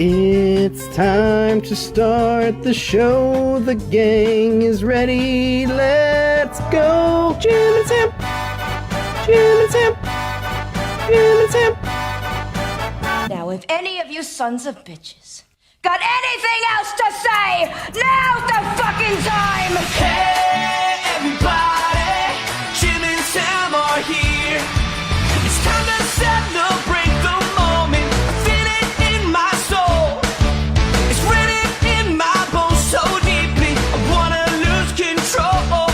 It's time to start the show. The gang is ready. Let's go. Jim and Sam. Jim and Sam. Jim and Sam. Now, if any of you sons of bitches got anything else to say, now's the fucking time! Hey, everybody, Jim and Sam are here. It's time to celebrate the moment. I feel it in my soul. It's written in my bones so deeply. I wanna lose control.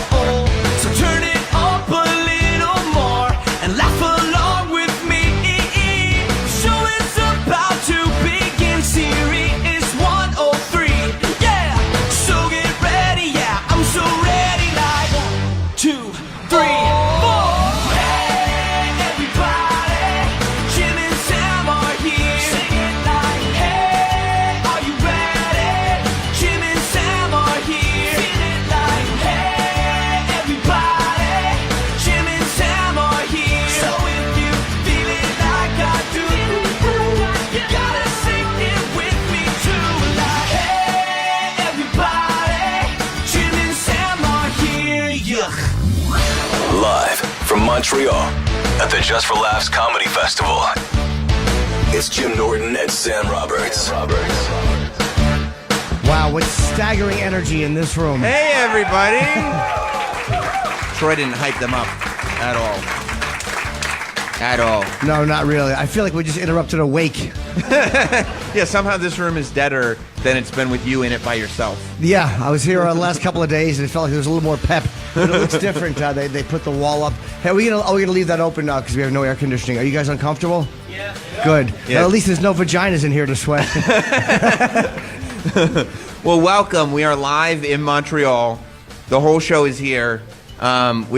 So turn it up a little more and laugh along with me. Show is about to begin. Series 103. Yeah, so get ready. Yeah, I'm so ready. Like 1, 2, 3, 4. Hey, everybody, Jim and Sam are here. Sing it like, hey, are you ready? Jim and Sam are here. Feel it like, hey, everybody, Jim and Sam are here. So if you feel it like I do, you gotta sing it with me too. Like, hey, everybody, Jim and Sam are here. Yuck. Live from Montreal at the Just for Laughs Comedy Festival. It's Jim Norton and Sam Roberts. Wow, what staggering energy in this room. Hey, everybody! Troy didn't hype them up at all. At all. No, not really. I feel like we just interrupted a wake. Yeah, somehow this room is deader than it's been with you in it by yourself. Yeah, I was here the last couple of days, and it felt like there was a little more pep. But it looks different. They put the wall up. Hey, are we gonna leave that open now because we have no air conditioning? Are you guys uncomfortable? Yeah. Good. Yeah. Well, at least there's no vaginas in here to sweat. Well, welcome. We are live in Montreal. The whole show is here. We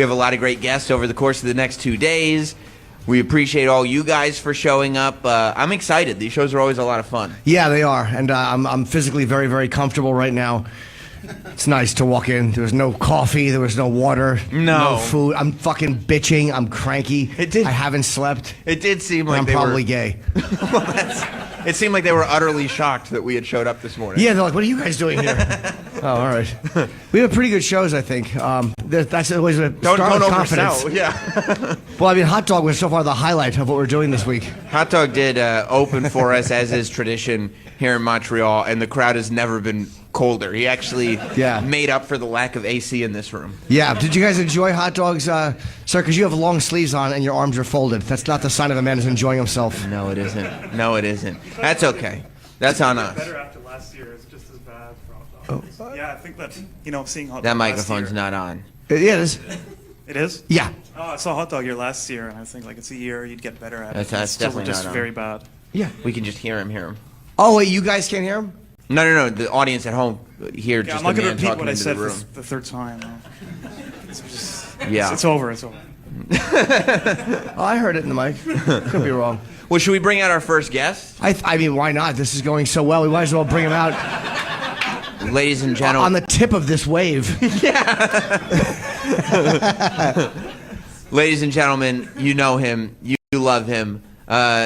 have a lot of great guests over the course of the next 2 days. We appreciate all you guys for showing up. I'm excited. These shows are always a lot of fun. Yeah, they are, and I'm physically very, very comfortable right now. It's nice to walk in. There was no coffee. There was no water. No. No food. I'm fucking bitching. I'm cranky. I haven't slept. It did seem like I'm they probably were gay. It seemed like they were utterly shocked that we had showed up this morning. Yeah, they're like, "What are you guys doing here?" Oh, all right. We have pretty good shows, I think. That's always a Don't start with confidence. oversell. Yeah. Well, I mean, Hot Dog was so far the highlight of what we're doing this week. Hot Dog did open for us, as is tradition here in Montreal, and the crowd has never been colder. He actually made up for the lack of AC in this room. Yeah. Did you guys enjoy Hot Dogs, sir? Because you have long sleeves on and your arms are folded. That's not the sign of a man who's enjoying himself. No, it isn't. No, it isn't. That's okay. That's on us. Better after last year. It's just as bad for Hot Dogs. Yeah, I think that, seeing Hot Dog That last microphone's year- not on. Yeah, it is. It is? Yeah. Oh, I saw Hot Dog here last year, and I think it's a year you'd get better at it. That's It's still definitely just not on. very bad. Yeah. We can just hear him. Oh, wait, you guys can't hear him? No. The audience at home hear Yeah, just I'm not a going man to repeat talking what I into said the room. for the third time. It's just, Yeah. it's over. It's over. Oh, I heard it in the mic. Could be wrong. Well, should we bring out our first guest? I mean, why not? This is going so well. We might as well bring him out Ladies and gentlemen. on the tip of this wave. Ladies and gentlemen, you know him. You love him.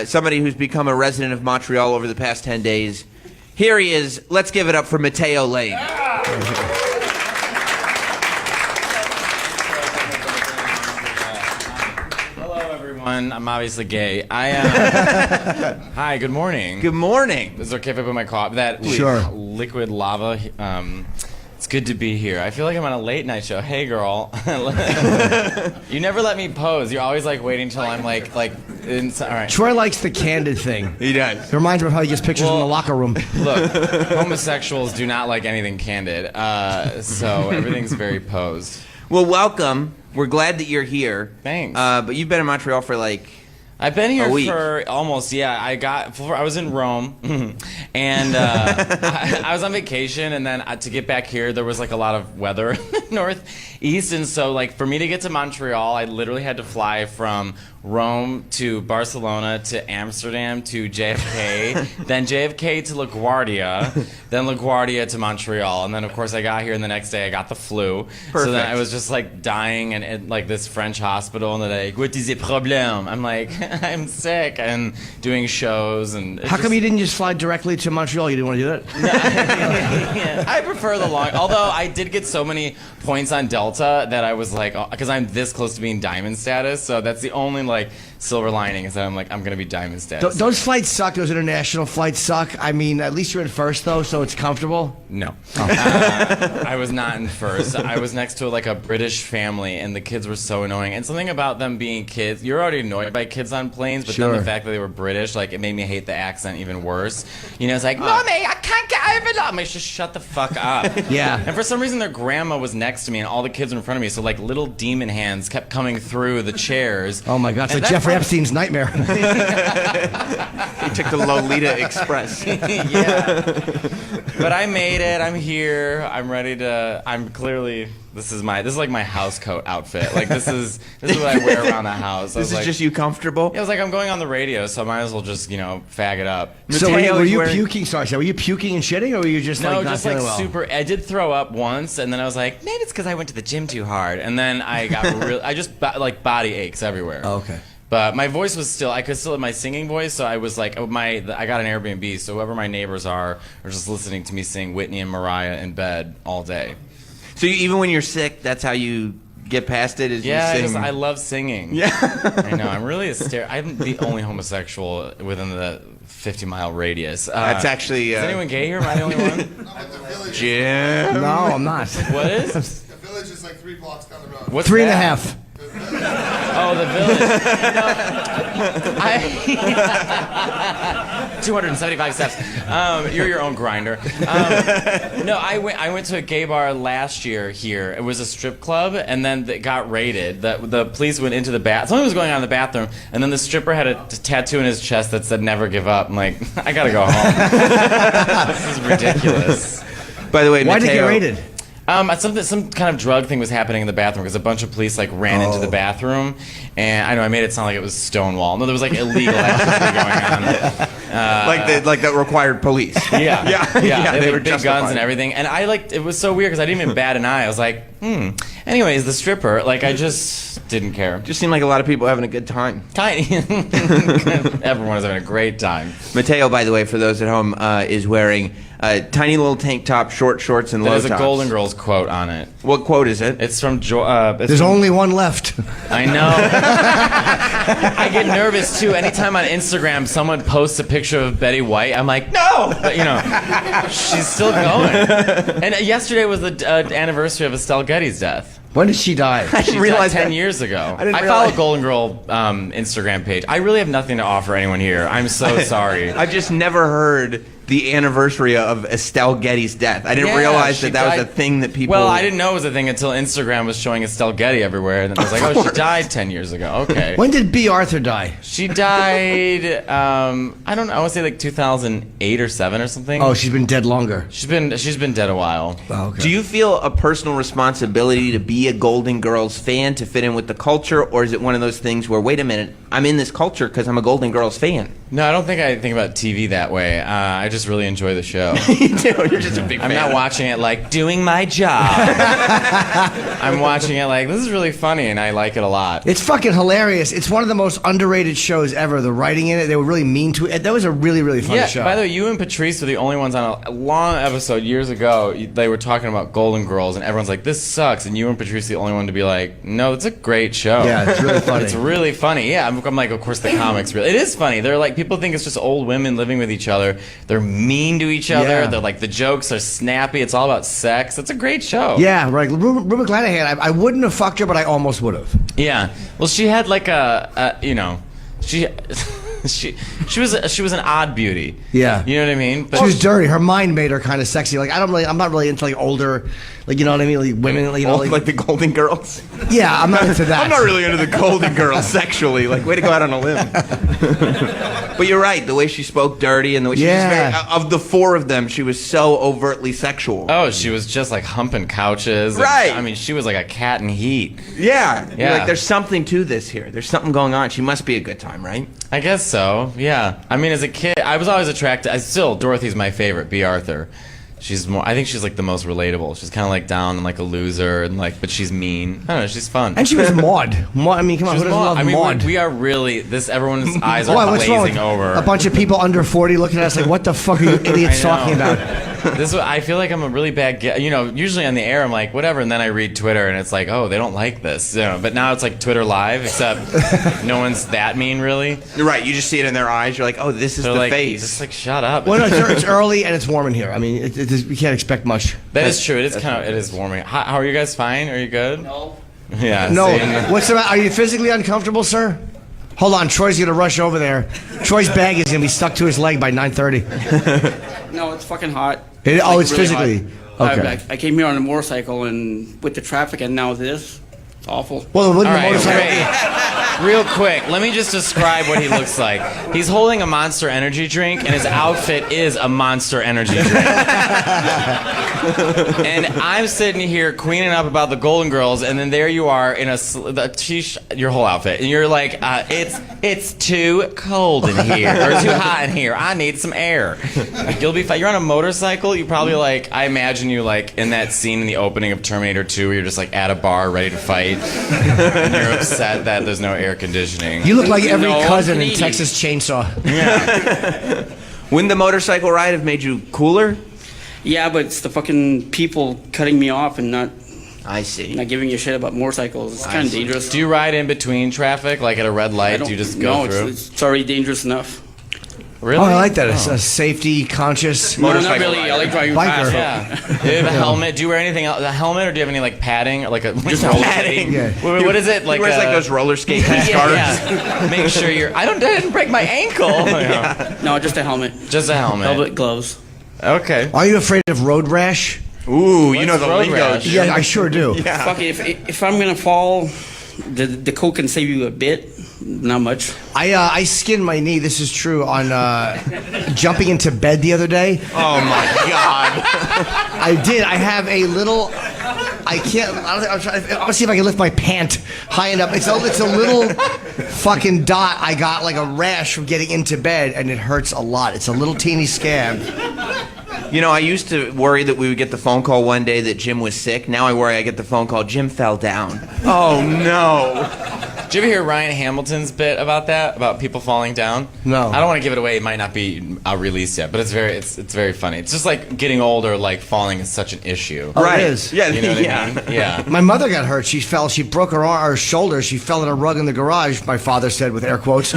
Somebody who's become a resident of Montreal over the past 10 days. Here he is. Let's give it up for Mateo Lane. Hello, everyone. I'm obviously gay. Hi, good morning. Good morning. Is it okay if I put my coffee? That Sure. liquid lava. It's good to be here. I feel like I'm on a late night show. Hey, girl. You never let me pose. You're always like waiting till I'm like. All right. Troy likes the candid thing. He does. It reminds me of how he gets pictures in the locker room. Look, homosexuals do not like anything candid. So everything's very posed. Well, welcome. We're glad that you're here. Thanks. But you've been in Montreal for like I've been here a week. for almost, I was in Rome, and I was on vacation, and then to get back here, there was like a lot of weather in the Northeast, and so like for me to get to Montreal, I literally had to fly from Rome to Barcelona to Amsterdam to JFK, then JFK to LaGuardia, then LaGuardia to Montreal, and then of course I got here and the next day I got the flu. Perfect. So then I was just like dying in like this French hospital, and they're like, "What is the problem?" I'm like, "I'm sick," and doing shows. And How come you didn't just fly directly to Montreal? You didn't want to do that? Yeah. I prefer the long. Although I did get so many points on Delta that I was like, because I'm this close to being diamond status, so that's the only like silver lining is that I'm like, I'm gonna be diamond status. Those flights suck. Those international flights suck. I mean, at least you're in first though, so it's comfortable. No, I was not in first. I was next to like a British family, and the kids were so annoying. And something about them being kids, you're already annoyed by kids on planes, but then the fact that they were British, like it made me hate the accent even worse. You know, it's like, "Mommy, I can't get over that." I'm like, just shut the fuck up. Yeah. And for some reason, their grandma was next to me, and all the kids were in front of me. So like little demon hands kept coming through the chairs. Oh my God, it's And like that's Jeffrey Epstein's nightmare. He took the Lolita Express. Yeah. But I made it. I'm here. I'm ready to. I'm clearly. This is like my house coat outfit. Like this is what I wear around the house. This is just you comfortable? Yeah, I was like, I'm going on the radio, so I might as well just fag it up. So Mateo were is you wearing- puking? Sorry, were you puking and shitting, or were you just No, like not just like feeling well? super. I did throw up once, and then I was like, maybe it's because I went to the gym too hard, and then I got I just like body aches everywhere. Oh, okay. But my voice was still, I could still have my singing voice, so I was like, I got an Airbnb, so whoever my neighbors are just listening to me sing Whitney and Mariah in bed all day. So even when you're sick, that's how you get past it? Is Yeah, you sing? I love singing. Yeah. I know, I'm really I'm the only homosexual within the 50-mile radius. That's actually... is anyone gay here? Am I the only one? Jim? No, I'm not. What is? The village is like 3 blocks down the road. What's 3.5. that? Oh, the village. No, 275 steps. You're your own grinder. No, I went to a gay bar last year here. It was a strip club, and then it got raided. The police went into the bath. Something was going on in the bathroom, and then the stripper had a tattoo in his chest that said "Never give up." I'm like, I gotta go home. This is ridiculous. By the way, Why did it get Mateo- raided? Some kind of drug thing was happening in the bathroom because a bunch of police like ran into the bathroom, and I know I made it sound like it was Stonewall. No, there was like illegal activity going on. like that required police. Yeah, Yeah, they were were big guns justified. and everything, and it was so weird because I didn't even bat an eye. I was like, Anyways, the stripper, like I just didn't care. Just seemed like a lot of people having a good time. Tiny. Everyone is having a great time. Mateo, by the way, for those at home, is wearing a tiny little tank top, short shorts, and low There's tops. a Golden Girls quote on it. What quote is it? It's from There's only one left. I know. I get nervous too. Anytime on Instagram someone posts a picture of Betty White, I'm like, no! But, you know, she's still going. And yesterday was the anniversary of Estelle Getty's death. When did she die? She died 10 years ago. I didn't follow realize- Golden Girl Instagram page. I really have nothing to offer anyone here. I'm so sorry. I've just never heard the anniversary of Estelle Getty's death. I didn't Yeah, realize she that was a died- thing that people... Well, I didn't know it was a thing until Instagram was showing Estelle Getty everywhere, and then I was like, oh, she died 10 years ago. Okay. When did B. Arthur die? She died, I don't know, I want to say like 2008 or 7 or something. Oh, she's been dead longer. She's been dead a while. Oh, okay. Do you feel a personal responsibility to be a Golden Girls fan to fit in with the culture, or is it one of those things where, wait a minute, I'm in this culture because I'm a Golden Girls fan? No, I don't think I think about TV that way. I just really enjoy the show. You do. You're just a big fan. I'm not watching it like doing my job. I'm watching it like this is really funny and I like it a lot. It's fucking hilarious. It's one of the most underrated shows ever. The writing in it, they were really mean to it. That was a really, really fun Yeah, show. by the way, you and Patrice were the only ones on a long episode years ago. They were talking about Golden Girls, and everyone's like, this sucks. And you and Patrice the only one to be like, no, it's a great show. Yeah, it's really funny. It's really funny. Yeah, I'm like, of course, the comics really. It is funny. They're like, people think it's just old women living with each other. They're mean to each other. Yeah. They're like, the jokes are snappy. It's all about sex. It's a great show. Yeah, right. Ruben Glanahan, I wouldn't have fucked her, but I almost would have. Yeah. Well, she had like she she was an odd beauty. Yeah. You know what I mean? But She was dirty. Her mind made her kind of sexy. Like I'm not really into like older, like you know what I mean, like women. You know, like the Golden Girls. Yeah, I'm not into that. I'm not really into the Golden Girls sexually. Like, way to go out on a limb. But you're right. The way she spoke dirty and the way she was very, of the four of them, she was so overtly sexual. Oh, she was just like humping couches. Right. I mean, she was like a cat in heat. Yeah. Yeah. You're like, there's something to this here. There's something going on. She must be a good time, right? I guess so. Yeah. I mean, as a kid, I was always attracted. Dorothy's my favorite. B. Arthur. She's more. I think she's like the most relatable. She's kind of like down and like a loser, and like, but she's mean. I don't know. She's fun. And she was Maud. I mean, come on, who doesn't love Maud? We are really this. Everyone's eyes are Why, what's wrong glazing with over. a bunch of people under 40 looking at us like, what the fuck are you idiots I know. talking about? I feel like I'm a really bad guest. You know, usually on the air I'm like whatever, and then I read Twitter and it's like, oh, they don't like this. You know, but now it's like Twitter Live, except no one's that mean really. You're right. You just see it in their eyes. You're like, oh, this is They're the like, face. just like shut up. Well, no, it's early and it's warm in here. I mean, we can't expect much. That is true. It is warming. How are you guys? Fine? Are you good? No. Yeah. No, same. what's the matter? Are you physically uncomfortable, sir? Hold on, Troy's gonna rush over there. Troy's bag is gonna be stuck to his leg by 9:30. No, it's fucking hot. It's really physically. hot. Okay. I came here on a motorcycle, and with the traffic, and now this, it's awful. Well, All wouldn't the right, motorcycle? real quick, let me just describe what he looks like. He's holding a Monster Energy drink, and his outfit is a Monster Energy drink. And I'm sitting here queening up about the Golden Girls, and then there you are in your whole outfit, and you're like, it's too cold in here, or too hot in here. I need some air. You'll be fine. You're on a motorcycle. You probably I imagine you like in that scene in the opening of Terminator 2, where you're just like at a bar ready to fight, and you're upset that there's no air conditioning. You look like every No, cousin in Canadian. Texas Chainsaw. Wouldn't the motorcycle ride have made you cooler? Yeah, but it's the fucking people cutting me off and not I see. giving a shit about motorcycles. It's kind of dangerous. Do you ride in between traffic, like at a red light? Do you just go through? It's already dangerous enough. Really? Oh, I like that. It's a safety conscious. No, not Motorcycle really. I rider. like driving Biker. fast. Yeah. Do you have a helmet? Do you wear anything else? A helmet, or do you have any like padding, or like a just roller padding. skating? What is it? Like He wears like those roller skate scarves. yeah. Make sure you're. I didn't break my ankle. No, just a helmet. Just a helmet. Velvet gloves. Okay. Are you afraid of road rash? Ooh, you know the road lingo. rash? Yeah, I sure do. Fuck it. If I'm gonna fall, the coke can save you a bit. Not much. I skinned my knee. This is true on jumping into bed the other day. Oh my God. I did. I have a little. I can't. I'll see if I can lift my pant high enough. It's a little fucking dot. I got like a rash from getting into bed, and it hurts a lot. It's a little teeny scab. You know, I used to worry that we would get the phone call one day that Jim was sick. Now I worry I get the phone call, Jim fell down. Oh no. Did you ever hear Ryan Hamilton's bit about that? About people falling down? No. I don't want to give it away. It might not be released yet, but it's very funny. It's just like getting older, like falling is such an issue. Oh, Right. it is. Yeah, You know what yeah. I mean? Yeah. My mother got hurt. She fell. She broke her arm, her shoulder. She fell in a rug in the garage. My father said with air quotes.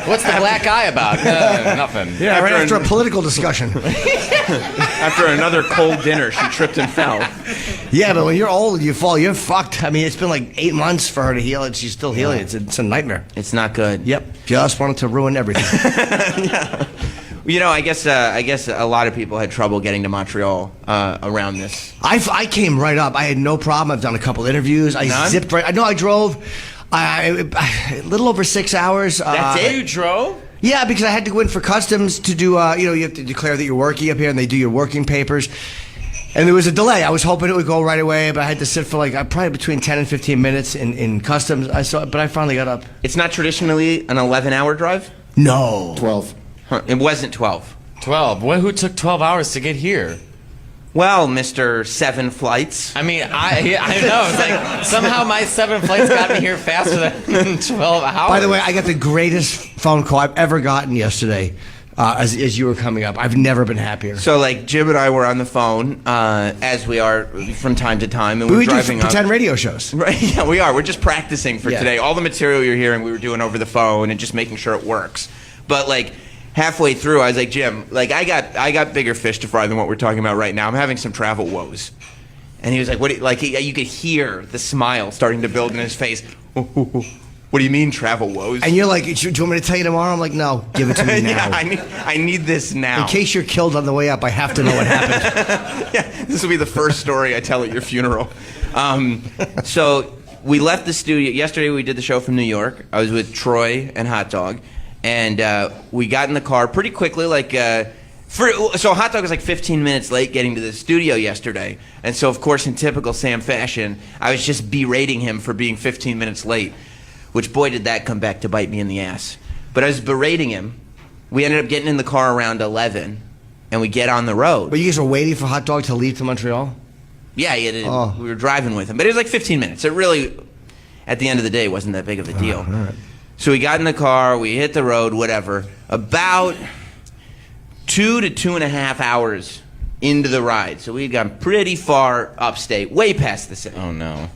What's the black eye about? Nothing. Yeah, right after a political discussion. After another cold dinner, she tripped and fell. Yeah, but when you're old, you fall, you're fucked. I mean, it's been like 8 months for her to heal, and she's still healing. It's a nightmare. It's not good. Yep. Just wanted to ruin everything. You know, I guess a lot of people had trouble getting to Montreal around this. I came right up. I had no problem. I've done a couple interviews. I None? zipped right. No, I drove a little over 6 hours. That's it? You drove? Yeah, because I had to go in for customs to do, you have to declare that you're working up here, and they do your working papers. And there was a delay. I was hoping it would go right away, but I had to sit for probably between 10 and 15 minutes in customs. But I finally got up. It's not traditionally an 11-hour drive? No. 12. Huh, it wasn't 12. 12. Who took 12 hours to get here? Well, Mr. 7 flights. I mean, I know. It's like somehow my 7 flights got me here faster than 12 hours. By the way, I got the greatest phone call I've ever gotten yesterday as you were coming up. I've never been happier. So, like, Jim and I were on the phone, as we are from time to time, and we we're do driving up. pretend radio shows. Right? Yeah, we are. We're just practicing for Yeah. today. All the material you're hearing, we were doing over the phone and just making sure it works. But like halfway through, I was like, Jim, like I got bigger fish to fry than what we're talking about right now. I'm having some travel woes. And he was like, "What?" You could hear the smile starting to build in his face. What do you mean travel woes? And you're like, do you want me to tell you tomorrow? I'm like, no, give it to me now. Yeah, I need this now. In case you're killed on the way up, I have to know what happened. Yeah, this will be the first story I tell at your funeral. So we left the studio. Yesterday we did the show from New York. I was with Troy and Hot Dog. And we got in the car pretty quickly. So Hot Dog was like 15 minutes late getting to the studio yesterday. And so, of course, in typical Sam fashion, I was just berating him for being 15 minutes late. Which, boy, did that come back to bite me in the ass. But I was berating him. We ended up getting in the car around 11, and we get on the road. But you guys were waiting for Hot Dog to leave to Montreal? Yeah, we were driving with him. But it was like 15 minutes. It really, at the end of the day, wasn't that big of a deal. Right. So we got in the car, we hit the road, whatever. About 2 to 2.5 hours into the ride. So we had gone pretty far upstate, way past the city. Oh, no.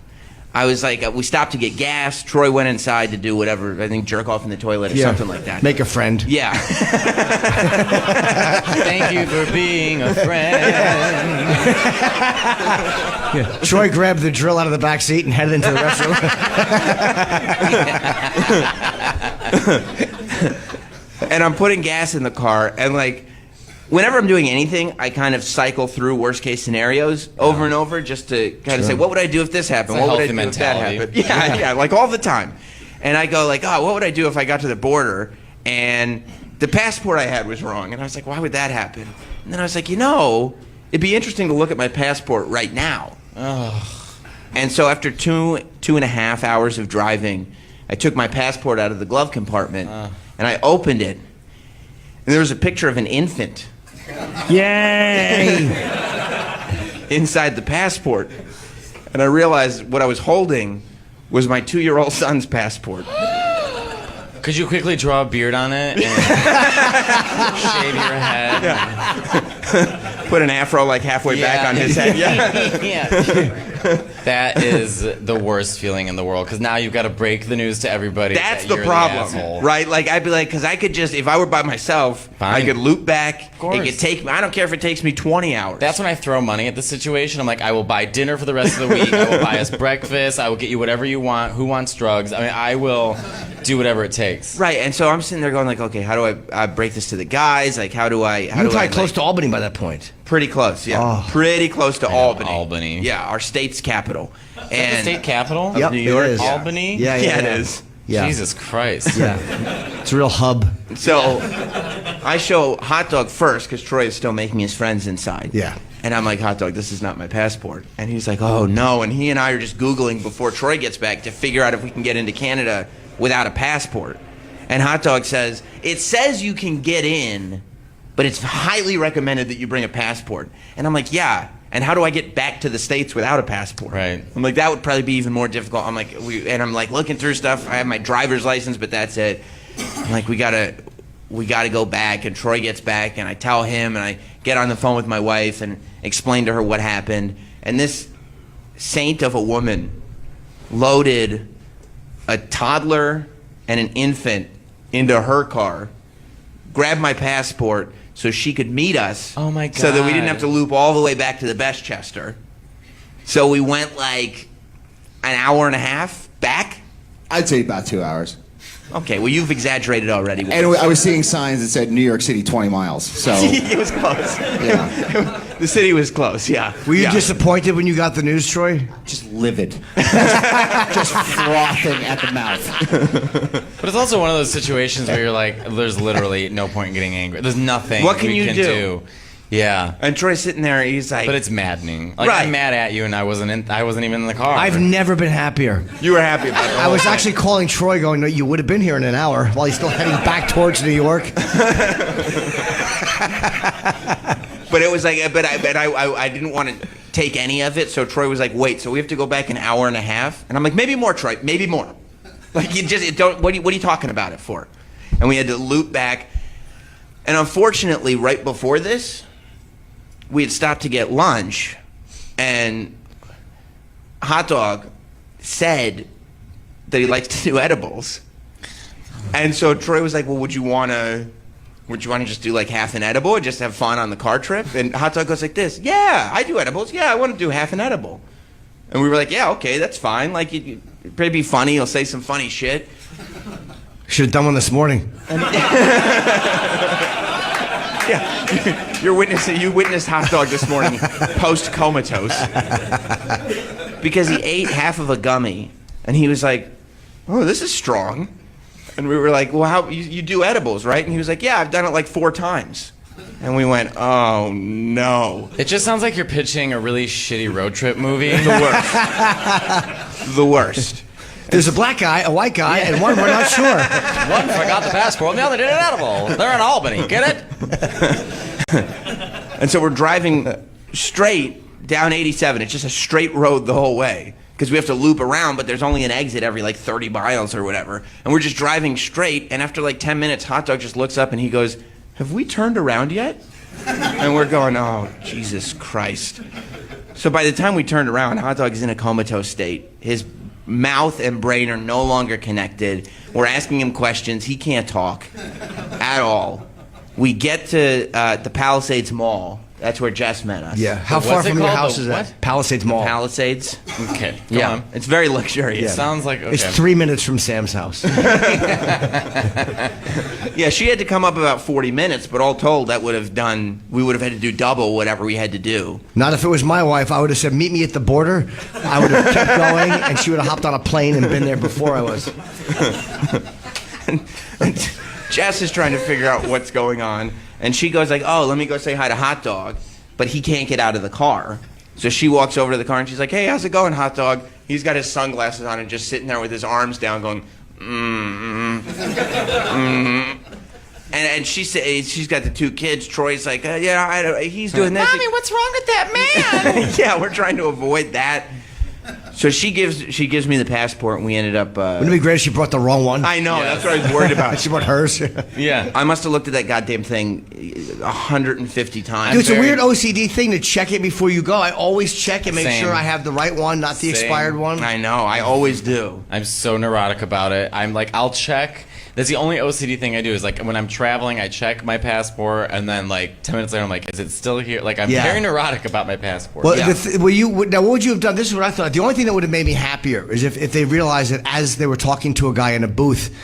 I was like, we stopped to get gas. Troy went inside to do whatever, I think jerk off in the toilet or something like that. Make a friend. Yeah. Thank you for being a friend. Yeah. Troy grabbed the drill out of the back seat and headed into the restroom. And I'm putting gas in the car, and like, whenever I'm doing anything, I kind of cycle through worst case scenarios over and over just to kind of say, what would I do if this happened? It's a What would I healthy do if that mentality. happened? Yeah, like all the time. And I go like, what would I do if I got to the border and the passport I had was wrong? And I was like, why would that happen? And then I was like, it'd be interesting to look at my passport right now. And so after 2.5 hours of driving, I took my passport out of the glove compartment and I opened it. And there was a picture of an infant. Yay! Inside the passport. And I realized what I was holding was my 2-year-old son's passport. Could you quickly draw a beard on it and shave your head? Yeah. Put an afro like halfway back on his head. Yeah. That is the worst feeling in the world, because now you've got to break the news to everybody. That's that the you're problem, asshole. right? Like, I'd be like, because I could just, if I were by myself, Fine. I could loop back. Of course. It could take me, I don't care if it takes me 20 hours. That's when I throw money at the situation. I'm like, I will buy dinner for the rest of the week. I will buy us breakfast. I will get you whatever you want. Who wants drugs? I mean, I will do whatever it takes. Right, and so I'm sitting there going like, okay, how do I break this to the guys? Like, how do I? You were probably close to Albany by that point. Pretty close, yeah. Oh. Pretty close to Albany. Albany. Yeah, our state's capital. The state capital? Of Yep, New it York. is. Albany? Yeah, it is. Yeah. Jesus Christ. Yeah. It's a real hub. So I show Hot Dog first because Troy is still making his friends inside. Yeah. And I'm like, Hot Dog, this is not my passport. And he's like, oh no. And he and I are just Googling before Troy gets back to figure out if we can get into Canada without a passport. And Hot Dog says, it says you can get in, but it's highly recommended that you bring a passport. And I'm like, yeah. And how do I get back to the States without a passport? Right. I'm like, that would probably be even more difficult. I'm like, I'm like looking through stuff. I have my driver's license, but that's it. I'm like, we gotta go back. And Troy gets back, and I tell him, and I get on the phone with my wife and explain to her what happened. And this saint of a woman loaded a toddler and an infant into her car, grabbed my passport so she could meet us. Oh my God. So that we didn't have to loop all the way back to the Bestchester. So we went like an hour and a half back. I'd say about 2 hours. Okay, well, you've exaggerated already. And I was seeing signs that said New York City 20 miles. So It was close. Yeah. The city was close, yeah. Were you Yeah. disappointed when you got the news, Troy? just livid. Just frothing at the mouth. But it's also one of those situations where you're like, there's literally no point in getting angry. There's nothing What can we you can do? Yeah. And Troy's sitting there, he's like... But it's maddening. Like, Right. I'm mad at you, and I wasn't even in the car. I've never been happier. You were happy about it. I was actually calling Troy going, no, you would have been here in an hour while he's still heading back towards New York. But it was like, I didn't want to take any of it. So Troy was like, wait, so we have to go back an hour and a half? And I'm like, maybe more, Troy, maybe more. Like, you just don't. What are you talking about it for? And we had to loop back. And unfortunately, right before this, we had stopped to get lunch, and Hot Dog said that he likes to do edibles. And so Troy was like, well, would you want to just do like half an edible and just have fun on the car trip? And Hot Dog goes like this, yeah, I do edibles. Yeah, I want to do half an edible. And we were like, yeah, okay, that's fine. Like, it'd probably be funny. He'll say some funny shit. Should have done one this morning. Yeah, you witnessed hot dog this morning, post comatose, because he ate half of a gummy, and he was like, "Oh, this is strong," and we were like, "Well, how you do edibles, right?" And he was like, "Yeah, I've done it like 4 times," and we went, "Oh no!" It just sounds like you're pitching a really shitty road trip movie. The worst. The worst. There's a black guy, a white guy, and one we're not sure. One forgot the passport, and the other did an edible. They're in Albany. Get it? And so we're driving straight down 87. It's just a straight road the whole way because we have to loop around, but there's only an exit every like 30 miles or whatever. And we're just driving straight, and after like 10 minutes, Hot Dog just looks up and he goes, "Have we turned around yet?" And we're going, "Oh, Jesus Christ." So by the time we turned around, Hot Dog is in a comatose state. His mouth and brain are no longer connected. We're asking him questions. He can't talk at all. We get to the Palisades Mall. That's where Jess met us. Yeah. How far from your house is that? Palisades Mall. Palisades. Okay. Go Yeah. on. It's very luxurious. Yeah. Sounds like okay. It's 3 minutes from Sam's house. Yeah, she had to come up about 40 minutes, but all told, we would have had to do double whatever we had to do. Not if it was my wife. I would have said, "Meet me at the border." I would have kept going, and she would have hopped on a plane and been there before I was. And Jess is trying to figure out what's going on, and she goes like, "Oh, let me go say hi to Hot Dog," but he can't get out of the car. So she walks over to the car and she's like, "Hey, how's it going, Hot Dog?" He's got his sunglasses on and just sitting there with his arms down going, And she's got the 2 kids. Troy's like, he's doing this. Mommy, what's wrong with that man? Yeah, we're trying to avoid that. So she gives me the passport, and we ended up. Wouldn't it be great if she brought the wrong one? I know, that's what I was worried about. She brought hers. Yeah. I must have looked at that goddamn thing 150 times. Dude, it's a weird OCD thing to check it before you go. I always check and make Same. sure I have the right one, not the Same. expired one. I know, I always do. I'm so neurotic about it. I'm like, I'll check. That's the only OCD thing I do is like when I'm traveling, I check my passport, and then like 10 minutes later, I'm like, is it still here? Like I'm very neurotic about my passport. Well, Yeah. now what would you have done? This is what I thought. The only thing that would have made me happier is if they realized that as they were talking to a guy in a booth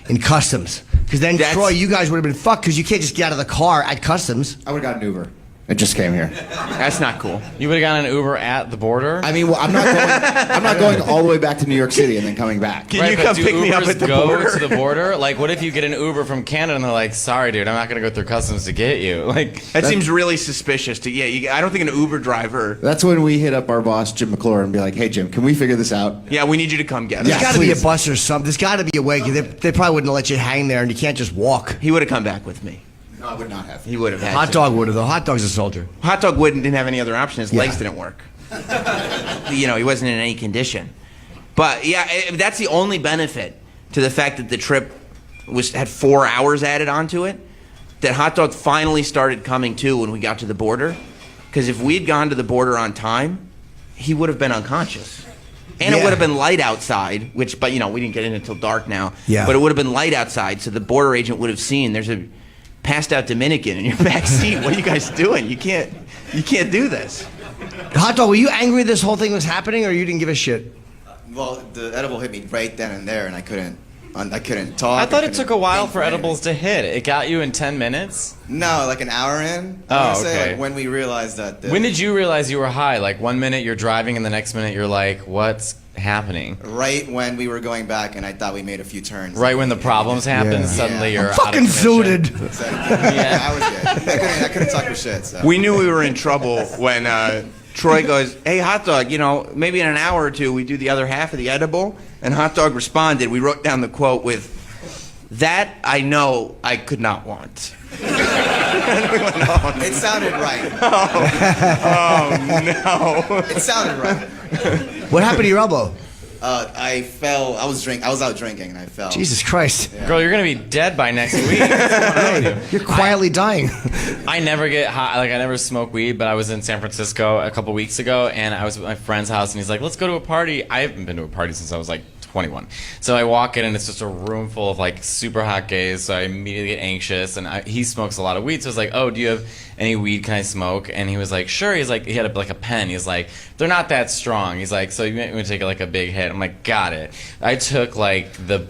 in customs. Because then, Troy, you guys would have been fucked because you can't just get out of the car at customs. I would have got an Uber. I just came here. That's not cool. You would have gotten an Uber at the border? I mean, well, I'm not going all the way back to New York City and then coming back. Can you come pick me up at the border? To the border? Like, what if you get an Uber from Canada and they're like, "Sorry, dude, I'm not going to go through customs to get you." Like that seems really suspicious. I don't think an Uber driver. That's when we hit up our boss, Jim McClure, and be like, "Hey, Jim, can we figure this out?" Yeah, we need you to come get us. There's got to be a please. bus or something. There's got to be a way. They probably wouldn't let you hang there, and you can't just walk. He would have come back with me. No, I would not have. He would have had Hot to. Dog would have, though. Hot Dog's a soldier. Hot Dog didn't have any other option. His legs Yeah. didn't work. He wasn't in any condition. But yeah, that's the only benefit to the fact that the trip had 4 hours added onto it. That Hot Dog finally started coming to when we got to the border. Because if we'd gone to the border on time, he would have been unconscious. And it Yeah. would have been light outside, we didn't get in until dark now. Yeah. But it would have been light outside, so the border agent would have seen there's a passed out Dominican in your back seat. What are you guys doing? You can't do this. Hot Dog, were you angry this whole thing was happening, or you didn't give a shit? Well, the edible hit me right then and there, and I couldn't talk. I thought it took a while for edibles to hit. It got you in 10 minutes? No, like an hour in. Oh, I wanna say, okay. like, when we realized that. When did you realize you were high? Like 1 minute you're driving and the next minute you're like, what's happening? Right when we were going back, and I thought we made a few turns. Right when the problems happen, Yeah. suddenly Yeah. you're I'm out of fucking commission. zooted. So, yeah, I was good. I couldn't talk for shit. So. We knew we were in trouble when Troy goes, "Hey, Hot Dog, maybe in an hour or two we do the other half of the edible." And Hot Dog responded. We wrote down the quote with, "That I know I could not want." And we went, "Oh, It sounded right. oh no!" It sounded right. What happened to your elbow? I fell. I was out drinking, and I fell. Jesus Christ. Girl, you're going to be dead by next week. What's going on with you? You're quietly dying. I never get high. Like, I never smoke weed, but I was in San Francisco a couple weeks ago, and I was at my friend's house, and he's like, "Let's go to a party." I haven't been to a party since I was like 21. So I walk in, and it's just a room full of like super hot gays. So I immediately get anxious, and he smokes a lot of weed. So I was like, "Oh, do you have any weed? Can I smoke?" And he was like, "Sure." He's like, he had a pen. He's like, "They're not that strong." He's like, "So you want to take like a big hit?" I'm like, "Got it." I took like the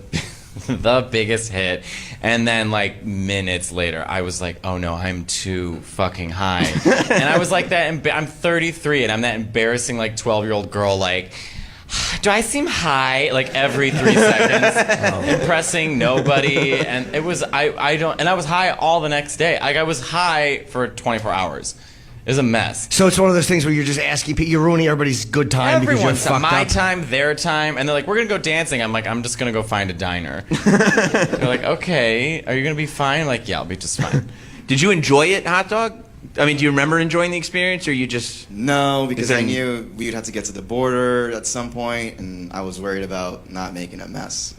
the biggest hit. And then like minutes later, I was like, oh no, I'm too fucking high. And I was like that, I'm 33 and I'm that embarrassing like 12-year-old girl like, do I seem high like every 3 seconds, impressing nobody? And it was, I was high all the next day. Like I was high for 24 hours. It was a mess. So it's one of those things where you're just asking people, you're ruining everybody's good time because you're fucked my up. time, their time, and they're like, we're gonna go dancing. I'm like, I'm just gonna go find a diner. They're like, okay, are you gonna be fine? I'm like, yeah, I'll be just fine. Did you enjoy it, Hot Dog? I mean, do you remember enjoying the experience, or you just... No, because I knew we would have to get to the border at some point, and I was worried about not making a mess.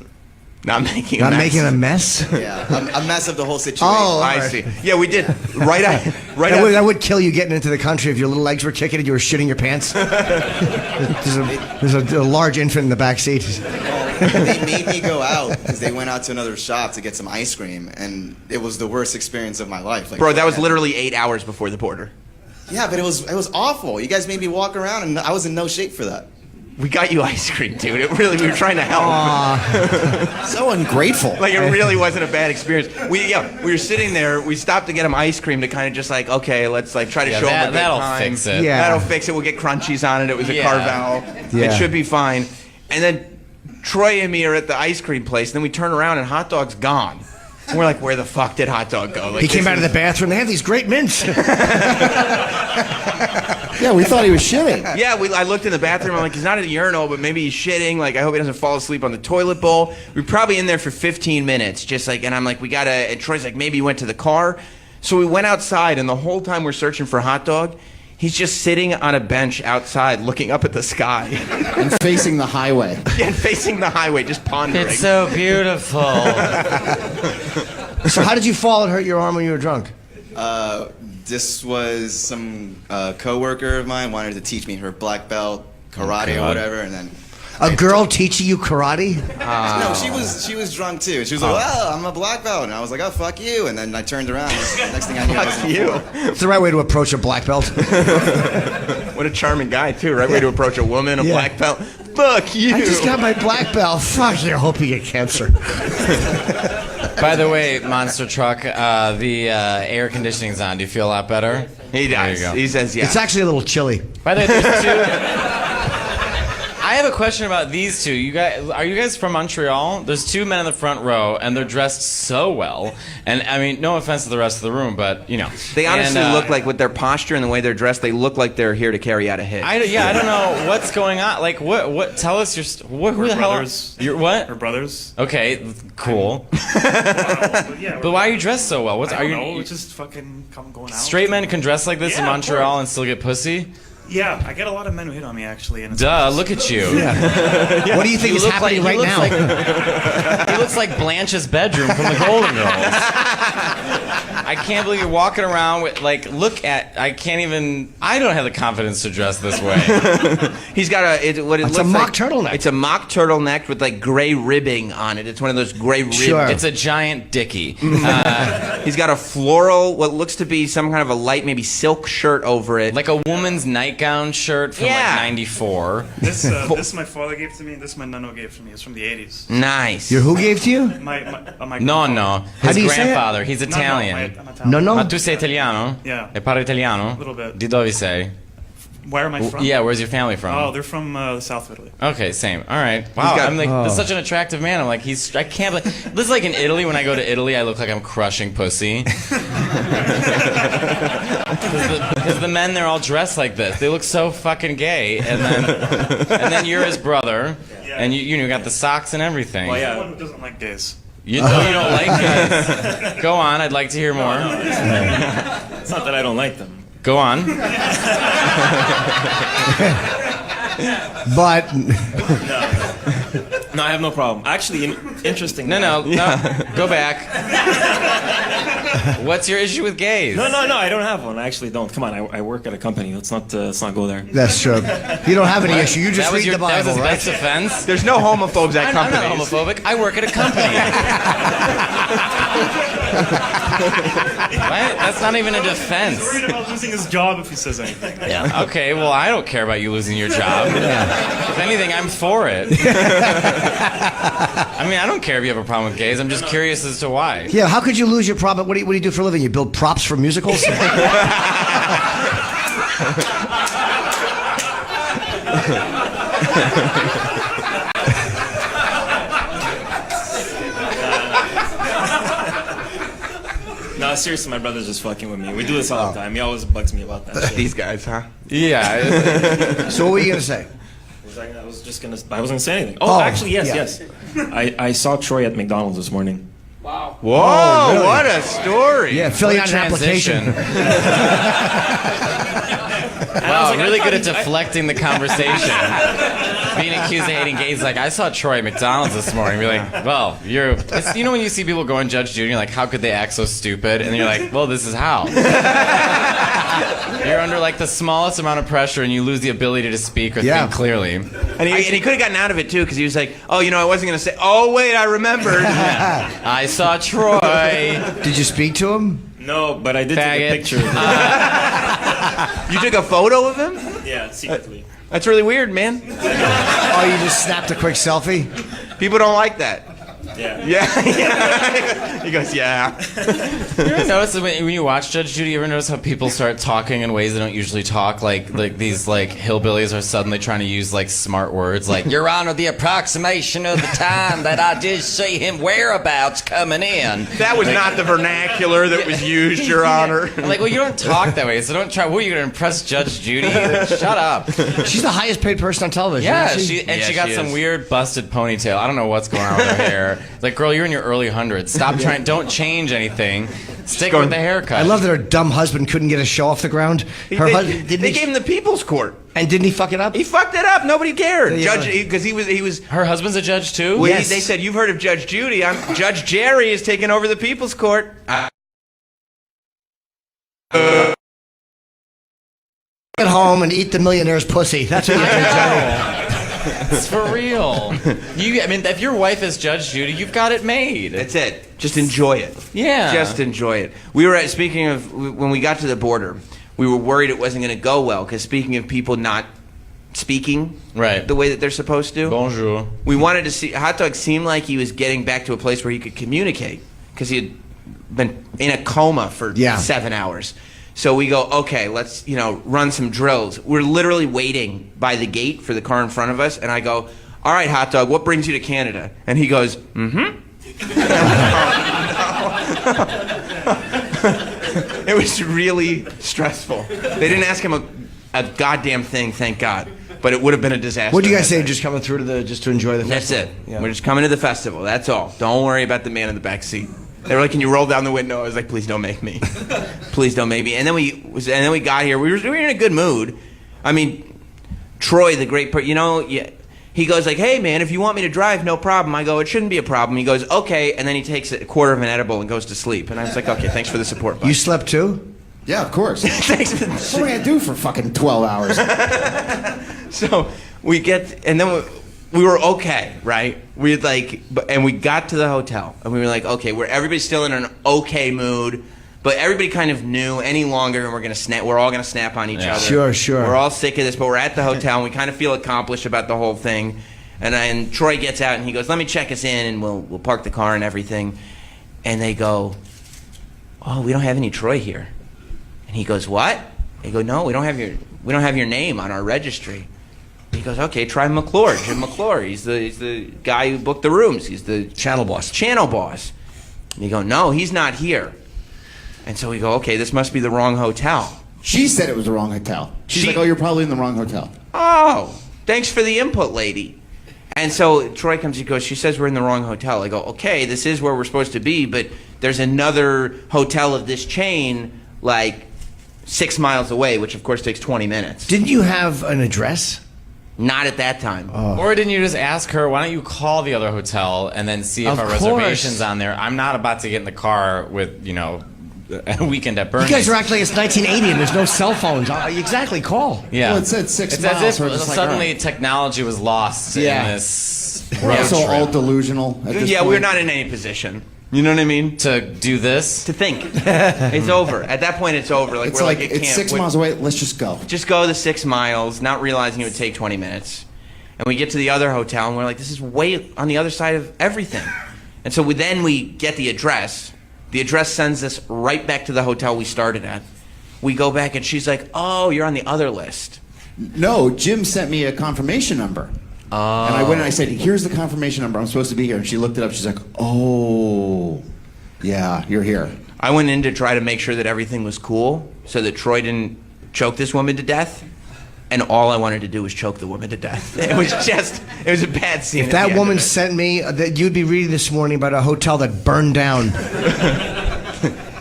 Not making a mess? Yeah, a mess of the whole situation. Oh, I see. Yeah, we did. That would kill you getting into the country if your little legs were kicking and you were shitting your pants. There's a large infant in the back seat. They made me go out because they went out to another shop to get some ice cream, and it was the worst experience of my life. Like, bro, that was literally 8 hours before the border. Yeah, but it was awful. You guys made me walk around, and I was in no shape for that. We got you ice cream, dude. We were trying to help. So ungrateful. Like, it really wasn't a bad experience. We were sitting there. We stopped to get him ice cream to kind of just like, okay, let's like try to show him a good that'll time. fix it. Yeah. That'll fix it. We'll get crunchies on it. It was a Carvel. Yeah. It should be fine. And then Troy and me are at the ice cream place. And then we turn around and Hot Dog's gone. And we're like, where the fuck did Hot Dog go? Like, He came out of the bathroom. They have these great mints. Yeah, we thought he was shitting. Yeah, I looked in the bathroom. I'm like, he's not at a urinal, but maybe he's shitting. Like, I hope he doesn't fall asleep on the toilet bowl. We're probably in there for 15 minutes, just like, and I'm like, we gotta. And Troy's like, maybe he went to the car. So we went outside, and the whole time we're searching for Hot Dog, he's just sitting on a bench outside, looking up at the sky And facing the highway. Yeah, and facing the highway, just pondering. It's so beautiful. So how did you fall and hurt your arm when you were drunk? This was some coworker of mine wanted to teach me her black belt karate or whatever, and then A girl teaching you karate? no, she was drunk too. She was like, "Oh, I'm a black belt," and I was like, "Oh, fuck you!" And then I turned around. And next thing I knew, I was Fuck you. It's the right way to approach a black belt. What a charming guy, too. Right way to approach a woman, a black belt. Fuck you. I just got my black belt. Fuck you. I hope you get cancer. By the way, Monster Truck, the air conditioning's on. Do you feel a lot better? He There does. you go. He says, yeah. It's actually a little chilly. By the way, there's two. I have a question about these two. Are you guys from Montreal? There's two men in the front row, and they're dressed so well. And I mean, no offense to the rest of the room, but you know, They honestly look like, with their posture and the way they're dressed, they look like they're here to carry out a hit. I don't know what's going on. Like, what? Tell us your. Who the hell? Brothers. You're what? Her brothers. Okay, cool. Yeah, But why are you dressed so well? I don't know. It's just fucking going out. Straight men can dress like this in Yeah, of Montreal course. and still get pussy? Yeah, I get a lot of men who hit on me actually. And it's Duh, look at you. What do you think is happening right now? He looks like Blanche's bedroom from the Golden Girls. I can't believe you're walking around with, like, I don't have the confidence to dress this way. He's got It's looks a mock like, turtleneck. It's a mock turtleneck with like gray ribbing on it. It's one of those gray ribbed. Sure. It's a giant dickie. He's got a floral, what looks to be some kind of a light, maybe silk shirt over it. Like a woman's nightgown shirt from Yeah. like 94. This my father gave to me. This my nonno gave to me. It's from the 80s. Nice. Your who gave to you? My No. How His do you say it? grandfather. He's Italian. I'm Italian. No. Ma tu sei italiano? Yeah. E parli italiano? A little bit. Di dove sei? Where am I from? Yeah, where's your family from? Oh, they're from the south of Italy. Okay, same. All right. Wow, I'm like, this is such an attractive man. I'm like, I can't believe. This is like in Italy. When I go to Italy, I look like I'm crushing pussy. Because the men, they're all dressed like this. They look so fucking gay. And then you're his brother. And you got the socks and everything. Well, yeah. Someone who doesn't like gays. You don't like guys. Go on. I'd like to hear more. It's not that I don't like them. Go on. But No, I have no problem. Actually, interesting. No. Go back. What's your issue with gays? No, I don't have one. I actually don't. Come on, I work at a company. Let's not go there. that's true. You don't have any issue. You just read the That was Bible, his right? best defense. There's no homophobes at I'm companies. not homophobic. I work at a company. That's not even a defense. He's worried about losing his job if he says anything. Yeah. Okay, well, I don't care about you losing your job. If anything, I'm for it. I mean, I don't care if you have a problem with gays. I'm just curious as to why. Yeah, how could you lose your problem? What do you do for a living? You build props for musicals? No, seriously, my brother's just fucking with me. We do this all the time. He always bugs me about that shit. These guys, huh? Yeah. So what were you gonna say? I wasn't gonna say anything. Oh, actually, yes. I saw Troy at McDonald's this morning. Wow. Whoa, really? what a story. Yeah, filling out an application. Wow, really good at deflecting the conversation. Being accused of hating gays, like, I saw Troy at McDonald's this morning. Be like, well, it's, you know when you see people go and Judge Judy, you're like, how could they act so stupid? And then you're like, well, this is how. You're under like the smallest amount of pressure and you lose the ability to speak or think clearly. And he could have gotten out of it too, because he was like, oh, you know, I wasn't going to say, oh, wait, I remembered. I saw Troy. Did you speak to him? No, but I did take a picture of him. You took a photo of him? Yeah, secretly. That's really weird, man. Oh, you just snapped a quick selfie? People don't like that. Yeah. Yeah. He goes, yeah. You ever notice that when you watch Judge Judy, you ever notice how people start talking in ways they don't usually talk? Like these like hillbillies are suddenly trying to use like smart words, like Your Honor, the approximation of the time that I did see him whereabouts coming in. That was not the vernacular that was used, Your Honor. Like, well, you don't talk that way, so don't try. What are you going to impress Judge Judy? Shut up. She's the highest paid person on television. Yeah, isn't she? she got some weird busted ponytail. I don't know what's going on with her hair. Like, girl, you're in your early hundreds. Stop trying. Don't change anything. Stick with the haircut. I love that her dumb husband couldn't get a show off the ground. They gave him the People's Court. And didn't he fuck it up? He fucked it up. Nobody cared. Judge, because he was. Her husband's a judge too. Well, they said, you've heard of Judge Judy. Judge Jerry is taking over the People's Court. Get home and eat the millionaire's pussy. That's what you do. It's for real. I mean, if your wife is Judge Judy, you've got it made. That's it. Just enjoy it. Yeah. Just enjoy it. We were speaking of, when we got to the border, we were worried it wasn't going to go well, because speaking of people not speaking the way that they're supposed to. Bonjour. We wanted to see, Hot Dog seemed like he was getting back to a place where he could communicate, because he had been in a coma for 7 hours. So we go, okay, let's, run some drills. We're literally waiting by the gate for the car in front of us, and I go, all right, Hot Dog, what brings you to Canada? And he goes, It was really stressful. They didn't ask him a goddamn thing, thank God. But it would have been a disaster. What do you guys say? Just coming through just to enjoy the festival? That's it. Yeah. We're just coming to the festival. That's all. Don't worry about the man in the back seat. They were like, "Can you roll down the window?" I was like, "Please don't make me. Please don't make me." And then we got here. We were in a good mood. I mean, Troy, the great he goes like, "Hey man, if you want me to drive, no problem." I go, "It shouldn't be a problem." He goes, "Okay," and then he takes a quarter of an edible and goes to sleep. And I was like, "Okay, thanks for the support, bud." You slept too? Yeah, of course. Thanks. What am I gonna do for fucking 12 hours? So we get, and then we were okay, right? We got to the hotel, and we were like, okay, everybody's still in an okay mood, but everybody kind of knew any longer, and we're all gonna snap on each other. Sure. We're all sick of this, but we're at the hotel, and we kind of feel accomplished about the whole thing. And then Troy gets out, and he goes, "Let me check us in, and we'll park the car and everything." And they go, "Oh, we don't have any Troy here." And he goes, "What?" They go, "No, we don't have your name on our registry." He goes, "Okay, try McClure, Jim McClure. He's the guy who booked the rooms. He's the channel boss." And they go, "No, he's not here." And so we go, "Okay, this must be the wrong hotel." She said it was the wrong hotel. She's like, "Oh, you're probably in the wrong hotel." "Oh, thanks for the input, lady." And so Troy comes and goes, "She says we're in the wrong hotel." I go, "Okay, this is where we're supposed to be, but there's another hotel of this chain, like 6 miles away, which of course takes 20 minutes. Didn't you have an address? Not at that time. Or didn't you just ask her, why don't you call the other hotel and then see if our reservation's on there? I'm not about to get in the car with, a weekend at Bernie's. You guys are acting like it's 1980 and there's no cell phones. Exactly, call. Yeah. Well, it said 6 it's miles. As so if it's suddenly like, technology was lost in this we're road also trip. all delusional at this point. We're not in any position. You know what I mean? To do this? To think. It's over. At that point, it's over. Like, It's we're like, it it's can't. 6 miles away. Let's just go. Just go the 6 miles, not realizing it would take 20 minutes. And we get to the other hotel, and we're like, this is way on the other side of everything. And so then we get the address. The address sends us right back to the hotel we started at. We go back, and she's like, oh, you're on the other list. No, Jim sent me a confirmation number. Oh. And I went and I said, here's the confirmation number. I'm supposed to be here. And she looked it up. She's like, oh, yeah, you're here. I went in to try to make sure that everything was cool so that Troy didn't choke this woman to death. And all I wanted to do was choke the woman to death. It was a bad scene. If that woman sent me, that you'd be reading this morning about a hotel that burned down.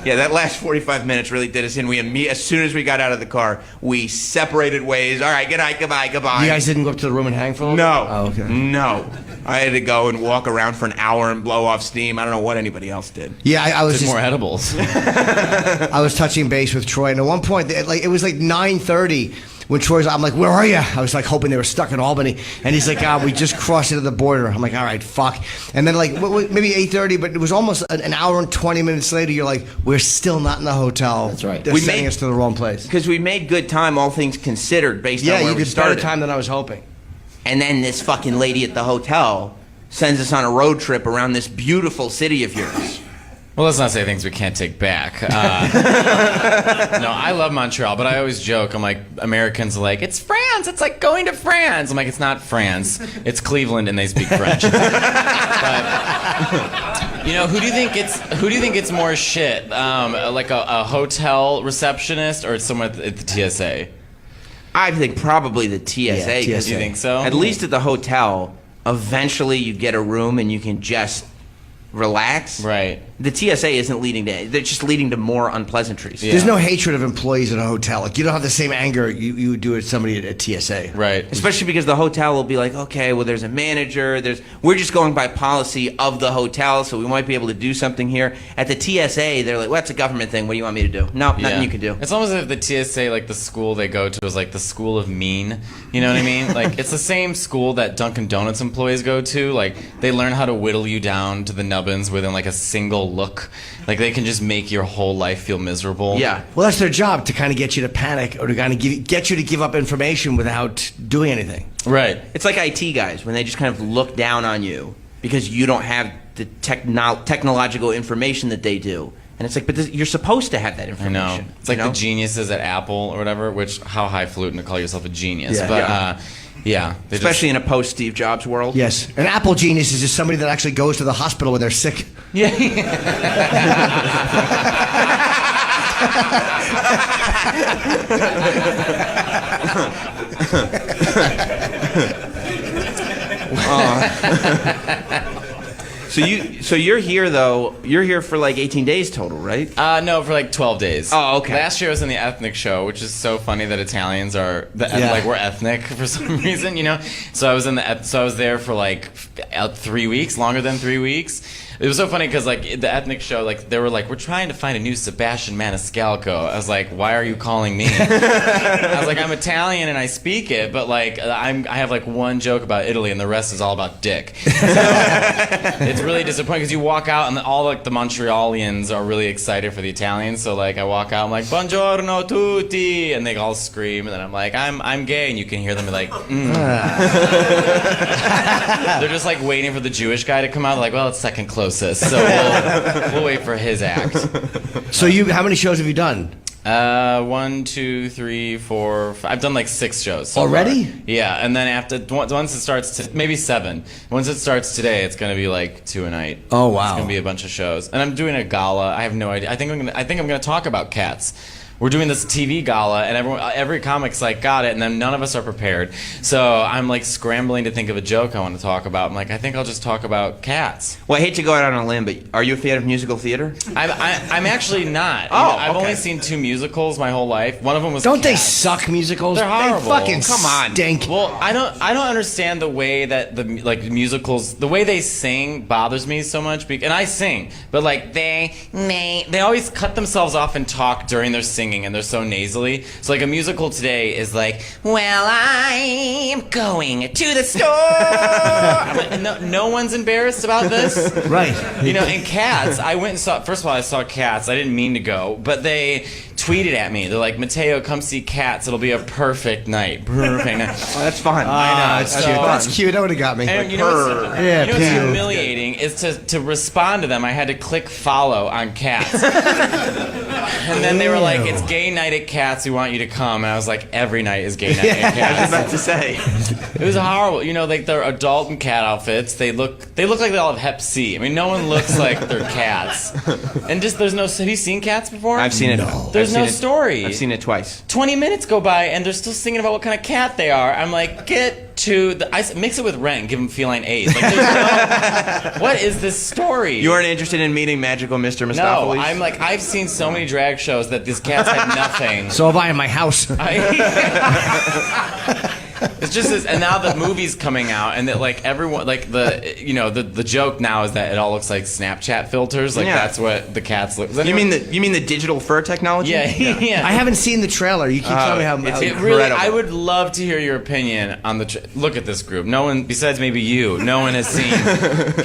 Yeah, that last 45 minutes really did us in. As soon as we got out of the car, we separated ways. All right, good night, goodbye, goodbye. You guys didn't go up to the room and hang for a little No. bit? Oh, okay. No. I had to go and walk around for an hour and blow off steam. I don't know what anybody else did. Yeah, I was Took just, more edibles. I was touching base with Troy, and at one point, it was like 9:30. When Troy's, I'm like, where are you? I was like hoping they were stuck in Albany. And he's like, we just crossed into the border. I'm like, all right, fuck. And then like maybe 8:30, but it was almost an hour and 20 minutes later, you're like, we're still not in the hotel. That's right. They're sending us to the wrong place. Because we made good time, all things considered, based on Yeah, where you we did started. better time than I was hoping. And then this fucking lady at the hotel sends us on a road trip around this beautiful city of yours. Well, let's not say things we can't take back. No, I love Montreal, but I always joke. I'm like, Americans are like, it's France. It's like going to France. I'm like, it's not France. It's Cleveland, and they speak French. But, you know, who do you think it's more shit? Like a hotel receptionist or someone at the TSA? I think probably the TSA. Yeah, 'cause TSA. You think so? At least at the hotel, eventually you get a room and you can just relax. Right. The TSA isn't leading to. They're just leading to more unpleasantries. Yeah. There's no hatred of employees at a hotel. Like you don't have the same anger you would do at somebody at TSA. Right. Especially because the hotel will be like, okay, well, there's a manager. We're just going by policy of the hotel, so we might be able to do something here. At the TSA, they're like, well, that's a government thing. What do you want me to do? No, nothing you can do. It's almost as if the TSA, like the school they go to, is like the school of mean. You know what I mean? Like it's the same school that Dunkin' Donuts employees go to. Like they learn how to whittle you down to the nubbins within like a single look. Like they can just make your whole life feel miserable. Yeah. Well, that's their job, to kind of get you to panic or to kind of get you to give up information without doing anything. Right. It's like IT guys when they just kind of look down on you because you don't have the technological information that they do. And it's like, but you're supposed to have that I information. know. It's like the geniuses at Apple or whatever, which, how highfalutin to call yourself a genius. Yeah. But, yeah. Especially in a post-Steve Jobs world. Yes. An Apple genius is just somebody that actually goes to the hospital when they're sick. Yeah. So you're here though. You're here for like 18 days total, right? No, for like 12 days. Oh, okay. Last year I was in the ethnic show, which is so funny that Italians are like we're ethnic for some reason, you know. So I was there for like 3 weeks, longer than 3 weeks. It was so funny because like the ethnic show, like they were like, we're trying to find a new Sebastian Maniscalco. I was like, why are you calling me? I was like, I'm Italian and I speak it, but like I have like one joke about Italy and the rest is all about dick. So it's really disappointing because you walk out and all like the Montrealians are really excited for the Italians. So like I walk out, I'm like, buongiorno tutti, and they all scream, and then I'm like, I'm gay, and you can hear them like, They're just like waiting for the Jewish guy to come out. They're like, well, it's second closest, so we'll wait for his act. So how many shows have you done? 1, 2, 3, 4, 5. I've done like 6 shows so already. Far. Yeah, and then once it starts, maybe 7. Once it starts today, it's gonna be like 2 a night. Oh wow! It's gonna be a bunch of shows, and I'm doing a gala. I have no idea. I think I'm gonna talk about cats. We're doing this TV gala, and every comic's like, got it, and then none of us are prepared. So I'm like scrambling to think of a joke I want to talk about. I'm like, I think I'll just talk about cats. Well, I hate to go out on a limb, but are you a fan of musical theater? I'm actually not. Oh, I've okay. only seen 2 musicals my whole life. One of them was Don't they Cats. suck, musicals? They're horrible. They fucking Come on. stink. Well, I don't understand the way that the musicals, the way they sing bothers me so much. And I sing, but like they always cut themselves off and talk during their singing. singing and they're so nasally. So like a musical today is like, well, I'm going to the store. I'm like, no one's embarrassed about this. Right. You know, and Cats, I went and saw, first of all, I saw Cats. I didn't mean to go, but they tweeted at me. They're like, Mateo, come see Cats. It'll be a perfect night. Perfect night. Oh, that's fun. I know. That's cute. That would have got me. And you know what's humiliating is to respond to them. I had to click follow on Cats. And then they were like, it's gay night at Cats. We want you to come. And I was like, every night is gay night at Cats. I was about to say. It was horrible. You know, like they're adult and cat outfits. They look like they all have Hep C. I mean, no one looks like they're cats. And just there's no. Have you seen Cats before? I've seen it. There's no story. I've seen it twice. 20 minutes go by and they're still singing about what kind of cat they are. I'm like, get to the. I mix it with Rent and give them feline AIDS. Like, there's no. What is this story? You aren't interested in meeting magical Mr. Mistopheles? No, I'm like, I've seen so many drag shows that these cats had nothing. So have I in my house. It's just this, and now the movie's coming out, and that like everyone, like the joke now is that it all looks like Snapchat filters, like that's what the cats look. You mean the digital fur technology? Yeah. I haven't seen the trailer. You keep telling me how It really, I would love to hear your opinion on the. Look at this group. No one besides maybe you. No one has seen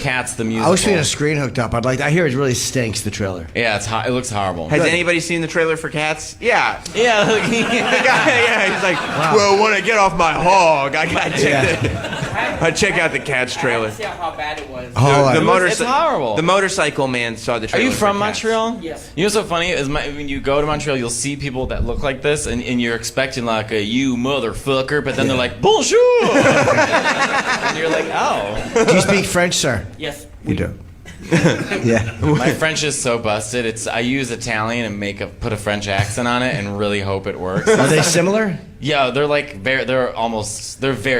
Cats the musical. I wish we had a screen hooked up. I hear it really stinks. The trailer. Yeah, it looks horrible. Has anybody seen the trailer for Cats? Yeah. Yeah. He's like, well, when I get off my hog, I gotta check out the Cats trailer. See how bad it was. It's horrible. The motorcycle man saw the Are trailer. you from for Cats. Montreal? Yes. You know what's so funny is when you go to Montreal, you'll see people that look like this, and you're expecting like a you motherfucker, but then they're like bonjour, and you're like, oh. Do you speak French, sir? Yes. You do. Yeah. My French is so busted. I use Italian and put a French accent on it and really hope it works. Are they similar? Yeah, they're very,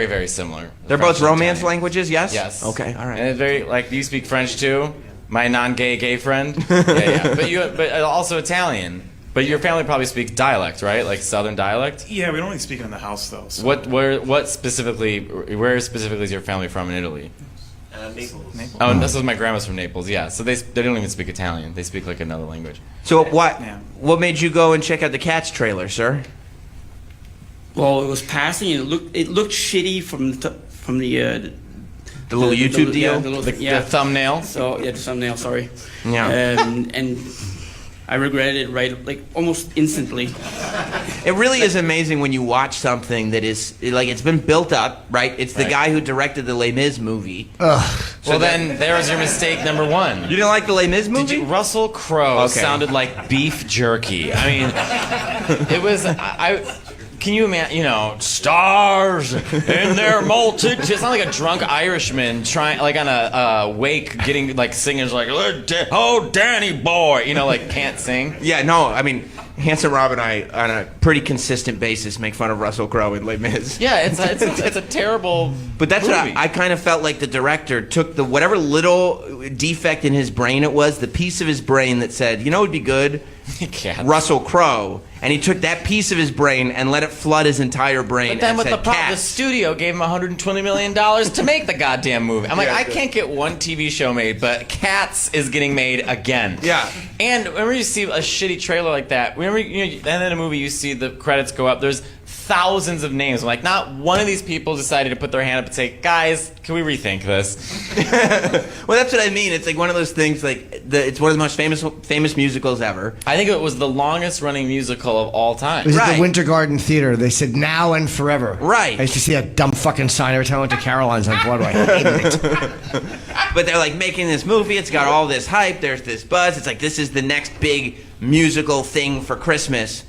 very similar. They're both Romance languages, yes? Yes. Okay, all right. And it's very, like, you speak French too? My non-gay gay friend? Yeah. But also Italian. But your family probably speaks dialect, right? Like Southern dialect? Yeah, we don't really speak it in the house though. So. Where specifically is your family from in Italy? Naples. Oh, and this was my grandma's from Naples. Yeah, so they don't even speak Italian. They speak like another language. So what made you go and check out the Cats trailer, sir? Well, it was passing. And it looked shitty from the little YouTube deal, the thumbnail. So the thumbnail. Sorry. Yeah. And I regretted it almost instantly. It really is amazing when you watch something that is like it's been built up, right? It's the guy who directed the Les Mis movie. Ugh. Well, then there's your mistake number one. You didn't like the Les Mis movie? Russell Crowe sounded like beef jerky. I mean, it was. Can you imagine, stars in their multitude? It sounded like a drunk Irishman trying, like on a wake, getting like singers like, oh, Danny boy, like can't sing. Yeah, no, I mean, Hanson Rob and I, on a pretty consistent basis, make fun of Russell Crowe in Les Mis. Yeah, it's a terrible. But that's movie. what I kind of felt like the director took whatever little defect in his brain it was, the piece of his brain that said, it would be good. Russell Crowe, and he took that piece of his brain and let it flood his entire brain. But then and with said, the studio gave him $120 million to make the goddamn movie. I'm like, I can't get one TV show made, but Cats is getting made again. Yeah. And whenever you see a shitty trailer like that, and then in a movie you see the credits go up, there's thousands of names. I'm like, not one of these people decided to put their hand up and say, guys, can we rethink this? Well, that's what I mean. It's like one of those things, like, it's one of the most famous musicals ever. I think it was the longest running musical of all time. It was at the Winter Garden Theater. They said now and forever. Right. I used to see that dumb fucking sign every time I went to Caroline's on Broadway. I hated it. But they're like making this movie. It's got all this hype. There's this buzz. It's like this is the next big musical thing for Christmas.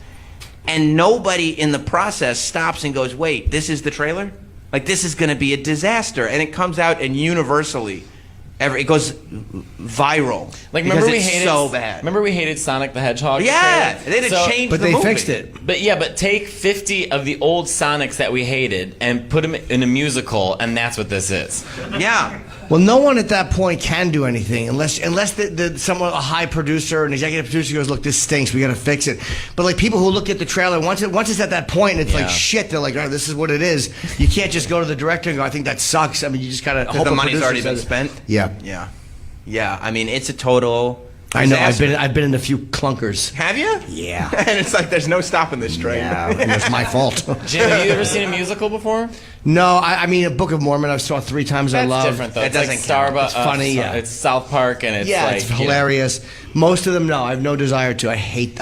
And nobody in the process stops and goes, wait, this is the trailer? Like, this is going to be a disaster. And it comes out and universally, it goes viral. Like, remember we hated so bad. Remember we hated Sonic the Hedgehog? Yeah, they didn't change the movie. But they fixed it. But take 50 of the old Sonics that we hated and put them in a musical, and that's what this is. Yeah. Well, no one at that point can do anything unless someone, a high producer, an executive producer goes, look, this stinks, we got to fix it. But like people who look at the trailer, once it's at that point, and it's like shit. They're like, oh, this is what it is. You can't just go to the director and go, I think that sucks. I mean, you just gotta hope the money's already been spent. Yeah. Yeah. Yeah. I mean, it's a total I know. I've been in a few clunkers. Have you? Yeah. And it's like there's no stopping this train. Yeah, and it's my fault. Jim, have you ever seen a musical before? No, I mean, a Book of Mormon I saw 3 times. That's I love. different though. That It's like doesn't count. Starbucks. It's funny, yeah. It's South Park, and it's like it's hilarious. Most of them, no, I have no desire to. I hate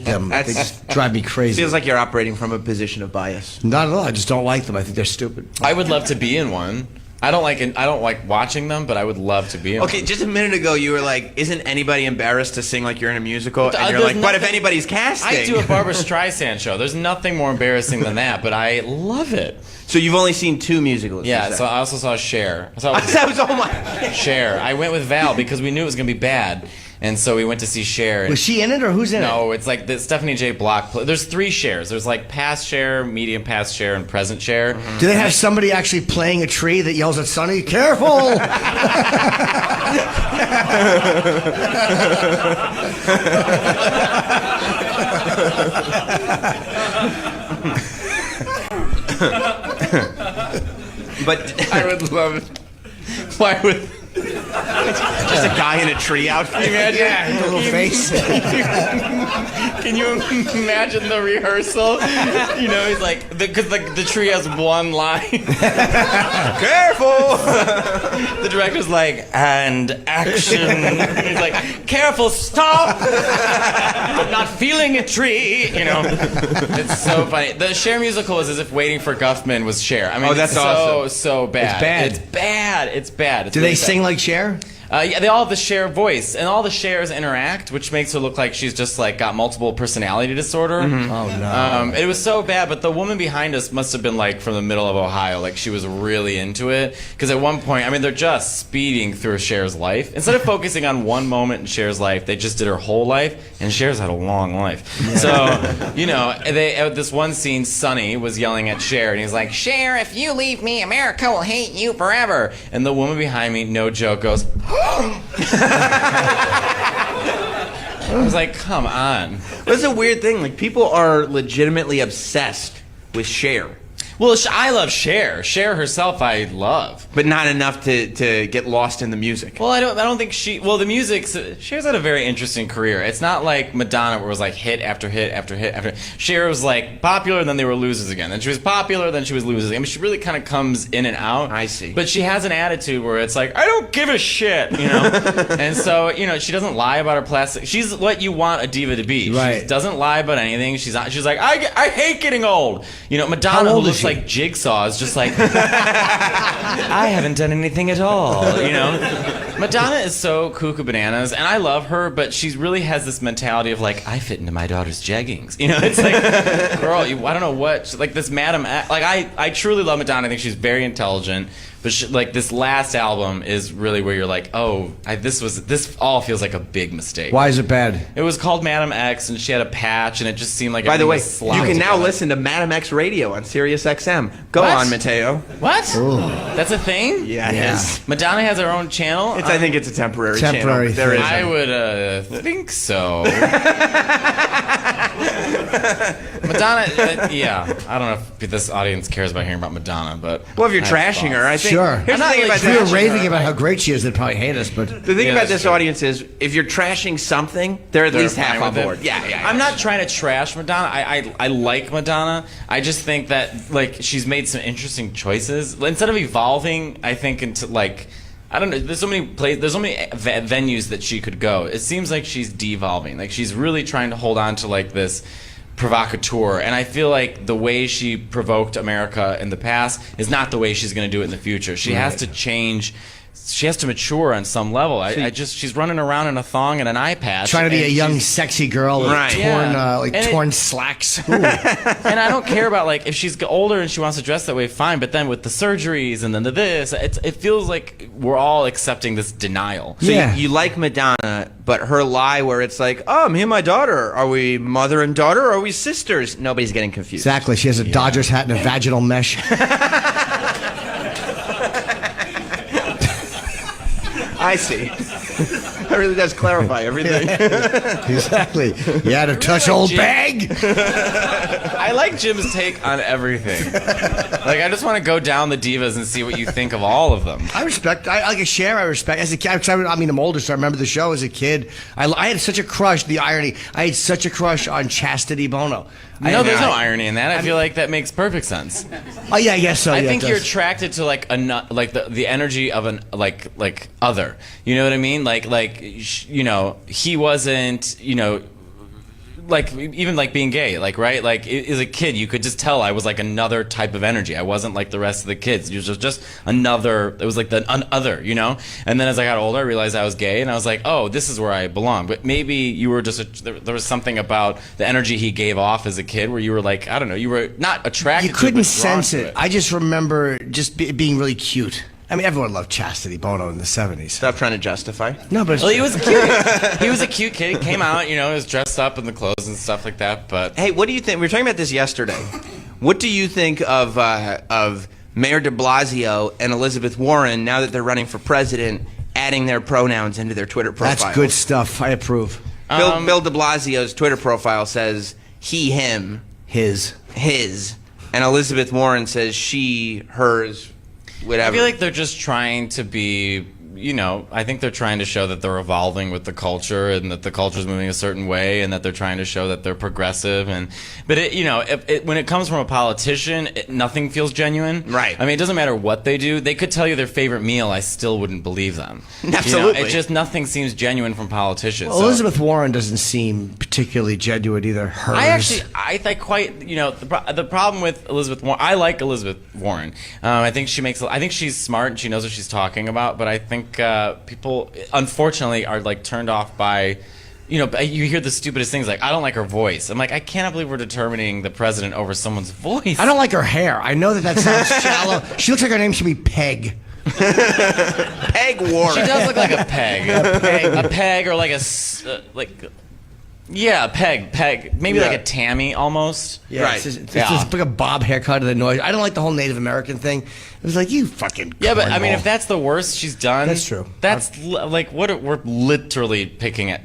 them. They That's- just drive me crazy. Feels like you're operating from a position of bias. Not at all. I just don't like them. I think they're stupid. I would love to be in one. I don't like watching them, but I would love to be in Okay, one. just a minute ago you were like, isn't anybody embarrassed to sing like you're in a musical? And you're There's like, what if nothing- anybody's casting? I do a Barbara Streisand show. There's nothing more embarrassing than that, but I love it. So you've only seen 2 musicals? you Yeah, said. so I also saw Cher. I saw That was, oh my. Cher. I went with Val because we knew it was going to be bad. And so we went to see Cher. Was she in it or who's in it? No, it's like the Stephanie J. Block. There's 3 Chers. There's like past Cher, medium past Cher, and present Cher. Do they have somebody actually playing a tree that yells at Sonny, careful? But I would love it. Why would... just a guy in a tree outfit. Imagine, Yeah, a little face. Can you imagine the rehearsal? You know, he's like, because the tree has one line. Careful! The director's like, and action. And he's like, careful, stop! I'm not feeling a tree. You know, it's so funny. The Cher musical is as if Waiting for Guffman was Cher. I mean, that's it's awesome. so bad. It's bad. It's bad. It's bad. It's Do really they bad. sing like Cher? Yeah, they all have the Cher voice, and all the Chers interact, which makes her look like she's just like got multiple personality disorder. Oh no. It was so bad, but the woman behind us must have been like from the middle of Ohio, like she was really into it. Because at one point, I mean, they're just speeding through Cher's life. Instead of focusing on one moment in Cher's life, they just did her whole life, and Cher's had a long life. So, you know, at this one scene, Sonny was yelling at Cher, and he's like, Cher, if you leave me, America will hate you forever. And the woman behind me, no joke, goes, I was like, come on. That's a weird thing. Like, people are legitimately obsessed with Cher. Well, I love Cher. Cher herself, I love, but not enough to get lost in the music. Well, I don't think she. Well, the music. Cher's had a very interesting career. It's not like Madonna, where it was like hit after hit after hit after. Cher was like popular, then they were losers again. Then she was popular, then she was losers. I mean, she really kind of comes in and out. I see. But she has an attitude where it's like, I don't give a shit, you know. And so, you know, she doesn't lie about her plastic. She's what you want a diva to be. Right. She doesn't lie about anything. She's like, I hate getting old. You know, Madonna, How who old is looks she? like Jigsaw, is just like, I haven't done anything at all, you know. Madonna is so cuckoo bananas, and I love her, but she really has this mentality of like, I fit into my daughter's jeggings, you know. It's like, girl, I don't know what, like this Madam X, like I truly love Madonna. I think she's very intelligent, but like this last album is really where you're like, oh, this all feels like a big mistake. Why is it bad? It was called Madam X, and she had a patch, and it just seemed like. By the way, everything was you can sloppy now together. listen to Madam X Radio on Sirius XM. Go What? on, Mateo. What? That's a thing? Yeah, it is. Madonna has her own channel? I think it's a temporary Temporary channel. There thing. is. I would think so. Madonna, yeah. I don't know if this audience cares about hearing about Madonna, but. Well, if you're I have trashing her, I think. Sure. Here's the thing about If we were trashing raving her. about how great she is, they'd probably hate us. But The thing Yeah, about that's this true. audience is, if you're trashing something, they're at least half fine on with it. board. Yeah. I'm not trying to trash Madonna. I like Madonna. I just think that like she's made some interesting choices. Instead of evolving, I think into like. I don't know. There's so many venues that she could go. It seems like she's devolving. Like she's really trying to hold on to like this provocateur, and I feel like the way she provoked America in the past is not the way she's going to do it in the future. She has to change. She has to mature on some level. She's running around in a thong and an eye patch, trying to be and a young, she's- sexy girl with Right. torn, Yeah. And torn slacks. Ooh. And I don't care about like if she's older and she wants to dress that way, fine. But then with the surgeries and then the this, it feels like we're all accepting this denial. So Yeah. you like Madonna, but her lie where it's like, oh, me and my daughter, are we mother and daughter, or are we sisters? Nobody's getting confused. Exactly. She has a Dodgers hat and a vaginal mesh. I see. That really does clarify everything. Exactly. You had to touch old bag. I like Jim's take on everything. Like, I just want to go down the divas and see what you think of all of them. I respect. I like a share. I respect as a kid. 'Cause I mean, I'm older, so I remember the show as a kid. I had such a crush. The irony. I had such a crush on Chastity Bono. No, there's no irony in that. I feel like that makes perfect sense. Oh yeah, I guess so. I yeah, think it you're does. attracted to like the energy of an like other. You know what I mean? You know, he wasn't, you know, like even like being gay, like, right? Like as a kid, you could just tell I was like another type of energy. I wasn't like the rest of the kids. It was just another. It was like the other, you know. And then as I got older, I realized I was gay, and I was like, oh, this is where I belong. But maybe you were just there was something about the energy he gave off as a kid where you were like, I don't know, you were not attracted. You couldn't to it, but drawn sense to it. I just remember just being really cute. I mean, everyone loved Chastity Bono in the 70s. Stop trying to justify. No, but Well, he was cute. He was a cute kid. He came out, you know, he was dressed up in the clothes and stuff like that. But Hey, what do you think? We were talking about this yesterday. What do you think of Mayor de Blasio and Elizabeth Warren now that they're running for president, adding their pronouns into their Twitter profiles? that's good stuff. I approve. Bill de Blasio's Twitter profile says he, him, his, and Elizabeth Warren says she, hers, whatever. I feel like they're just trying to be, you know, I think they're trying to show that they're evolving with the culture and that the culture is moving a certain way and that they're trying to show that they're progressive. But it, you know, when it comes from a politician, nothing feels genuine. Right. I mean, it doesn't matter what they do. They could tell you their favorite meal. I still wouldn't believe them. Absolutely. You know, it just nothing seems genuine from politicians. Well, So- Elizabeth Warren doesn't seem particularly genuine either. Hers. I think quite, you know, the problem with Elizabeth Warren, I like Elizabeth Warren. I think she's smart and she knows what she's talking about, but I think people, unfortunately, are like turned off by, you know, you hear the stupidest things like, I don't like her voice. I'm like, I cannot believe we're determining the president over someone's voice. I don't like her hair. I know that sounds shallow. She looks like her name should be Peg. Peg Warren. She does look like a peg. A peg or like yeah, peg. Maybe like a Tammy almost. Yeah, Right. It's like a bob haircut of the noise. I don't like the whole Native American thing. It was like, you fucking Yeah, but I mean, cornball. if that's the worst she's done, That's true. That's like we're literally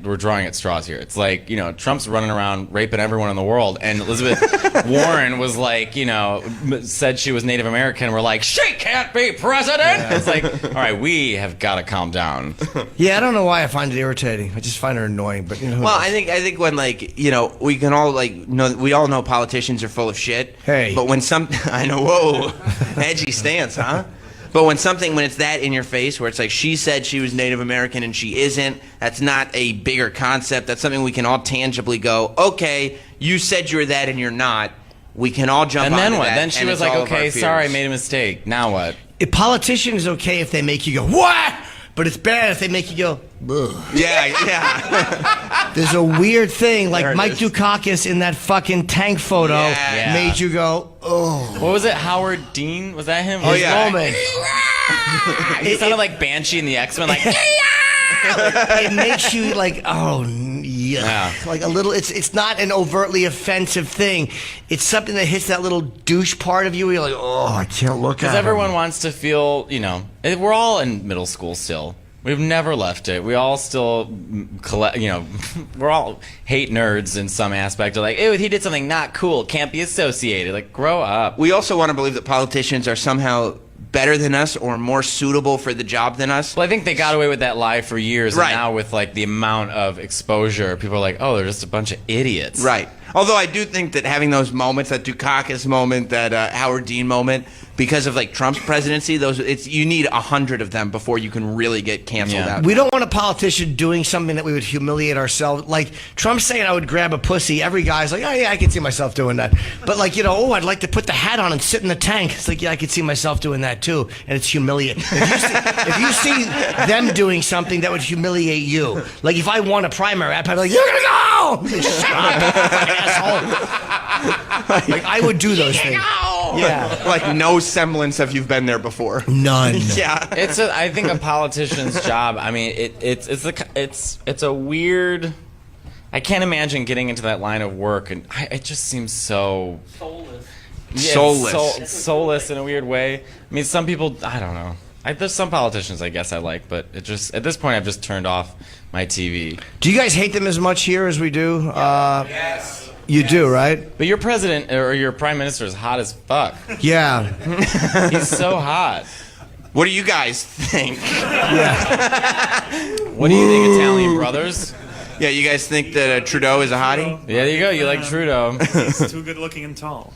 we're drawing at straws here. It's like, you know, Trump's running around raping everyone in the world, and Elizabeth Warren was like, you know, said she was Native American. We're like, she can't be president. Yeah. It's like, all right, we have got to calm down. Yeah, I don't know why I find it irritating. I just find her annoying. But you know, who Well, knows? I think when, like, you know, we can all like know, we all know politicians are full of shit. Hey. But when I know, whoa, edgy stance, huh? But when it's that in your face, where it's like she said she was Native American and she isn't, that's not a bigger concept. That's something we can all tangibly go, okay, you said you were that and you're not. We can all jump on. And then what? That, Then she and was it's like, all of our okay, fears. sorry, I made a mistake. Now what? a politician is okay if they make you go what, but it's bad if they make you go. Ugh. Yeah. There's a weird thing, There like it Mike is. Dukakis in that fucking tank photo Yeah. made you go, oh. What was it? Howard Dean? Was that him? Oh, yeah. Moment. He sounded like Banshee in the X-Men, like. It makes you like, oh, yeah. Like a little, it's not an overtly offensive thing. It's something that hits that little douche part of you where you're like, oh, I can't look at Because him. everyone wants to feel, you know, we're all in middle school still. We've never left it. We all still collect, you know, we're all hate nerds in some aspect. Of like, ew, he did something not cool, can't be associated. Like, grow up. We also want to believe that politicians are somehow better than us or more suitable for the job than us. Well, I think they got away with that lie for years. Right. And now with like the amount of exposure, people are like, oh, they're just a bunch of idiots. Right. Although I do think that having those moments, that Dukakis moment, that Howard Dean moment, because of like Trump's presidency, you need 100 of them before you can really get canceled out. We don't want a politician doing something that we would humiliate ourselves. Like Trump saying I would grab a pussy. Every guy's like, oh yeah, I can see myself doing that. But like, you know, oh, I'd like to put the hat on and sit in the tank. It's like, yeah, I could see myself doing that too. And it's humiliating. If you see them doing something that would humiliate you, like if I won a primary, I'd probably be like, you're gonna go! Shut up, fucking asshole. Like I would do those things. Yeah. Like no semblance of you've been there before. None. Yeah. I think a politician's job. I mean, it's a weird. I can't imagine getting into that line of work, and it just seems so soulless. Yeah, Soulless. soulless in a weird way. I mean, some people, I don't know. There's some politicians I guess I like, but it just at this point I've just turned off my TV. Do you guys hate them as much here as we do? Yes. You do, right? But your president or your prime minister is hot as fuck. Yeah. He's so hot. What do you guys think? What do you think, Italian brothers? Yeah, you guys think that Trudeau is a hottie? Yeah, there you go. You like Trudeau. He's too good looking and tall.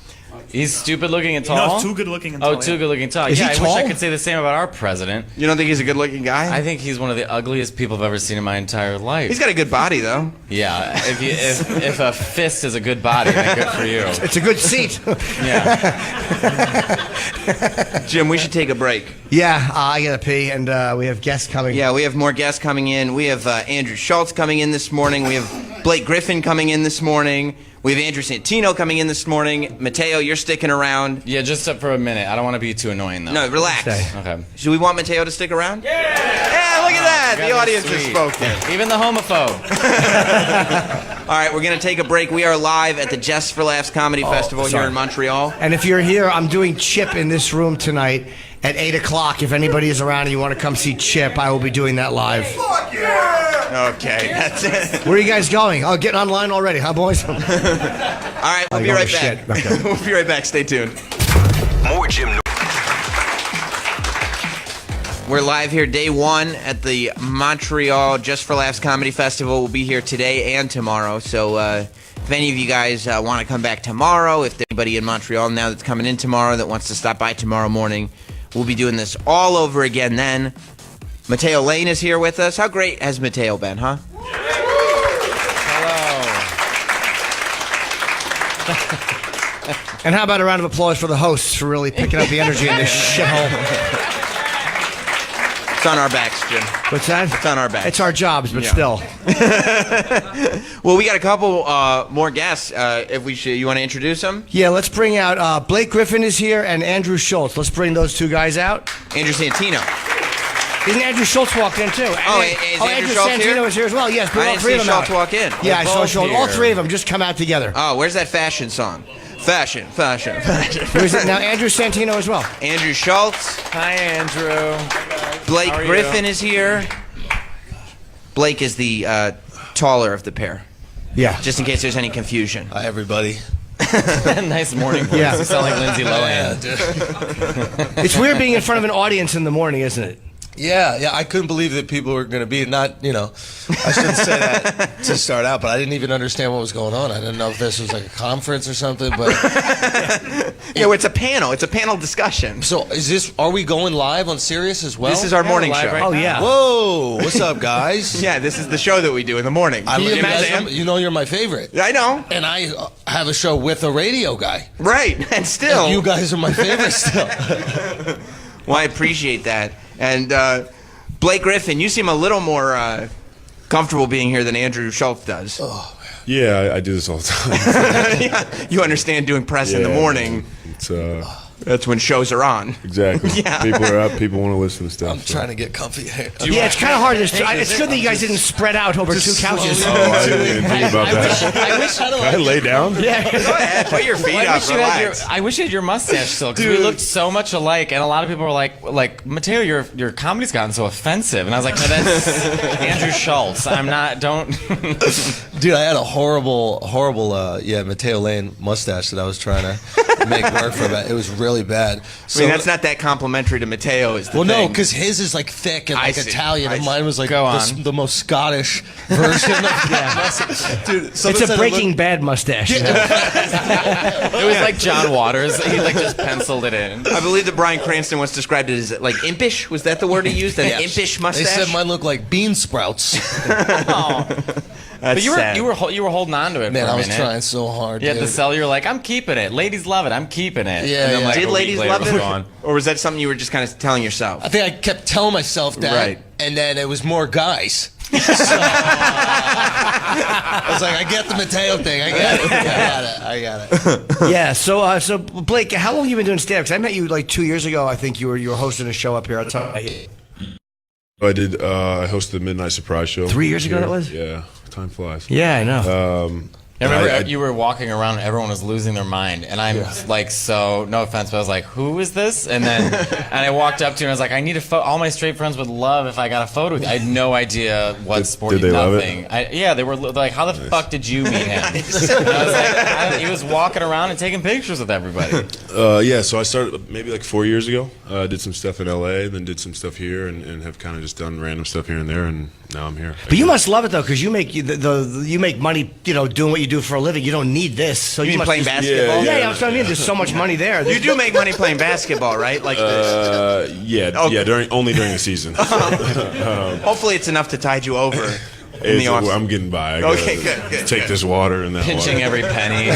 He's stupid looking and tall? No, too good looking and tall. Oh, too good looking and tall. Is yeah, he I wish tall? I could say the same about our president. You don't think he's a good looking guy? I think he's one of the ugliest people I've ever seen in my entire life. He's got a good body, though. Yeah, if a fist is a good body, then good for you. It's a good seat. Yeah. Jim, we should take a break. Yeah, I gotta pee, and we have guests coming. Yeah, we have more guests coming in. We have Andrew Schultz coming in this morning. We have Blake Griffin coming in this morning. We have Andrew Santino coming in this morning. Mateo, you're sticking around. Yeah, just up for a minute. I don't want to be too annoying, though. No, relax. Okay. Should we want Mateo to stick around? Yeah! Yeah, look at that! The audience has spoken. Even the homophobe. All right, we're going to take a break. We are live at the Just for Laughs Comedy Festival here in Montreal. And if you're here, I'm doing Chip in this room tonight at 8 o'clock. If anybody is around and you want to come see Chip, I will be doing that live. Fuck yeah! Okay, that's it. Where are you guys going? Oh, getting online already, huh, boys? All right, we'll be right back. Okay. We'll be right back. Stay tuned. More Jim Norton. We're live here day one at the Montreal Just for Laughs Comedy Festival. We'll be here today and tomorrow. So if any of you guys want to come back tomorrow, if there's anybody in Montreal now that's coming in tomorrow that wants to stop by tomorrow morning, we'll be doing this all over again then. Mateo Lane is here with us. How great has Mateo been, huh? Hello. And how about a round of applause for the hosts for really picking up the energy in this shithole? It's on our backs, Jim. What's that? It's on our backs. It's our jobs, but Yeah. still. Well, we got a couple more guests. You want to introduce them? Yeah, let's bring out Blake Griffin is here and Andrew Schultz. Let's bring those two guys out. Andrew Santino. Isn't Andrew Schultz walked in too? Is Andrew Schultz Santino here? is here as well. Yes, bring I all didn't three see of them Schultz out. walk in. Yeah, I saw both Schultz. here. All three of them just come out together. Oh, where's that fashion song? Fashion, fashion, fashion. Who is it now? Andrew Santino as well. Andrew Schultz. Hi, Andrew. Blake How are Griffin you? is here. Blake is the taller of the pair. Yeah. Just in case there's any confusion. Hi, everybody. Nice morning voice. Yeah. You sound like Lindsay Lohan. It's weird being in front of an audience in the morning, isn't it? Yeah, I couldn't believe that people were going to be I shouldn't say that to start out, but I didn't even understand what was going on. I didn't know if this was like a conference or something, but Yeah, well, it's a panel. It's a panel discussion. so are we going live on Sirius as well? This is our morning live show. right Oh, yeah. Whoa, what's up, guys? Yeah, this is the show that we do in the morning. I, Jim you, and guys, Sam? you know you're my favorite. I know. And I have a show with a radio guy. Right, and still. And you guys are my favorite still. Well, I appreciate that. And Blake Griffin, you seem a little more comfortable being here than Andrew Schultz does. Oh, Yeah, I do this all the time. Yeah, you understand doing press in the morning. It's That's when shows are on. exactly. Yeah. People are up. People want to listen to stuff. I'm trying to get comfy here. Yeah, it's kind of hard. It's good that you guys didn't spread out over two couches. Oh, I didn't even think about that. I wish Can I lay down? Go ahead, put your feet I up, wish, you had relax. I wish you had your mustache still, because we looked so much alike, and a lot of people were like, Mateo, your comedy's gotten so offensive, and I was like, no, that's Andrew Schultz. I'm not. Don't. Dude, I had a horrible, Mateo Lane mustache that I was trying to make work for that. It was really bad. I mean, that's not that complimentary to Mateo, is the thing. No, because his is like thick and I like see. Italian, and mine was like Go on. the most Scottish version of Dude, It's a Breaking Bad mustache. It was like John Waters. He like just penciled it in. I believe that Bryan Cranston once described it as like impish. Was that the word he used? An impish mustache? They said mine looked like bean sprouts. But you were sad. you were holding on to it Man, for a I was minute. trying so hard. You had to dude. sell. You're like, I'm keeping it. Ladies love it. I'm keeping it. Yeah, And then, yeah. like, Did a week ladies later, love was it? gone. Or was that something you were just kind of telling yourself? I think I kept telling myself that, Right. and then it was more guys. So, I was like, I get the Mateo thing. I got it. Yeah. So Blake, how long have you been doing stand-up? 'Cause I met you like 2 years ago. I think you were hosting a show up here. I did. I hosted the Midnight Surprise Show. 3 years ago here. that was? Yeah. Time flies. Yeah, I know. I remember you were walking around and everyone was losing their mind. And I'm like, so, no offense, but I was like, who is this? And then and I walked up to you and I was like, I need a photo. All my straight friends would love if I got a photo with you. I had no idea what sport. Did they nothing. love it? Yeah, they were like, how the fuck did you meet him? And I was like, he was walking around and taking pictures with everybody. Yeah, so I started maybe like 4 years ago. Did some stuff in LA, then did some stuff here, and have kind of just done random stuff here and there, and now I'm here. But you must love it though, because you make you make money, doing what you do for a living. You don't need this. So You mean must playing just- basketball? Yeah, that's what I mean. There's so much money there. You do make money playing basketball, right? Like this. Yeah, only during the season. Hopefully, it's enough to tide you over. In the off. I'm getting by. I gotta Okay, good. Take this water and that Pinching water. every penny.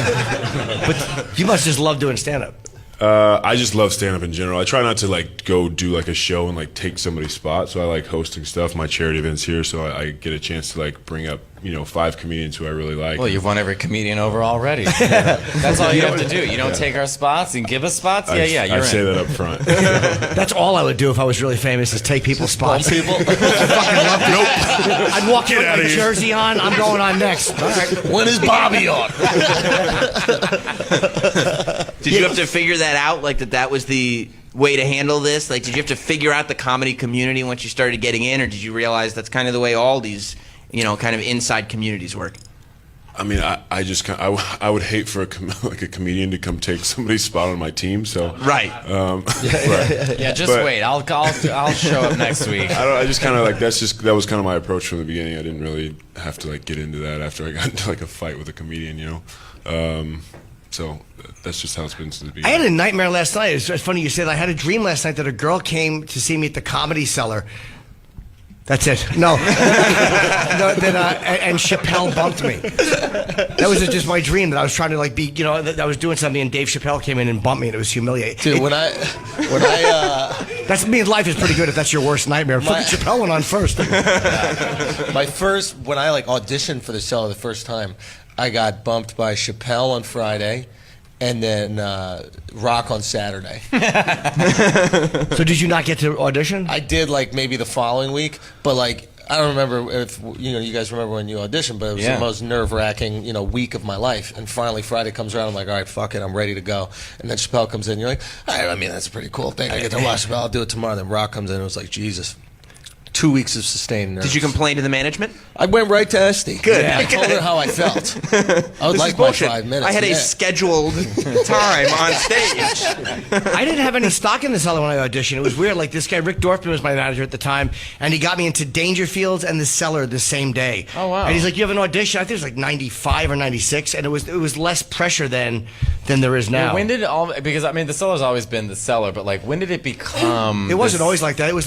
But you must just love doing stand-up. I just love stand-up in general. I try not to like go do like a show and like take somebody's spot. So I like hosting stuff. My charity events here, so I get a chance to like bring up 5 comedians who I really like. Well, you've won every comedian over already. That's all you have to do. You don't take our spots and give us spots? I You're say in. that up front. That's all I would do if I was really famous, is take people's spots. People? I'd walk in with my jersey on. I'm going on next. All right. When is Bobby on? Did you have to figure that out? Like that was the way to handle this? Like, did you have to figure out the comedy community once you started getting in, or did you realize that's kind of the way all these, kind of inside communities work? I mean, I would hate for a comedian to come take somebody's spot on my team. So right. Yeah, just wait. I'll show up next week. I just kind of like that was kind of my approach from the beginning. I didn't really have to like get into that after I got into like a fight with a comedian, So that's just how it's been since the beginning. I had a nightmare last night. It's funny you say that. I had a dream last night that a girl came to see me at the Comedy Cellar. That's it. No. And Chappelle bumped me. That was just my dream, that I was trying to like be, that I was doing something and Dave Chappelle came in and bumped me, and it was humiliating. Dude, when I that's me. Life is pretty good if that's your worst nightmare. Fucking Chappelle went on first. when I like auditioned for the Cellar the first time, I got bumped by Chappelle on Friday, and then Rock on Saturday. So did you not get to audition? I did like maybe the following week, but like I don't remember if you guys remember when you auditioned, but it was the most nerve-wracking week of my life. And finally Friday comes around, I'm like, all right, fuck it, I'm ready to go. And then Chappelle comes in, you're like, all right, I mean that's a pretty cool thing. I get to watch Chappelle, I'll do it tomorrow. Then Rock comes in, and it was like, Jesus. 2 weeks of sustained nerves. Did you complain to the management? I went right to Esty. Good. Yeah, I told her how I felt. I would like my 5 minutes. I had a scheduled time on stage. I didn't have any stock in this other when I auditioned. It was weird. Like this guy, Rick Dorfman, was my manager at the time, and he got me into Dangerfields and the Cellar the same day. Oh wow! And he's like, "You have an audition." I think it was like '95 or '96, and it was less pressure than there is now. Well, when did because I mean the Cellar's always been the Cellar, but like when did it become? It wasn't always like that. It was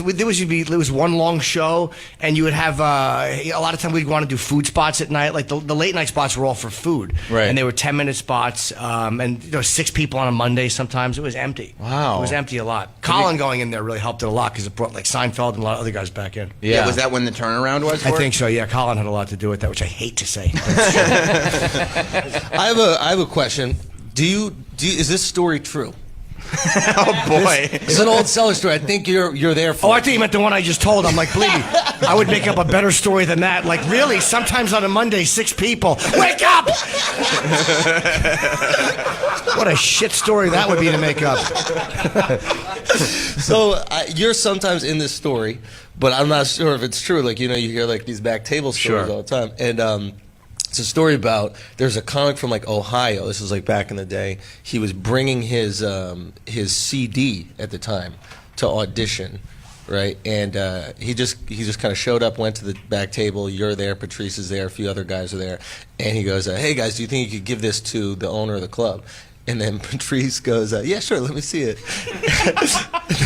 one long show, and you would have a lot of time we'd want to do food spots at night. Like the late night spots were all for food, right? And they were 10-minute spots, and 6 people on a Monday. Sometimes it was empty. Wow, it was empty a lot. Colin going in there really helped it a lot because it brought like Seinfeld and a lot of other guys back in. Yeah, was that when the turnaround was? I think so. Yeah, Colin had a lot to do with that, which I hate to say. I have a question. Is this story true? Oh boy, it's an old Cellar story. I think you're there for. I think you meant the one I just told. I'm like, believe me, I would make up a better story than that. Like, really, sometimes on a Monday, 6 people. Wake up! What a shit story that would be to make up. So you're sometimes in this story, but I'm not sure if it's true. Like you hear like these back table stories all the time, and it's a story about there's a comic from like Ohio. This was like back in the day. He was bringing his CD at the time to audition, right? And he just kind of showed up, went to the back table. You're there, Patrice is there, a few other guys are there, and he goes, "Hey guys, do you think you could give this to the owner of the club?" And then Patrice goes, "Yeah, sure, let me see it." And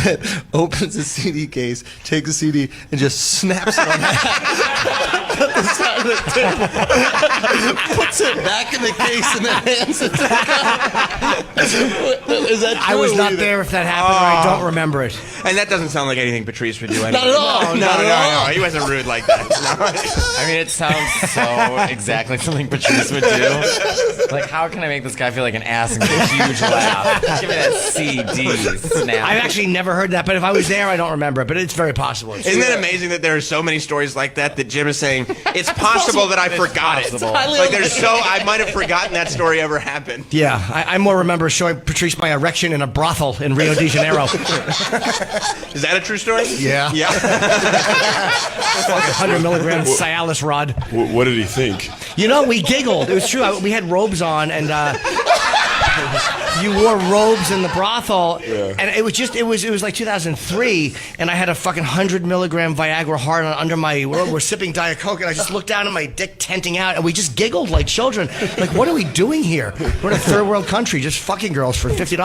then opens the CD case, takes the CD, and just snaps it on the side of the table. Puts it back in the case and then hands it to the guy. Is that true? I was not there if that happened, or I don't remember it. And that doesn't sound like anything Patrice would do. Anyway. Not at all. No. He wasn't rude like that. No. I mean, it sounds so exactly something Patrice would do. Like, how can I make this guy feel like an ass and get a huge laugh? Give me that CD snap. I've actually never heard that, but if I was there, I don't remember it. But it's very possible. Isn't it amazing that there are so many stories like that Jim is saying, it's possible that I forgot it. Like I might have forgotten that story ever happened. Yeah, I more remember showing Patrice my erection in a brothel in Rio de Janeiro. Is that a true story? Yeah. Yeah. 100 milligram Cialis rod. What did he think? You know, we giggled. It was true. We had robes on, and you wore robes in the brothel, and it was like 2003, and I had a fucking 100 milligram Viagra hard on under my robe. We're sipping Diet Coke, and I just looked down at my dick tenting out, and we just giggled like children. Like, what are we doing here? We're in a third world country, just fucking girls for $50.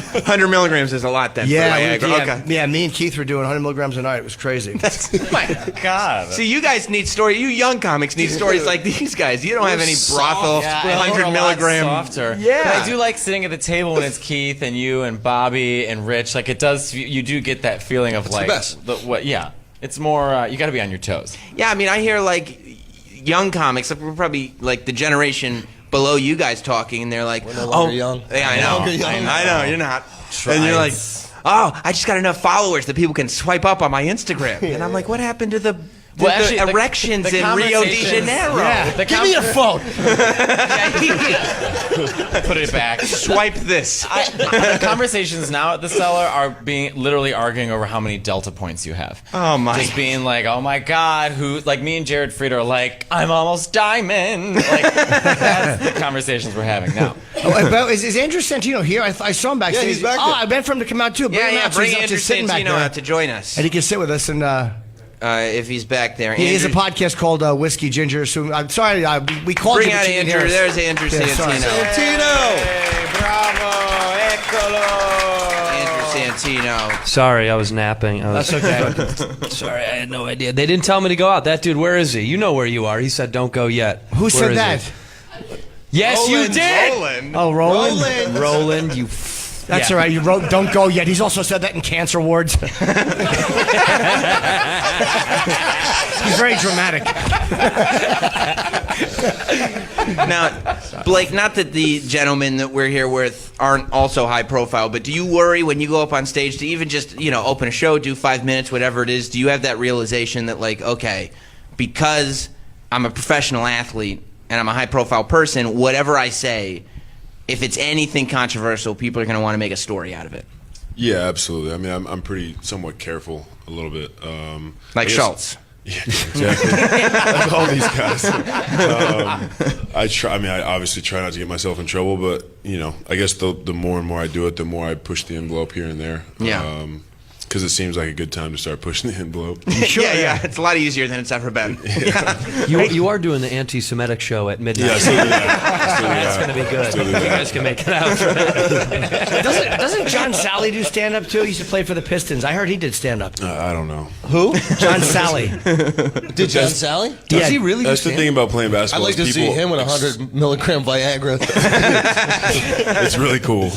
100 milligrams is a lot then. Yeah, for Viagra. Okay. Yeah. Me and Keith were doing 100 milligrams a night. It was crazy. My God. See, you guys need stories. You young comics need stories like these guys. You don't have any brothel 100 milligram. Softer. Yeah. But I do like sitting at the table when it's Keith and you and Bobby and Rich. Like it does. You do get that feeling of like the best. Yeah. It's more. You got to be on your toes. Yeah, I mean, I hear like young comics. We're probably like the generation below you guys talking, and they're like, We're no longer young. Yeah, I know. I know. You're not. Try. And you're like, oh, I just got enough followers that people can swipe up on my Instagram. And I'm like, what happened to the erections in Rio de Janeiro? Yeah. Give me your phone. Put it back. Swipe this. The conversations now at the cellar are literally arguing over how many Delta points you have. Oh my! Just being like, oh my God, like me and Jared Fried are like, I'm almost diamond. Like that's the conversations we're having now. Is Andrew Santino here? I saw him backstage. Yeah, he's back there. I meant for him to come out too. Bring He's Andrew just sitting back Santino there. out to join us. And he can sit with us and. If he's back there. He has a podcast called Whiskey Ginger. So I'm sorry, we called Bring you. out Andrew. There's Andrew Santino. Santino! Hey, bravo, eccolo. Andrew Santino. Sorry, I was napping. That's okay. Sorry, I had no idea. They didn't tell me to go out. That dude, where is he? You know where you are. He said, don't go yet. Who said that? Yes, you did. Roland. Oh, Roland. Roland, you. That's all right. You wrote "Don't go yet." He's also said that in cancer wards. He's very dramatic. Now, Blake, not that the gentlemen that we're here with aren't also high profile, but do you worry when you go up on stage to even just, open a show, do 5 minutes, whatever it is, do you have that realization that, like, okay, because I'm a professional athlete and I'm a high profile person, whatever I say, if it's anything controversial, people are going to want to make a story out of it? Yeah, absolutely. I mean, I'm pretty somewhat careful a little bit. Like Schultz. Yeah, exactly. Like all these guys. I obviously try not to get myself in trouble, but I guess the more and more I do it, the more I push the envelope here and there. Yeah. Because it seems like a good time to start pushing the envelope. Sure, yeah. It's a lot easier than it's ever been. You are doing the anti-Semitic show at midnight. Yeah, still do that. That's going to be good. You guys can make it out. Doesn't John Sally do stand-up too? He used to play for the Pistons. I heard he did stand-up. I don't know. Who? John Sally. Did John Sally? Yeah. Does he really? That's the thing about playing I'd basketball. like to see him with 100 milligram Viagra. It's really cool.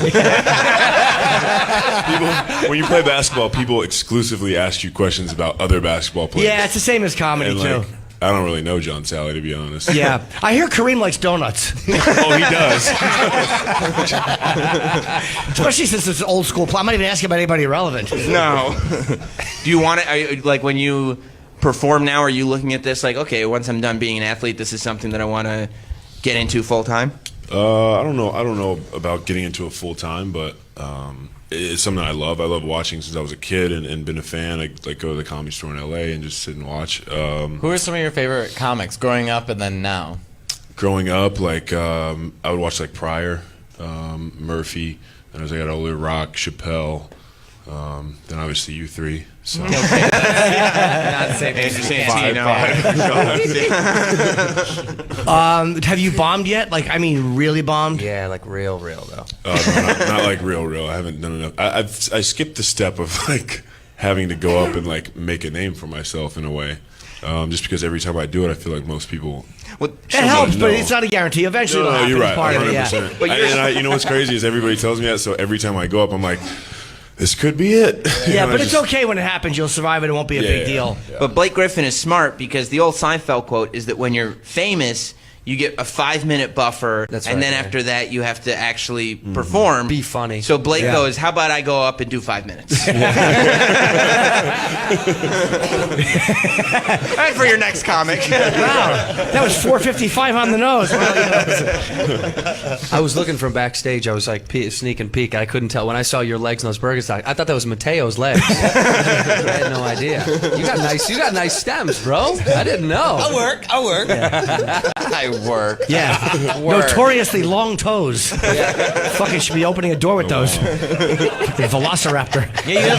When you play basketball, people exclusively ask you questions about other basketball players. Yeah, it's the same as comedy too. I don't really know John Sally, to be honest. Yeah, I hear Kareem likes donuts. Oh, he does. Especially since it's an old school play. I'm not even asking about anybody irrelevant. No. Do you want to, like, when you perform now, are you looking at this like, okay, once I'm done being an athlete, this is something that I want to get into full time? I don't know about getting into it full time, but it's something I love. I love watching since I was a kid and been a fan. I like go to the Comedy Store in LA and just sit and watch. Who are some of your favorite comics growing up and then now? Growing up, like I would watch like Pryor, Murphy, and as I got older, Rock, Chappelle, then obviously you three. So. Not safe. Have you bombed yet? Like, I mean, really bombed? Yeah, like real though. No, not like real. I haven't done enough. I skipped the step of like having to go up and like make a name for myself in a way. Just because every time I do it, I feel like most people. It helps, but it's not a guarantee. Eventually, it'll happen. You're right. Part 100%. of it, yeah. But you know what's crazy is everybody tells me that. So every time I go up, I'm like, this could be it. Yeah, but it's okay when it happens. You'll survive it. It won't be a big deal. Yeah. But Blake Griffin is smart because the old Seinfeld quote is that when you're famous, you get a 5-minute buffer, That's and right, then yeah. after that, you have to actually perform. Be funny. So Blake Yeah. goes, "How about I go up and do 5 minutes?" All right, for your next comic. Wow, that was 4:55 on the nose. Well, I was looking from backstage. I was like sneak and peek. I couldn't tell when I saw your legs in those burger stocks. I thought that was Mateo's legs. I had no idea. You got nice stems, bro. I didn't know. I work. I work. Yeah, Work. notoriously long toes. Fucking should be opening a door with those. The Velociraptor. Yeah,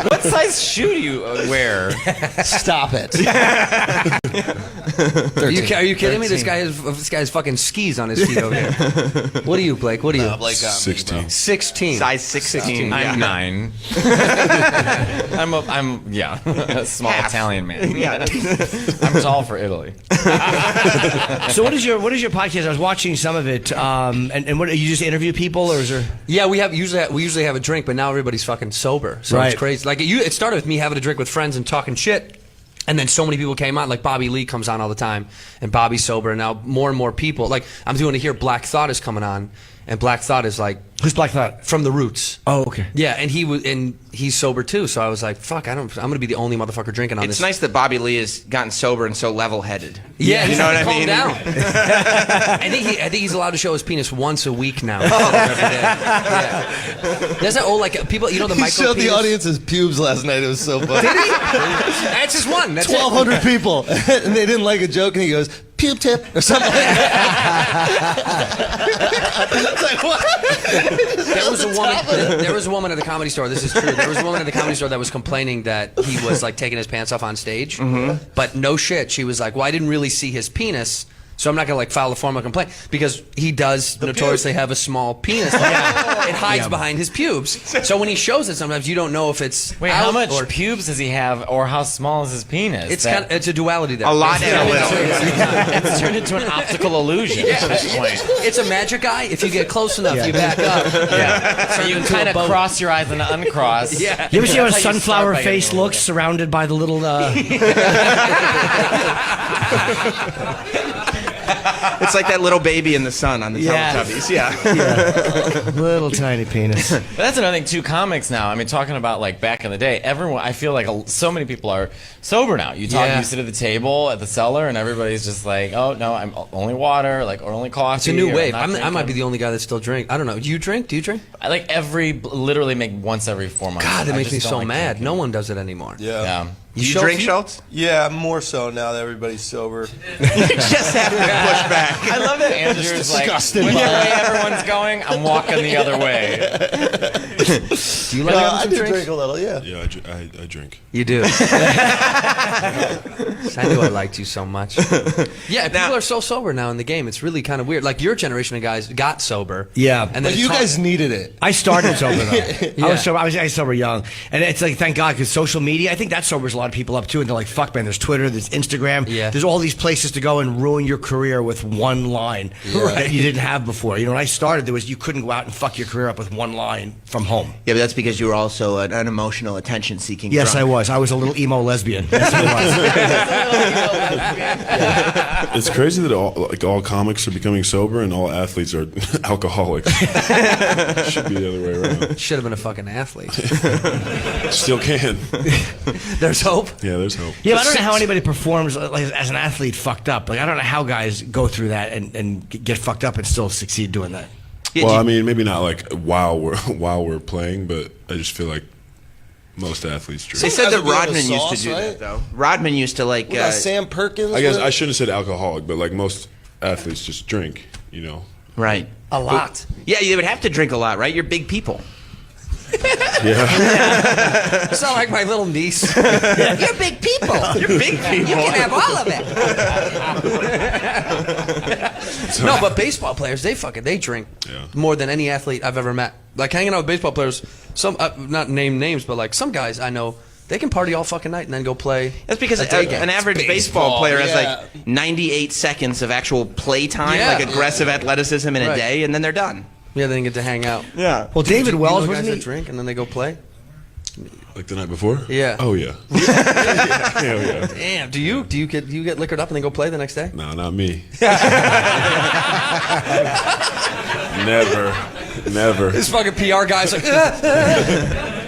what size shoe do you wear? Stop it. Are you kidding me? This guy has fucking skis on his feet over here. What are you, Blake? What are you? Blake got me, 16. 16. Size 16. I'm 9. I'm a small Italian man. Yeah. I'm tall for Italy. So what is your podcast? I was watching some of it, and what you just interview people, or is there? Yeah, we usually have a drink, but now everybody's fucking sober, so Right. it's crazy. Like it started with me having a drink with friends and talking shit, and then so many people came on. Like Bobby Lee comes on all the time, and Bobby's sober, and now more and more people. Like I'm doing it here. Black Thought is coming on, and Black Thought is like Who's Black Thought? from the Roots. Oh, okay. Yeah, and he's sober too. So I was like, fuck, I'm gonna be the only motherfucker drinking on It's this. nice that Bobby Lee has gotten sober and so level-headed. Yeah, you know what I calm mean? down. I think he's allowed to show his penis once a week now. Every day. Yeah. There's that old like people, you know the He micro showed penis? the audience his pubes last night. It was so funny. Did he? That's just one. That's 1,200 people, and they didn't like a joke, and he goes, "Pube tip" or something like that. It's like, what? There was a woman at the Comedy Store. This is true. There was a woman at the Comedy Store that was complaining that he was like taking his pants off on stage. But no shit, she was like, "Well, I didn't really see his penis, so I'm not gonna like file a formal complaint because he does notoriously have a small penis. Like, it hides behind his pubes. So when he shows it, sometimes you don't know if it's Wait, out how much or pubes does he have, or how small is his penis? it's a duality there. A lot and a little. It's turned into an optical illusion at this point. It's a magic eye. If you get close enough, you back up. Yeah. So you kind of cross your eyes and uncross. Yeah. You ever see how a That's how you start sunflower by getting face a little looks surrounded by the little? It's like that little baby in the sun on the Yes. Teletubbies. Yeah. Little tiny penis. But that's another thing too. Comics now. I mean, talking about like back in the day, everyone. I feel like so many people are sober now. You talk, Yeah. you sit at the table at the cellar, and everybody's just like, "Oh no, I'm only water, like or only coffee." It's a new or wave. I'm not I might be drinking." the only guy that still drink. I don't know. Do you drink? Do you drink? I like literally make once every 4 months. God, that I makes me just so don't like mad. drinking. No one does it anymore. Yeah. Do you drink, Schultz? Yeah, more so now that everybody's sober. Just have to push back. I love that Andrew's like, disgusted with the by way everyone's going, I'm walking the other way. Do you like I some do drinks? drink a little, yeah. Yeah, I drink. You do. I knew I liked you so much. Yeah, people are so sober now in the game. It's really kind of weird. Like your generation of guys got sober. Yeah. And then But you guys needed it. I started sober though. Yeah. I was sober young, and it's like thank God because social media. I think that sobers a lot of people up too, and they're like, "Fuck, man." There's Twitter, there's Instagram, Yeah. there's all these places to go and ruin your career with one line that you didn't have before. You know, when I started, you couldn't go out and fuck your career up with one line from home. Yeah, but that's because you were also an unemotional, attention-seeking Yes, drunk. I was. I was a little emo lesbian. Yes, I was. It's crazy that all comics are becoming sober and all athletes are alcoholics. Should be the other way around. Should have been a fucking athlete. Still can. There's hope. Yeah, there's hope. Yeah, but I don't know how anybody performs like, as an athlete fucked up. Like I don't know how guys go through that and get fucked up and still succeed doing that. Well, I mean, maybe not like while we're playing, but I just feel like most athletes drink. They said that Some guys would Rodman be on the used to sauce, do right? that, though. Rodman used to like. Sam Perkins. I guess I shouldn't have said alcoholic, but like most athletes just drink, you know. Right. A lot. Yeah, you would have to drink a lot, right? You're big people. Yeah. You sound like my little niece. You're big people. You're big people. You can have all of it. No, but baseball players, they drink more than any athlete I've ever met. Like hanging out with baseball players, some not name names, but like some guys I know, they can party all fucking night and then go play. That's because a day game. an average It's baseball player has yeah. like 98 seconds of actual play time, Yeah. like aggressive athleticism in a Right. day, and then they're done. Yeah, they didn't get to hang out. Yeah. Well, David You Wells know guys wasn't that he? drink and then they go play. Like the night before? Yeah. Oh yeah. Hell yeah. Damn. Do you get liquored up and then go play the next day? No, not me. Never. This fucking PR guy's like.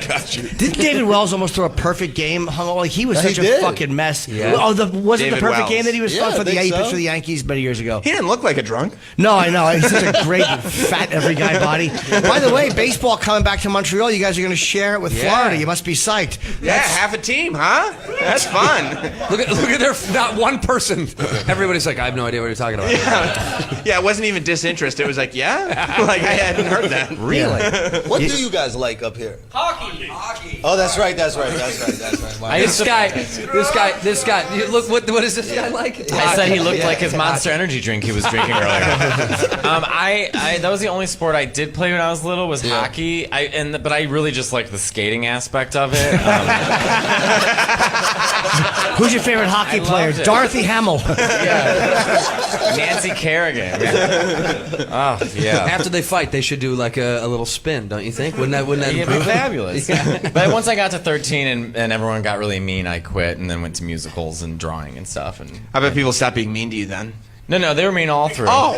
Got you. Didn't David Wells almost throw a perfect game? Like he was Yeah, he such a did. fucking mess. Yeah. Oh, was it David the perfect Wells. game that he was Yeah, for I the think he pitched so. for the Yankees many years ago? He didn't look like a drunk. No, I know. He's such a great fat every guy body. By the way, baseball coming back to Montreal. You guys are going to share it with Yeah. Florida. You must be psyched. Yeah, half a team, huh? That's fun. Look at their not one person. Everybody's like, I have no idea what you're talking about. Yeah, it wasn't even disinterest. It was like, yeah? Like, I hadn't heard that. Really? What do you guys like up here? Hockey. Oh, that's right. My This guy. You look, what is this guy like? I said he looked like his Monster Energy drink he was drinking earlier. That was the only sport I did play when I was little was hockey. But I really just like the skating aspect of it. Who's your favorite hockey player? loved it. Dorothy Hamill. Nancy Kerrigan. Oh yeah. After they fight, they should do like a little spin, don't you think? Wouldn't that It'd be improve it? fabulous. But once I got to 13 and everyone got really mean, I quit and then went to musicals and drawing and stuff. And I bet people stopped being mean to you then. no, they were mean all through. Oh!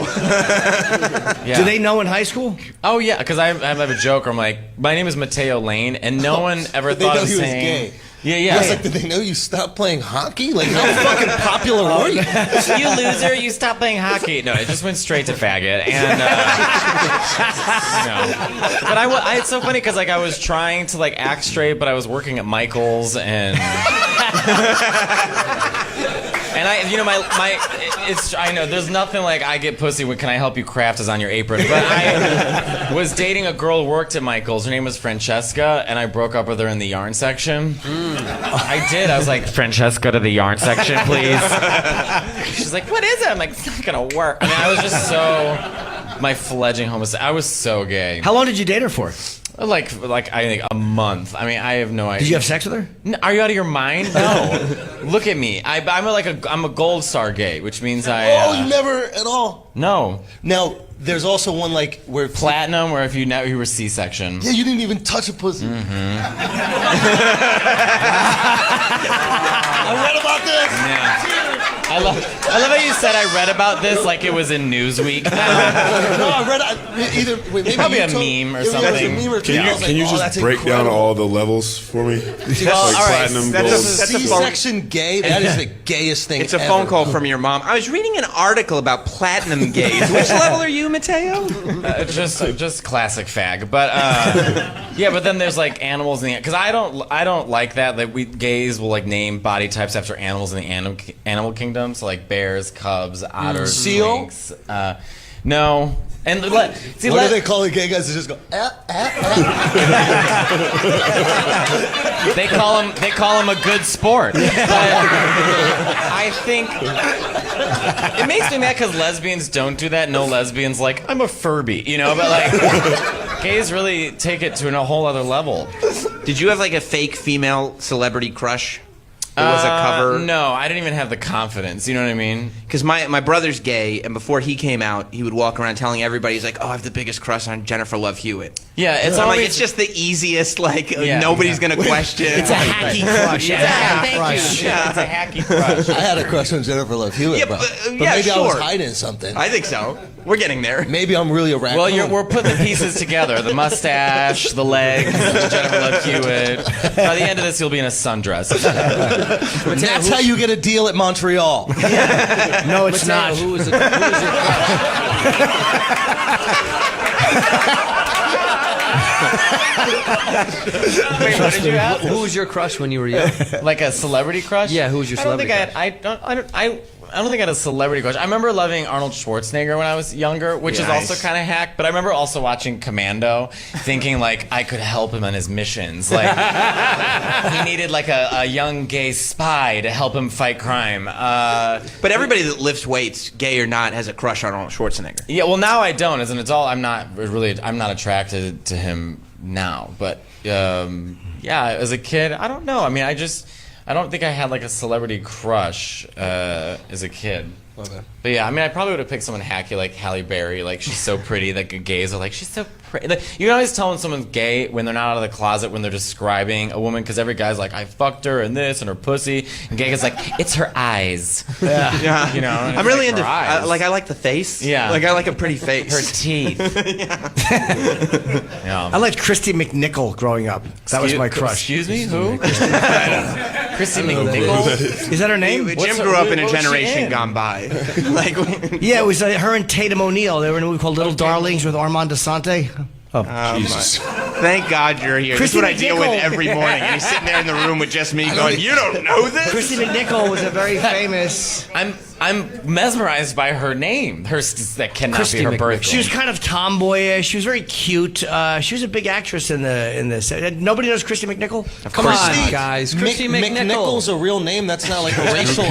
Yeah. Do they know in high school? Oh yeah, because I have a joke. Where I'm like, my name is Mateo Lane, and no one ever Did they thought know of he was saying. gay? Yeah. I was like, did they know you stopped playing hockey? Like, how fucking popular were you? You loser! You stopped playing hockey. No, it just went straight to faggot. And but it's so funny because like I was trying to like act straight, but I was working at Michael's and. And I know there's nothing like I get pussy when can I help you craft is on your apron. But I was dating a girl who worked at Michael's. Her name was Francesca, and I broke up with her in the yarn section. I did. I was like, Francesca to the yarn section, please. She's like, what is it? I'm like, it's not gonna work. I mean, I was just my fledgling homosexual. I was so gay. How long did you date her for? Like I think a month. I mean, I have no idea. Did you have sex with her? No, are you out of your mind? No. Look at me. I'm a gold star gay, which means Oh, you never at all? No. Now, there's also one like where platinum, where if you were C-section. Yeah, you didn't even touch a pussy. Mm-hmm. I read about this. Yeah. I love how you said I read about this like it was in Newsweek. No, I read either. Wait, maybe Probably you a told- meme or it was a something. meme or two. I was Can you like, oh, just that's break down incredible. all the levels for me? Well, like all right, platinum, that's gold. a phone- C-section gay. That is the gayest thing. It's a ever. phone call from your mom. I was reading an article about platinum gays. Which level are you, Mateo? Just classic fag, but yeah. But then there's like animals in the because I don't like that we gays will like name body types after animals in the animal kingdom. So like bears, cubs, otters, Seal? lynx. No. And What do they call the gay guys to just go? They call him a good sport. But I think it makes me mad because lesbians don't do that. No lesbians like I'm a Furby, But like gays really take it to a whole other level. Did you have like a fake female celebrity crush? It was a cover. No, I didn't even have the confidence. You know what I mean? Because my brother's gay, and before he came out, he would walk around telling everybody, he's like, "Oh, I have the biggest crush on Jennifer Love Hewitt." Yeah, it's I'm always like, it's just the easiest. Like Yeah. nobody's gonna question. It's a hacky crush. Yeah, Hacky thank crush. you. Yeah, it's a hacky crush. I had a crush on Jennifer Love Hewitt, Yeah, but but, maybe yeah, I was sure. hiding something. I think so. We're getting there. Maybe I'm really a raccoon. Well, we're putting the pieces together: the mustache, the legs, Jennifer Love Hewitt. By the end of this, you'll be in a sundress. That's how you get a deal at Montreal. No, it's not. Who is your Wait, what did you ask? Who was your crush when you were young? Like a celebrity crush? Yeah, who was your celebrity crush? I don't think I had a celebrity crush. I remember loving Arnold Schwarzenegger when I was younger, which is Nice. also kind of hack. But I remember also watching Commando, thinking like I could help him on his missions. Like he needed like a young gay spy to help him fight crime. But everybody that lifts weights, gay or not, has a crush on Arnold Schwarzenegger. Yeah, well now I don't. As an adult, I'm not attracted to him now. But yeah, as a kid, I don't know. I mean, I don't think I had like a celebrity crush as a kid. My bad. But yeah, I mean, I probably would have picked someone hacky like Halle Berry. Like, she's so pretty that gays are like, she's so pretty. Like, you can always tell when someone's gay when they're not out of the closet, when they're describing a woman, because every guy's like, I fucked her and this and her pussy. And gay guy's like, it's her eyes. Yeah. You know? I'm really like into, her eyes. I like the face. Yeah. Like, I like a pretty face. Her teeth. I liked Christy McNichol growing up. That was my crush. Excuse me? Who? Christy McNichol? Is that her name? Jim grew up in a generation gone by. Like, yeah, it was her and Tatum O'Neal. They were in a movie called Little Darlings with Armand Asante. Oh, Jesus. Thank God you're here. This is what I deal with every morning. And he's sitting there in the room with just me going, you don't know this? Christy McNichol was a very famous... I'm mesmerized by her name. That cannot Christy be her birth name. She was kind of tomboyish. She was very cute. She was a big actress in this. Nobody knows Christy McNichol? Come on, guys. Christy McNichol's a real name. That's not like a racial.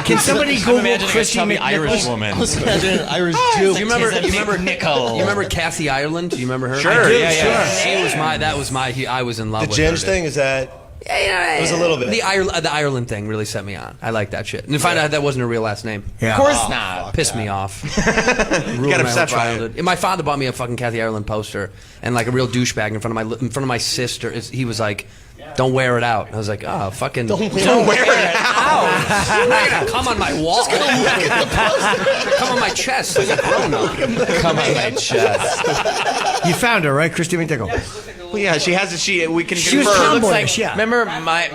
Can somebody Google Christy McNichol? Irish McNichol? woman. I was imagining an Irish Jew. Do you remember Nickel? You remember Kathy Ireland? Do you remember her? Sure, I do, yeah. She was I was in love The with her. Ginge thing is that. Yeah, it was a little bit. The Ireland thing really set me on. I like that shit. And to find out that wasn't her real last name. Yeah. Of course not. Pissed me off. Ruined my whole upset by it. childhood. And my father bought me a fucking Kathy Ireland poster and like a real douchebag in front of my sister. He was like, "Don't wear it out." I was like, "Oh, fucking don't wear it out." Come on my wall. Come on my chest like a grown up. Come on my chest. You found her, right? Christy McNichol. Well, yeah, she has we can She was confirm. tomboyish, Like, yeah. remember my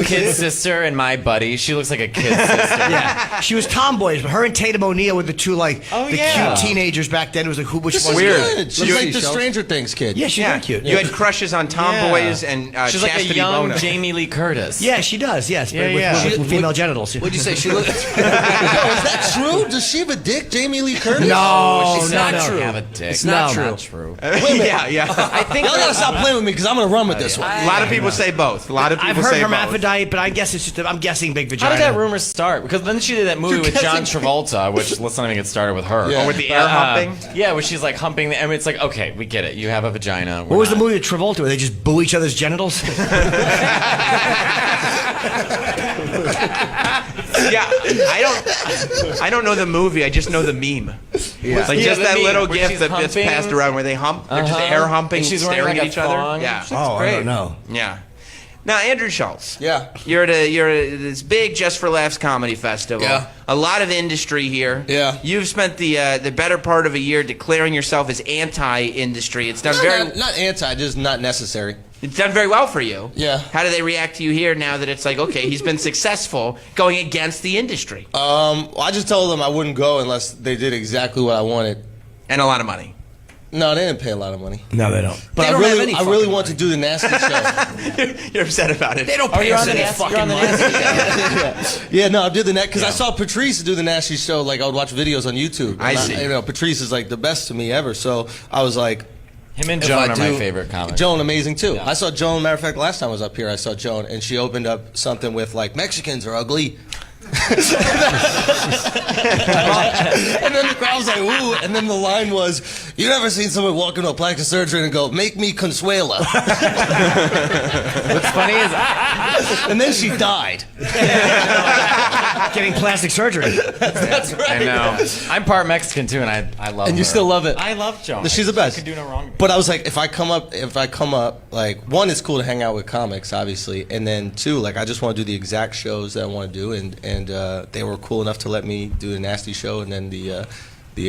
kid sister and my buddy? She looks like a kid sister. Yeah, she was tomboyish, but her and Tatum O'Neal were the two cute teenagers back then. It was like which This one? is weird. good. She's like the Stranger Things kid. Yeah, she's very cute. You had crushes on tomboys and She's like a Chastity young Bono. Jamie Lee Curtis. Yeah, she does. Yes, but yeah. with female genitals. What'd you say? She looked. Is that true? Does she have a dick, Jamie Lee Curtis? No, She's no, not no. true. Have a dick. It's not No. true. Yeah. I think Y'all gotta stop playing with me because I'm gonna run with this one. A lot of people say both. A lot of people I've heard say both. hermaphrodite, but I guess it's just I'm guessing big How vagina. did that rumor start? Because then she did that movie with John Travolta, which let's not even get started with her. Yeah. Or with the air humping? Yeah, where she's like humping. I mean, it's like, okay, we get it. You have a vagina. What was the movie with Travolta where they just boo each other's genitals? Yeah, I don't know the movie. I just know the meme. Yeah. Like Yeah, just the that meme little where gif she's that gets humping. passed around where they hump. They're just air humping, And she's wearing staring like at a each other. thong. Yeah. Oh, I don't know. Yeah. Now, Andrew Schultz. Yeah. You're at this big Just for Laughs comedy festival. Yeah. A lot of industry here. Yeah. You've spent the better part of a year declaring yourself as anti-industry. It's done Not anti, just not necessary. It's done very well for you. Yeah. How do they react to you here now that it's like, okay, he's been successful going against the industry I just told them I wouldn't go unless they did exactly what I wanted. and a lot of money? No, they didn't pay a lot of money. No, they don't. But They I don't have really, any I really fucking want to do the nasty show. You're upset about it. They don't Oh, pay you're us on the any nasty. fucking You're on the money. nasty. Yeah, no, I did the net because I saw Patrice do the nasty show. Like I would watch videos on YouTube. I And see. You know, Patrice is like the best to me ever. So I was like, Him and if Joan I are my do- favorite comics. Joan, amazing too. Yeah. I saw Joan. Matter of fact, last time I was up here, I saw Joan, and she opened up something with like Mexicans are ugly. And then the crowd was like, ooh. And then the line was, you never seen someone walk into a plastic surgery and go, make me Consuela. What's funny is, And then she died. Getting plastic surgery. That's right. I know. I'm part Mexican too, and I love. And you her. still love it. I love Joan. She's the best. She could do no wrong. to me. But I was like, if I come up, like, one, it's cool to hang out with comics, obviously, and then two, like, I just want to do the exact shows that I want to do, and they were cool enough to let me do the nasty show, and then the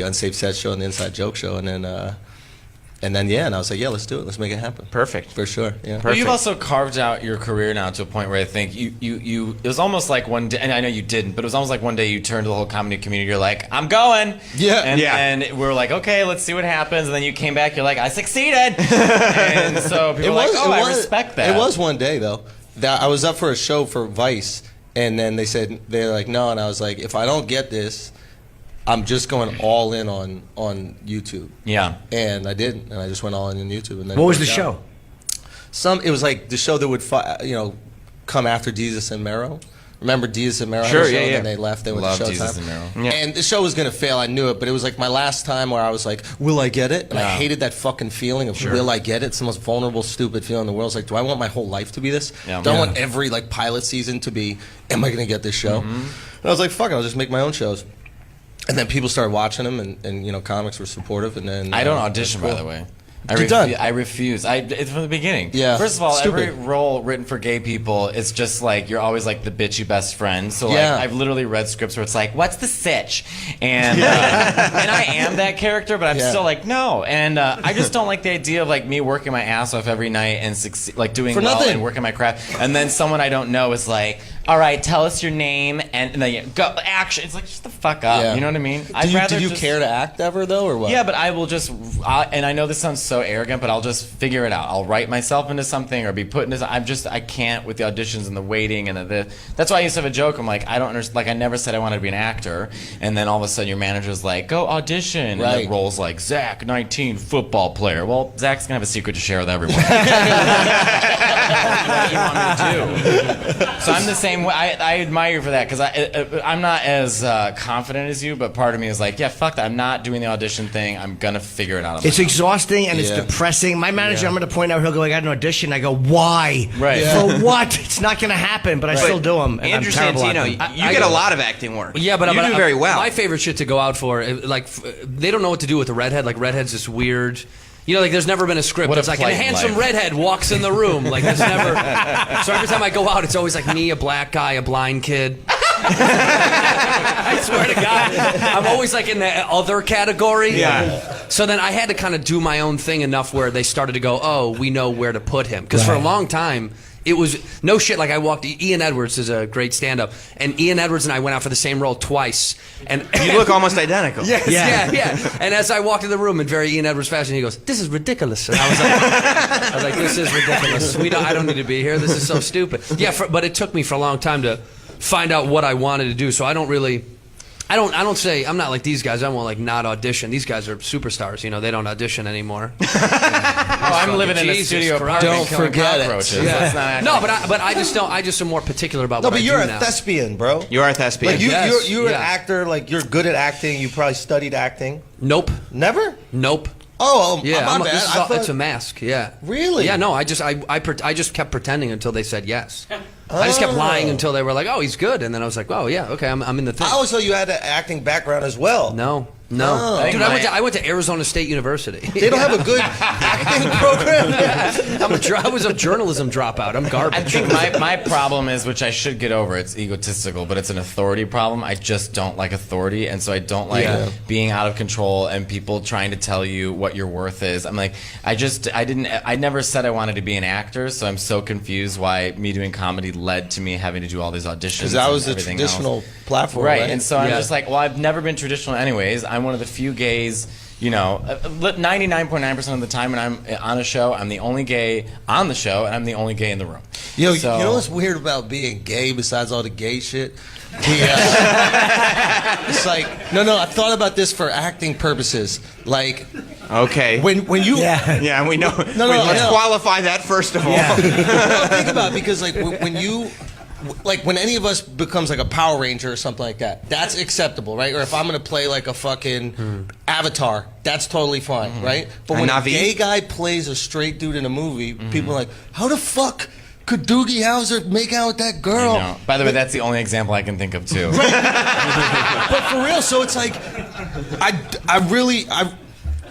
unsafe set show, and the inside joke show, and then yeah, and I was like, yeah, let's do it, let's make it happen. Perfect. For sure. Yeah. Well, you've also carved out your career now to a point where I think you it was almost like one day, and I know you didn't, but it was almost like one day you turned to the whole comedy community, you're like, I'm going. Yeah. And then we were like, okay, let's see what happens. And then you came back, you're like, I succeeded. And so people were like, oh, I respect that. It was one day though that I was up for a show for Vice, and then they're like, no, and I was like, if I don't get this, I'm just going all in on YouTube. Yeah. And I didn't, and I just went all in on YouTube. And then What was it the worked show? out. It was like the show that would come after Jesus and Mero. Remember Jesus and Mero? Sure, had a show, yeah, yeah. And then they left. They went Love to Showtime. Jesus and Mero. Yeah. And the show was gonna fail. I knew it, but it was like my last time where I was like, "Will I get it?" And I hated that fucking feeling of "Will I get it?" It's the most vulnerable, stupid feeling in the world. It's like, do I want my whole life to be this? Yeah. Do I Yeah. want every like pilot season to be, "Am I gonna get this show?" And I was like, fuck it, I'll just make my own shows. And then people started watching them, and you know, comics were supportive. And then I don't audition, by the way. I refuse. It's from the beginning. Yeah. First of all, Stupid. every role written for gay people, it's just like you're always like the bitchy best friend. So like, Yeah. I've literally read scripts where it's like, "What's the sitch?" And I am that character, but I'm still like, no. And I just don't like the idea of like me working my ass off every night and like doing For well nothing. and working my craft, and then someone I don't know is like, "All right, tell us your name," and then you go action. It's like, shut the fuck up. Yeah. You know what I mean? Did you care to act ever though, or what? Yeah, but I will just, and I know this sounds so arrogant, but I'll just figure it out. I'll write myself into something or be put into. I can't with the auditions and the waiting and that's why I used to have a joke. I'm like, I don't understand. Like, I never said I wanted to be an actor, and then all of a sudden your manager's like, go audition, and Right. the role's like Zach, 19, football player. Well, Zach's gonna have a secret to share with everyone. What do you want me to do? So I'm the same way. I admire you for that because I'm not as confident as you, but part of me is like, yeah, fuck that. I'm not doing the audition thing. I'm gonna figure it out. on It's my own. exhausting and it's Yeah. depressing. My manager, I'm at a point now, he'll go, I got an audition. I go, why? Right. For what? It's not going to happen, but I still do them. And Andrew I'm terrible at Santino, them. you get a lot of acting work. Yeah, but you do very well. My favorite shit to go out for, like, they don't know what to do with a redhead. Like, redhead's this weird. You know, like, there's never been a script. What a It's like a plight in handsome life. redhead walks in the room. Like, there's never. So every time I go out, it's always like me, a black guy, a blind kid. I swear to God, I'm always like in the other category. Yeah. So then I had to kind of do my own thing enough where they started to go, oh, we know where to put him. Because for a long time, it was no shit. Like I walked. Ian Edwards is a great stand-up, and Ian Edwards and I went out for the same role twice. And You look almost identical. Yes, yeah. And as I walked in the room in very Ian Edwards fashion, he goes, "This is ridiculous." And I was like, "This is ridiculous. I don't need to be here. This is so stupid." Yeah, but it took me for a long time to find out what I wanted to do. So I don't really. I don't say I'm not like these guys. I won't like not audition. These guys are superstars. You know, they don't audition anymore. I'm living in a Jesus studio Christ. apartment killing cockroaches. Yeah. That's not No, but I just don't. I just am more particular about No, what but I you're do a now. thespian, bro. You are a thespian. Like Yes, you're an yeah. actor. Like you're good at acting. You probably studied acting. Nope. Never? Nope. Oh, Yeah, my bad. this is I all- thought- it's a mask. Yeah. Really? Yeah. No, I just kept pretending until they said yes. I just kept lying until they were like, "Oh, he's good," and then I was like, "Oh yeah, okay, I'm in the thing." I always thought you had an acting background as well. No. Oh. Dude, I went to Arizona State University. They don't have a good acting program. I was a journalism dropout. I'm garbage. I think my problem is, which I should get over, it's egotistical, but it's an authority problem. I just don't like authority, and so I don't like being out of control and people trying to tell you what your worth is. I'm like, I never said I wanted to be an actor, so I'm so confused why me doing comedy led to me having to do all these auditions. Because that was and the everything traditional else. platform, right? And so I'm just like, well, I've never been traditional anyways. I'm one of the few gays, 99.9% of the time when I'm on a show, I'm the only gay on the show, and I'm the only gay in the room. You So- know what's weird about being gay besides all the gay shit? It's like, no, I thought about this for acting purposes. Like, okay. When you... Yeah, we know. Let's qualify that first of all. No, think about it, because like when you... Like when any of us becomes like a Power Ranger or something like that, that's acceptable, right? Or if I'm gonna play like a fucking Avatar, that's totally fine, right? But when a gay guy plays a straight dude in a movie, people are like, how the fuck could Doogie Howser make out with that girl? I know. By the way, that's the only example I can think of too. But for real, so it's like,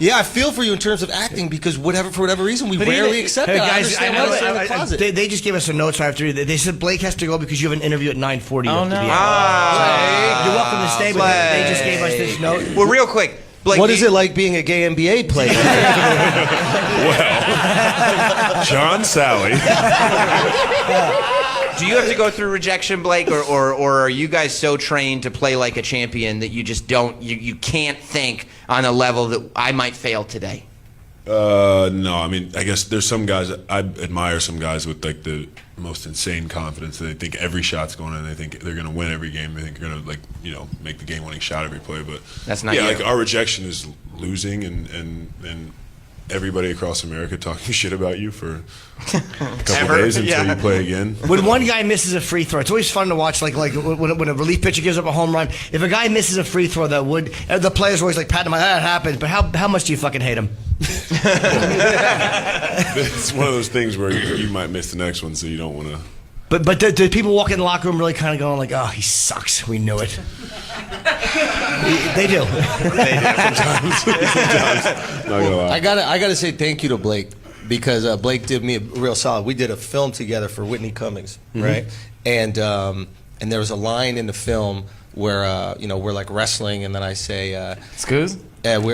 I feel for you in terms of acting because for whatever reason, we rarely accept that. I understand why it's in the closet. They just gave us a note, so I have to read it. They said Blake has to go because you have an interview at 9:40. Oh, no. You're welcome to stay, but they just gave us this note. Well, real quick. Blake, what is it like being a gay NBA player? Well, John Sally. Do you have to go through rejection, Blake, or are you guys so trained to play like a champion that you just don't, you can't think on a level that I might fail today? No, I mean, I guess there's some guys, I admire some guys with like the most insane confidence. They think every shot's going in. They think they're going to win every game. They think they're going to make the game-winning shot every play. But that's not you. Like our rejection is losing and everybody across America talking shit about you for a couple days until you play again. When one guy misses a free throw, it's always fun to watch. Like when a relief pitcher gives up a home run, if a guy misses a free throw, the players are always like patting him. That happens, but how much do you fucking hate him? It's one of those things where you might miss the next one, so you don't want to. But do people walk in the locker room really kind of going like, oh, he sucks. We knew it. They do. They do sometimes. Not gonna lie. I gotta say thank you to Blake because Blake did me a real solid. We did a film together for Whitney Cummings, right? And there was a line in the film where we're like wrestling, and then I say, "Excuse." And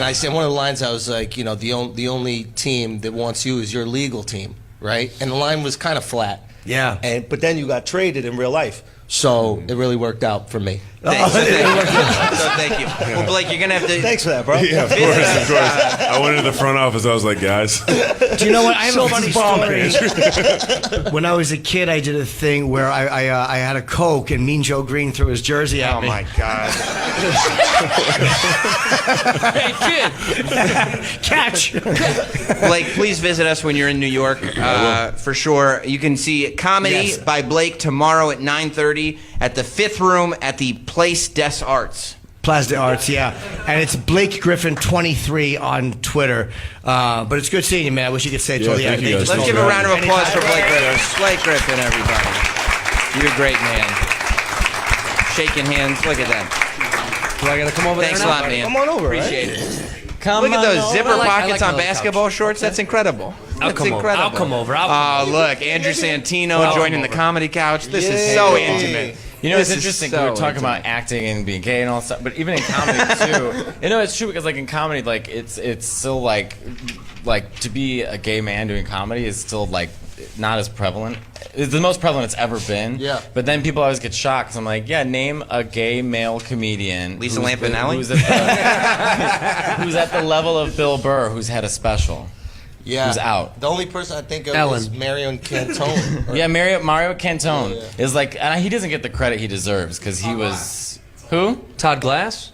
I said one of the lines. I was like, the only team that wants you is your legal team, right? And the line was kind of flat. Yeah. But then you got traded in real life. So it really worked out for me. Thank you. Well, Blake, you're going to have to... Thanks for that, bro. Yeah, of course. I went into the front office. I was like, guys. Do you know what? I have a funny story. When I was a kid, I did a thing where I had a Coke and Mean Joe Green threw his jersey at me. Oh, my God. Hey, kid. Catch. Blake, please visit us when you're in New York, for sure. You can see Comedy by Blake tomorrow at 9:30 at the 5th Room at the Place des Arts. Place des Arts, yeah. And it's Blake Griffin 23 on Twitter. But it's good seeing you, man. I wish you could say it till the end. Let's give a round of applause for Blake Griffin. Blake Griffin, everybody. You're a great man. Shaking hands. Look at that. Do I got to come over Thanks there? a lot, man. Come on over. Appreciate it. Come Look at those on zipper over. pockets on the basketball shorts. That's incredible. I'll That's come over. incredible. I'll come over. Look, Andrew Santino joining the comedy couch. This is so intimate. You know, it's This is interesting. so We were talking intimate. about acting and being gay and all that stuff, but even in comedy too. It's true because like in comedy, like it's still like to be a gay man doing comedy is still like not as prevalent. It's the most prevalent it's ever been. Yeah. But then people always get shocked. So I'm like, yeah, name a gay male comedian. Lisa who's Lampanelli? who's at the level of Bill Burr, who's had a special. Yeah. Who's out. The only person I think of Ellen. is Marion Cantone. Yeah, Mario Cantone Yeah. is like, and he doesn't get the credit he deserves because he was who? Todd Glass?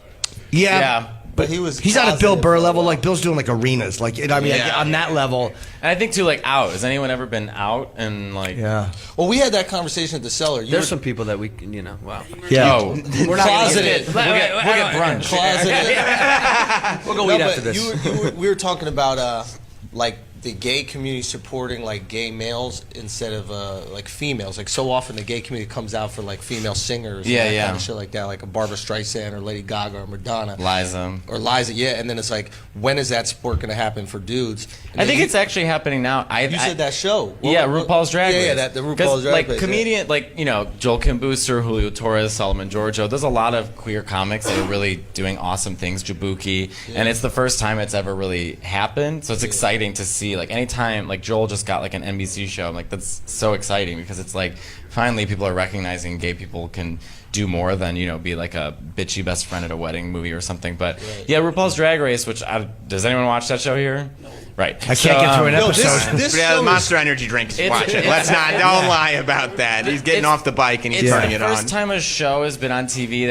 Yeah. But he's on a Bill Burr level. Like Bill's doing like arenas. Like on that level. And I think too, like out. Has anyone ever been out and like? Yeah. Well, we had that conversation at the cellar. There's some people that we can, wow. Yeah. Oh, We're not closeted. We'll get brunch. Closeted. We'll go eat after this. We were talking about like the gay community supporting like gay males instead of like females. Like so often the gay community comes out for like female singers, and that kind of shit like that, like a Barbara Streisand or Lady Gaga or Madonna, Liza, yeah. And then it's like, when is that sport going to happen for dudes? And I think it's actually happening now. You said that show. RuPaul's Drag Race. Yeah, the RuPaul's Drag Race. Like comedian, like Joel Kim Booster, Julio Torres, Solomon Giorgio. There's a lot of queer comics that are really doing awesome things. Jabuki, and it's the first time it's ever really happened. So it's exciting to see. Like anytime, like Joel just got like an NBC show. I'm like, that's so exciting because it's like finally people are recognizing gay people can do more than be like a bitchy best friend at a wedding movie or something. But yeah, RuPaul's Drag Race. Which does anyone watch that show here? No. Right. I can't get through an episode. This Monster Energy drinks. Watch it. Let's not. Don't lie about that. He's getting off the bike and he's turning it on. It's the first time a show has been on TV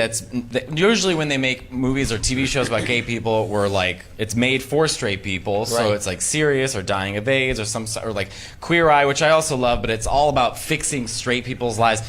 usually when they make movies or TV shows about gay people, where like it's made for straight people, so it's like serious or dying of AIDS or like Queer Eye, which I also love, but it's all about fixing straight people's lives.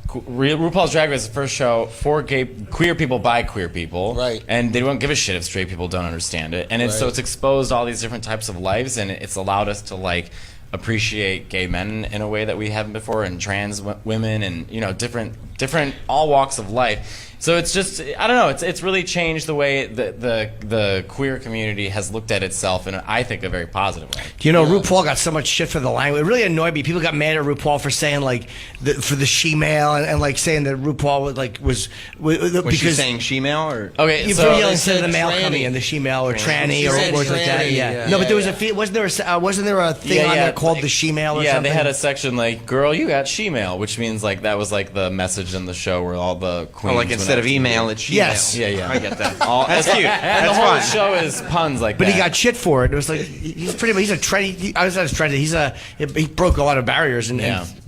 RuPaul's Drag Race is the first show for queer people by queer people, right? And they don't give a shit if straight people don't understand it, and so it's exposed all these different types of lives, and it's allowed us to like appreciate gay men in a way that we haven't before, and trans women, and different all walks of life. So it's just, I don't know, it's really changed the way the queer community has looked at itself in, I think, a very positive way. RuPaul got so much shit for the language. It really annoyed me. People got mad at RuPaul for saying like for the she-male and like saying that RuPaul was Was she saying she-male or? Okay, so yelling instead of the male coming in, the she-male or tranny or words like that. Yeah. No, but there was wasn't there a thing on there called the she-male or something? Yeah, they had a section like, girl, you got she-male, which means like that was like the message in the show where all the queens like instead of email, it's she-male. Yes. Yeah. I get that. That's cute. And That's the whole fun. show is puns like But that. he got shit for it. It was like he's a trendy. I was trendy. He broke a lot of barriers, and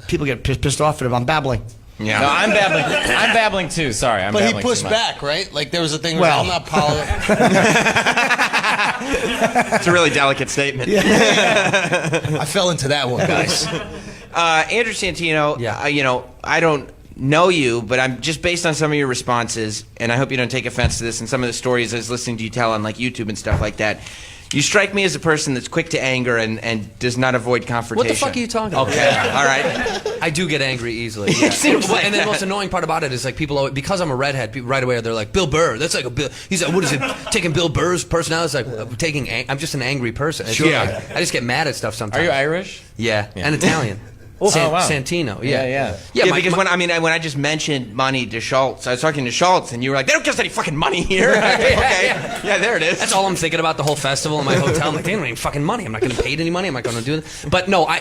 people get pissed off at him. I'm babbling. Yeah. No, I'm babbling. I'm babbling too. Sorry, I'm But babbling he pushed too much. back, right? Like there was a thing where I'm not It's a really delicate statement. I fell into that one, guys. Andrew Santino, I don't know you, but I'm just based on some of your responses, and I hope you don't take offense to this, and some of the stories I was listening to you tell on like YouTube and stuff like that. You strike me as a person that's quick to anger and does not avoid confrontation. What the fuck are you talking about? Okay, all right. I do get angry easily. Yeah. Seems like and then that. the most annoying part about it is like people always, because I'm a redhead, people right away they're like, Bill Burr, that's like a Bill. He's like, what is it? Taking Bill Burr's personality? It's like I'm just an angry person. It's Sure. like, I just get mad at stuff sometimes. Are you Irish? Yeah, and Italian. Oh, wow. Santino. Yeah. Yeah, Because when I just mentioned money to Schultz, I was talking to Schultz, and you were like, "They don't give us any fucking money here." Okay, yeah, there it is. That's all I'm thinking about the whole festival in my hotel. I'm like, they don't have any fucking money. I'm not going to pay any money. I'm not going to do it. But no, I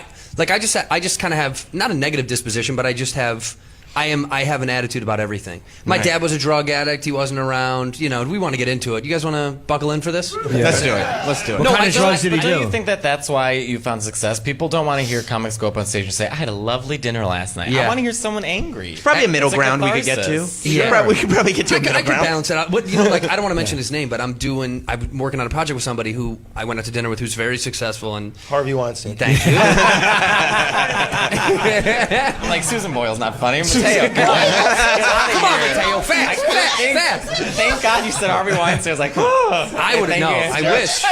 just kind of have not a negative disposition, but I have an attitude about everything. My dad was a drug addict. He wasn't around. You know, we want to get into it. You guys want to buckle in for this? Yeah. Let's do it. Let's do it. No, What kind I of don't- drugs did he Don't do? you think that that's why you found success? People don't want to hear comics go up on stage and say, "I had a lovely dinner last night." Yeah. I want to hear someone angry. Probably a middle It's like ground we could get to. catharsis. Yeah. We could probably get to a middle I could ground. balance it out. But, you know, like, I don't want to mention his name, but I'm working on a project with somebody who I went out to dinner with who's very successful. And Harvey Weinstein. Thank you. I'm like, Susan Boyle's not funny. Mateo, come on. Come on, Mateo, fast. Thank God you said Harvey Weinstein. I was like, oh. I would have Thank known. you, I Esther.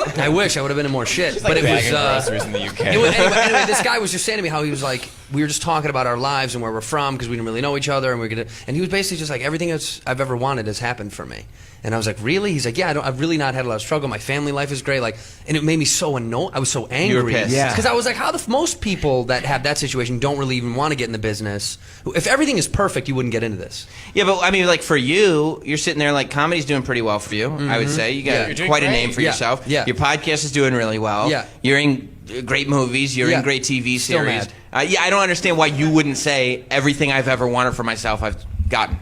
wish. I wish I would have been in more shit. like But it was bagging groceries in the UK. Anyway, this guy was just saying to me how he was like, we were just talking about our lives and where we're from because we didn't really know each other, and he was basically just like, everything I've ever wanted has happened for me. And I was like, really? He's like, yeah, I've really not had a lot of struggle. My family life is great. Like, and it made me so annoyed. I was so angry. You were pissed. Yeah. Because I was like, how most people that have that situation don't really even want to get in the business. If everything is perfect, you wouldn't get into this. Yeah, but I mean, like for you, you're sitting there like comedy's doing pretty well for you. I would say you got You're doing quite a great. name for Yeah. yourself. Yeah. Your podcast is doing really well. Yeah. You're in great movies. You're Yeah. in great TV Still series. mad. Yeah, I don't understand why you wouldn't say everything I've ever wanted for myself I've gotten.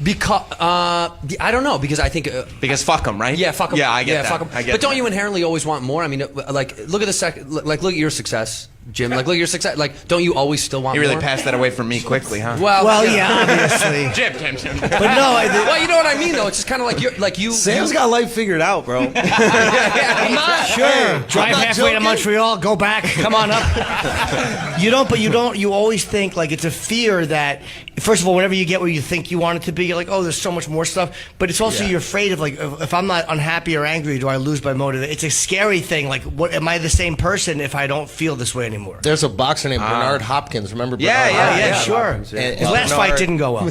Because I don't know. Because I think Because fuck them, right? yeah, fuck 'em. Yeah, I get yeah, that. Fuck 'em. I get but don't that. you inherently always want more? I mean, like look at look at your success, Jim. Like look at your success. Like don't you always still want You really more? passed that away from me quickly, huh? Well, yeah, obviously. Jim. But no, well, you know what I mean, though. It's just kind of like you. Sam's got life figured out, bro. I'm not Sure. Drive not halfway to joking. Montreal, go back, come on up. You always think like it's a fear that, first of all, whenever you get where you think you want it to be, you're like, oh, there's so much more stuff. But it's also you're afraid of like, if I'm not unhappy or angry, do I lose my motive? It's a scary thing. Like, what am I the same person if I don't feel this way anymore? There's a boxer named Bernard Hopkins. Remember Yeah, Bernard? yeah, Yeah, sure. And His last fight didn't go well.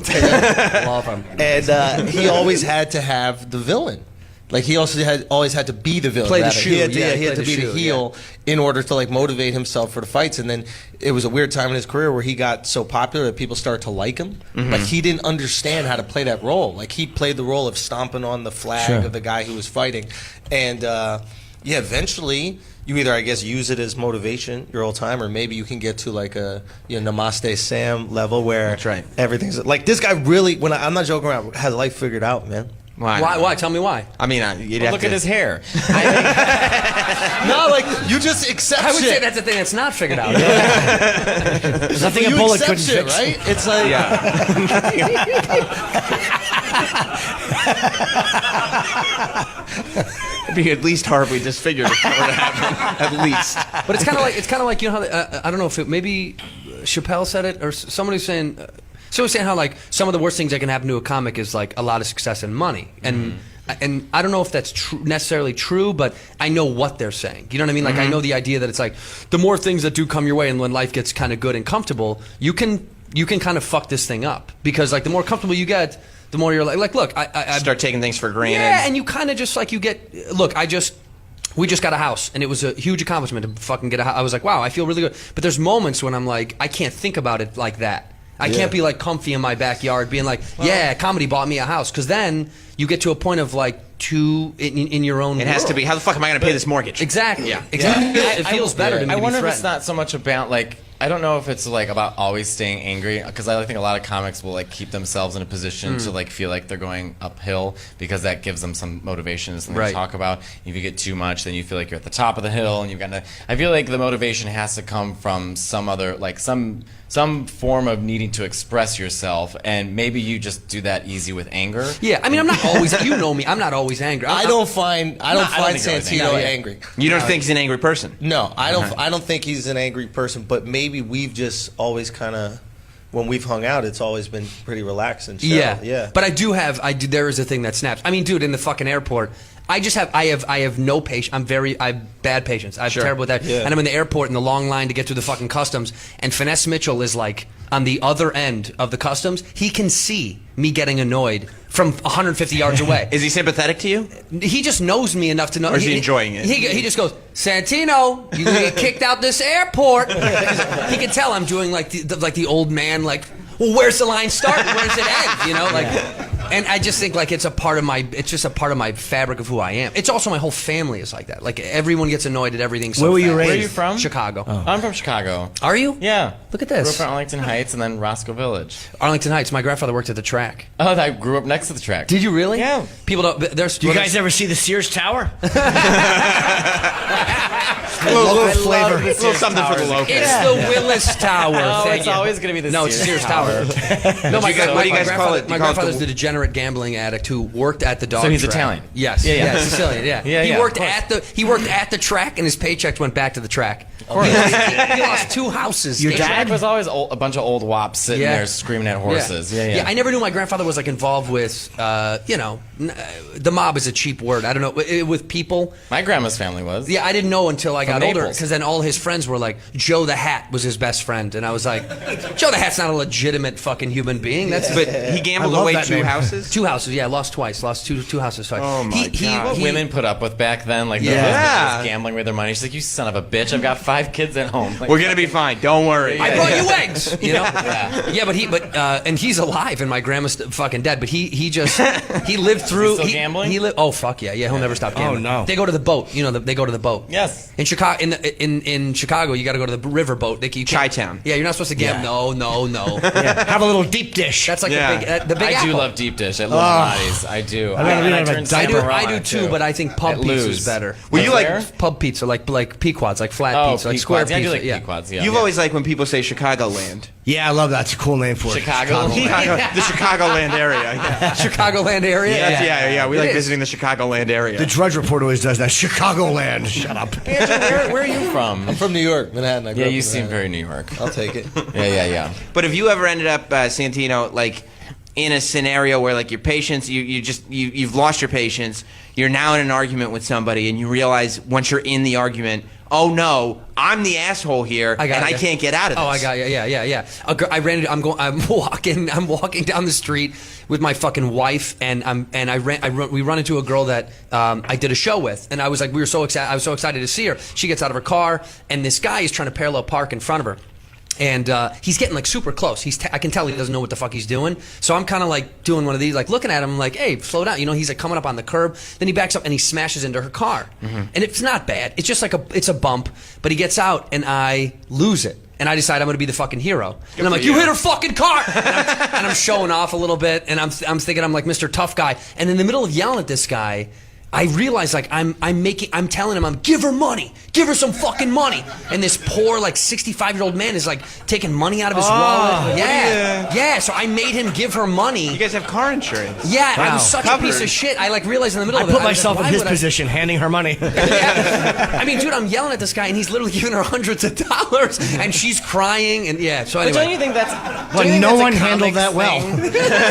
And he always had to have the villain. Like he also always had to be the villain. Play the rather. shoe, He had to, yeah, he had play to the be shoe, the heel in order to like motivate himself for the fights. And then it was a weird time in his career where he got so popular that people started to like him. Like he didn't understand how to play that role. Like he played the role of stomping on the flag of the guy who was fighting. And eventually you either, I guess, use it as motivation your whole time, or maybe you can get to like a Namaste Sam level where everything's like this guy really. I'm not joking around, has life figured out, man. Why? Tell me why. I mean, you'd have Look to at his hair. No, like you just accept. I would say shit. that's the thing that's not figured out. There's nothing You a bullet accept couldn't shit, fix. right? It's like It'd be at least horribly disfigured if that were to happen. At least. But it's kind of like you know how I don't know if maybe Chappelle said it or someone who's saying. So saying how like some of the worst things that can happen to a comic is like a lot of success and money, and I don't know if that's necessarily true, but I know what they're saying. You know what I mean? Like I know the idea that it's like the more things that do come your way, and when life gets kind of good and comfortable, you can kind of fuck this thing up because like the more comfortable you get, the more you're like look, I Start taking things for granted. yeah, and you kind of just like you get look, we just got a house, and it was a huge accomplishment to fucking get a house. I was like, wow, I feel really good. But there's moments when I'm like, I can't think about it like that. I can't be like comfy in my backyard being like, yeah, comedy bought me a house. Because then you get to a point of like in your own It has to world. be. How the fuck am I going to pay this mortgage? Exactly. Yeah. Exactly. It feels better to me I to be wonder if it's threatened. not so much about like I don't know if it's like about always staying angry because I think a lot of comics will like keep themselves in a position to like feel like they're going uphill because that gives them some motivation and something to talk about. If you get too much, then you feel like you're at the top of the hill and you've got to. I feel like the motivation has to come from some other like some form of needing to express yourself, and maybe you just do that easy with anger. Yeah, I mean, I'm not always. You know me. I'm not always angry. I don't find think you're always Santino angry. angry. You don't think he's an angry person? No, I don't. I don't think he's an angry person. But maybe we've just always kind of, when we've hung out, it's always been pretty relaxed and chill. Yeah. But I do. There is a thing that snaps. I mean, dude, in the fucking airport, I have no patience. I have bad patience. I have terrible with that. Yeah. And I'm in the airport in the long line to get through the fucking customs, and Finesse Mitchell is like on the other end of the customs. He can see me getting annoyed from 150 yards away. Is he sympathetic to you? He just knows me enough to know. Or is he enjoying it? He just goes, Santino, you get kicked out this airport. He can tell I'm doing like the old man, like, well, where's the line start? Where's it end? You know, like, and I just think like it's just a part of my fabric of who I am. It's also my whole family is like that. Like everyone gets annoyed at everything. So Where were you fast. raised? Where are you from? Chicago. I'm from Chicago. Are you? Yeah. Look at this. Grew up in Arlington Heights and then Roscoe Village. Arlington Heights. My grandfather worked at the track. Oh, I grew up next to the track. Did you really? Yeah. People don't. There's. Do you guys ever see the Sears Tower? A little flavor. A little something for the locals. It's the Willis Tower. Oh, Thank it's you. always going to be the No, it's Sears Sears Tower. No, What do you guys call it? My grandfather's the degenerate gambling addict who worked at the dog track. So he's Italian? Yes. Yeah, yeah. Sicilian, yeah. Yeah, he yeah, worked of at the track and his paychecks went back to the track. course. He lost 2 houses. Your dad was always a bunch of old wops sitting there screaming at horses. Yeah. I never knew my grandfather was like involved with, the mob is a cheap word. I don't know, with people. My grandma's family was. Yeah, I didn't know until I got older, Naples. because then all his friends were like, Joe the Hat was his best friend, and I was like, Joe the Hat's not a legitimate fucking human being. But he gambled away 2 houses? 2 houses, yeah, lost twice. Lost two houses twice. Oh my God. What women put up with back then, like the husband was gambling with their money. She's like, "You son of a bitch! I've got 5 kids at home. Like, we're gonna be fine. Don't worry. I brought you eggs. You know. And he's alive, and my grandma's fucking dead. But he lived through. Is he still gambling? Oh fuck yeah, he'll never stop gambling. Oh no. They go to the boat. You know, they go to the boat. Yes. In Chicago, in Chicago, you got to go to the river boat. Chi-town. Yeah, you're not supposed to gamble. No. Have a little deep dish. That's like the big I apple. do love deep dish at Little Maddie's. I do. I do too, but I think pub At pizza Lou's. is better. Well, you like pub pizza, like Pequods, like flat pizza, like square Pequods. Yeah, I pizza. do like Pequods, yeah. You've always liked when people say Chicagoland. Yeah, I love that. It's a cool name for it. Chicago. The Chicagoland area. Yeah. Chicagoland area. Yeah. We It like is. visiting the Chicagoland area. The Drudge Report always does that. Chicagoland. Shut up. Andrew, where are you from? I'm from New York, Manhattan. I grew Yeah, up you in seem Manhattan. very New York. I'll take it. Yeah. But have you ever ended up, Santino, like in a scenario where like your patience, you've lost your patience, you're now in an argument with somebody, and you realize once you're in the argument, oh no, I'm the asshole here, and I can't get out of this. Oh, I got you. Yeah. I ran into. I'm walking down the street with my fucking wife, and we run into a girl that I did a show with, and I was like, I was so excited to see her. She gets out of her car, and this guy is trying to parallel park in front of her. And he's getting like super close. I can tell he doesn't know what the fuck he's doing. So I'm kind of like doing one of these, like looking at him, like, "Hey, slow down." You know, he's like coming up on the curb. Then he backs up and he smashes into her car. And it's not bad. It's just like it's a bump. But he gets out and I lose it. And I decide I'm going to be the fucking hero. And I'm like, "You hit her fucking car!" And I'm showing off a little bit. And I'm thinking I'm like Mr. Tough Guy. And in the middle of yelling at this guy, I realize like I'm telling him, give her money, give her some fucking money, and this poor like 65-year-old man is like taking money out of his wallet. Yeah. So I made him give her money. You guys have car insurance. Yeah, Wow. I was such a piece of shit. I like realized in the middle I of it, put was myself like, in why his would I- position, handing her money. Yeah. I mean, dude, I'm yelling at this guy, and he's literally giving her hundreds of dollars, and she's crying, and yeah. So anyway, But don't you think that's? Well, no one handled that well.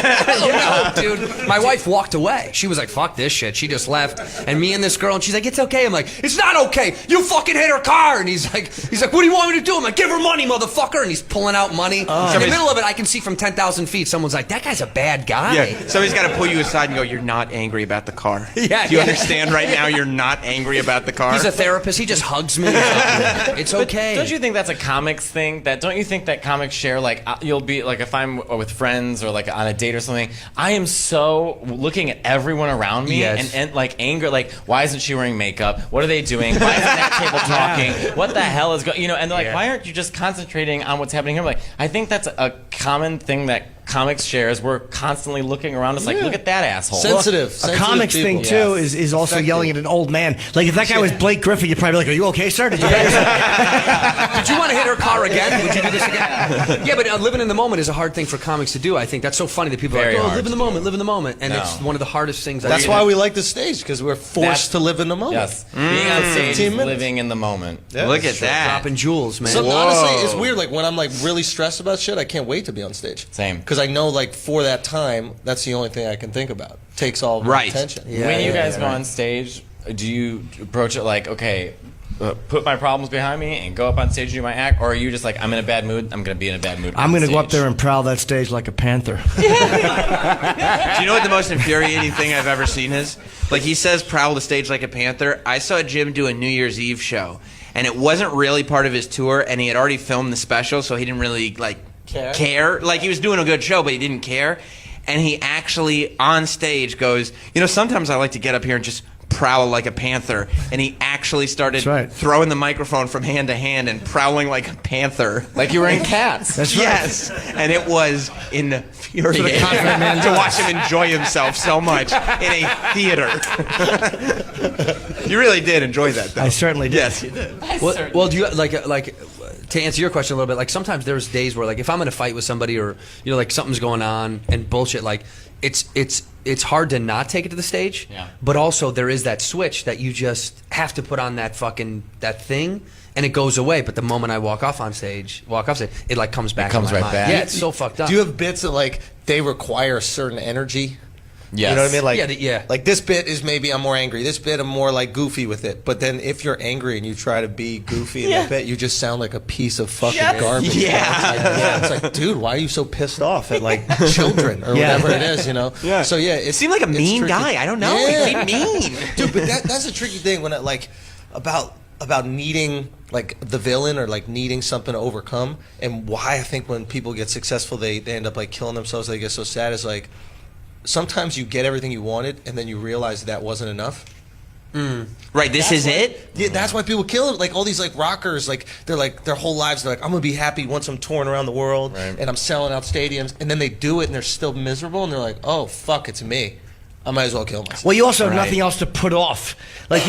no, dude. My wife walked away. She was like, "Fuck this shit." She just left, and me and this girl, and she's like, "It's okay." I'm like, "It's not okay. You fucking hit her car." And he's like, "What do you want me to do?" I'm like, "Give her money, motherfucker." And he's pulling out money. In the middle of it, I can see from 10,000 feet, someone's like, "That guy's a bad guy." Yeah, somebody's got to pull you aside and go, "You're not angry about the car." Yeah, Do you yeah. understand right now? You're not angry about the car. He's a therapist. He just hugs me. It's okay. Don't you think that's a comics thing? Don't you think that comics share, like, you'll be, like, if I'm with friends or, like, on a date or something, I am so looking at everyone around me and like, anger, like, why isn't she wearing makeup? What are they doing? Why isn't that table talking? What the hell is going, and they're like, why aren't you just concentrating on what's happening here? I'm like, I think that's a common thing that comics shares. We're constantly looking around. It's like, look at that asshole. Sensitive. A comics people. thing too is also yelling at an old man. Like if that guy was Blake Griffin, you'd probably be like, "Are you okay, sir? Did you?" Did you want to hit her car again? Would you do this again? Yeah, but living in the moment is a hard thing for comics to do. I think that's so funny that people Very are like, "Oh, hard live in the to moment, live in the moment," and No. it's one of the hardest things. That's why we like the stage, because we're forced to live in the moment. Yes. Being on stage, 15 minutes. living in the moment. Yeah, Look at sure. that. dropping jewels, man. So honestly, it's weird. Like when I'm like really stressed about shit, I can't wait to be on stage. Same. Because I know like for that time, that's the only thing I can think about. takes all the attention. When you guys go on stage, do you approach it like, okay, put my problems behind me and go up on stage and do my act, or are you just like, I'm in a bad mood, I'm going to be in a bad mood? I'm going to go up there and prowl that stage like a panther. Do you know what the most infuriating thing I've ever seen is? Like, he says prowl the stage like a panther. I saw Jim do a New Year's Eve show, and it wasn't really part of his tour, and he had already filmed the special, so he didn't really, like, care. Like, he was doing a good show, but he didn't care. And he actually, on stage, goes, you know, sometimes I like to get up here and just prowl like a panther. And he actually started throwing the microphone from hand to hand and prowling like a panther. Like you were in Cats. That's right. Yes. And it was infuriating to watch him enjoy himself so much in a theater. You really did enjoy that, though. I certainly did. Yes, you did. Well, do you like to answer your question a little bit? Like sometimes there's days where like if I'm in a fight with somebody or you know like something's going on and bullshit, like it's hard to not take it to the stage. Yeah. But also there is that switch that you just have to put on that thing. And it goes away, but the moment I walk off stage, it like comes back. It comes in my right mind. back. Yeah, it's so fucked up. Do you have bits that like they require a certain energy? Yes. You know what I mean? Like, yeah. Like this bit is maybe I'm more angry. This bit I'm more like goofy with it. But then if you're angry and you try to be goofy in that bit, you just sound like a piece of fucking garbage. Yeah. It's like, dude, why are you so pissed off at like children or whatever it is, you know? Yeah. So yeah, It seemed like a mean guy. I don't know. He seemed mean. Dude, but that's a tricky thing when it like about needing like the villain or like needing something to overcome, and why I think when people get successful they end up like killing themselves, they get so sad, is like sometimes you get everything you wanted and then you realize that wasn't enough. Right, this is it? Yeah, that's why people kill it. Like all these like rockers, like they're like their whole lives they're like, I'm gonna be happy once I'm touring around the world and I'm selling out stadiums, and then they do it and they're still miserable and they're like, oh fuck, it's me, I might as well kill myself. Well, you also have nothing else to put off. Like,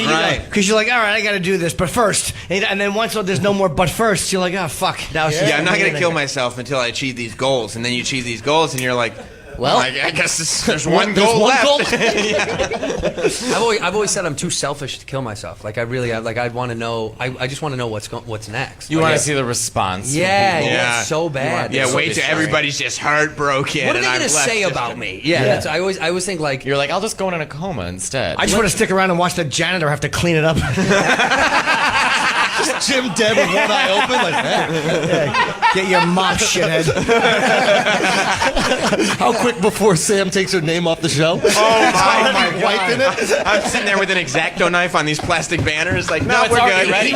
because you're like, all right, I got to do this, but first. And then once there's no more but first, you're like, oh, fuck. Now I'm not going to kill myself until I achieve these goals. And then you achieve these goals, and you're like, well, I guess there's one goal left. I've always said I'm too selfish to kill myself. Like I want to know. I just want to know what's next. You want to see the response. Yeah, it's so bad. Yeah, wait till everybody's just heartbroken. What are they going to say about me? Yeah, I always think like you're like, I'll just go in a coma instead. I just want to stick around and watch the janitor have to clean it up. Just Jim dead with one eye open like that. Get your mop, shithead. How quick before Sam takes her name off the show? Oh my wiping it. I'm sitting there with an X-Acto knife on these plastic banners, like, no, it's we're already good. ready.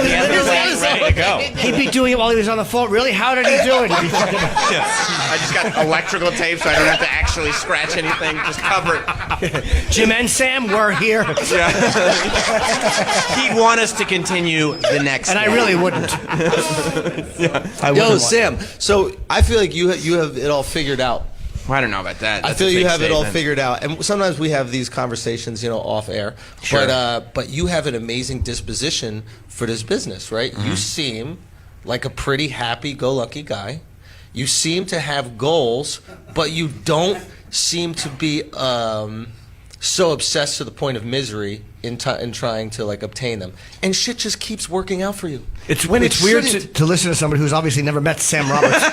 Ready to go. He'd be doing it while he was on the phone. Really? How did he do it? He'd be fucking... I just got electrical tape, so I don't have to actually scratch anything. Just cover it. Jim and Sam, we're here. He'd want us to continue the next. And I really wouldn't. Yo, Sam. So I feel like you have it all figured out. Well, I don't know about that. I feel you have it all figured out, and sometimes we have these conversations, you know, off air. Sure. But you have an amazing disposition for this business, right? Mm-hmm. You seem like a pretty happy-go-lucky guy. You seem to have goals, but you don't seem to be so obsessed to the point of misery in trying to like obtain them, and shit just keeps working out for you. It's weird to listen to somebody who's obviously never met Sam Roberts.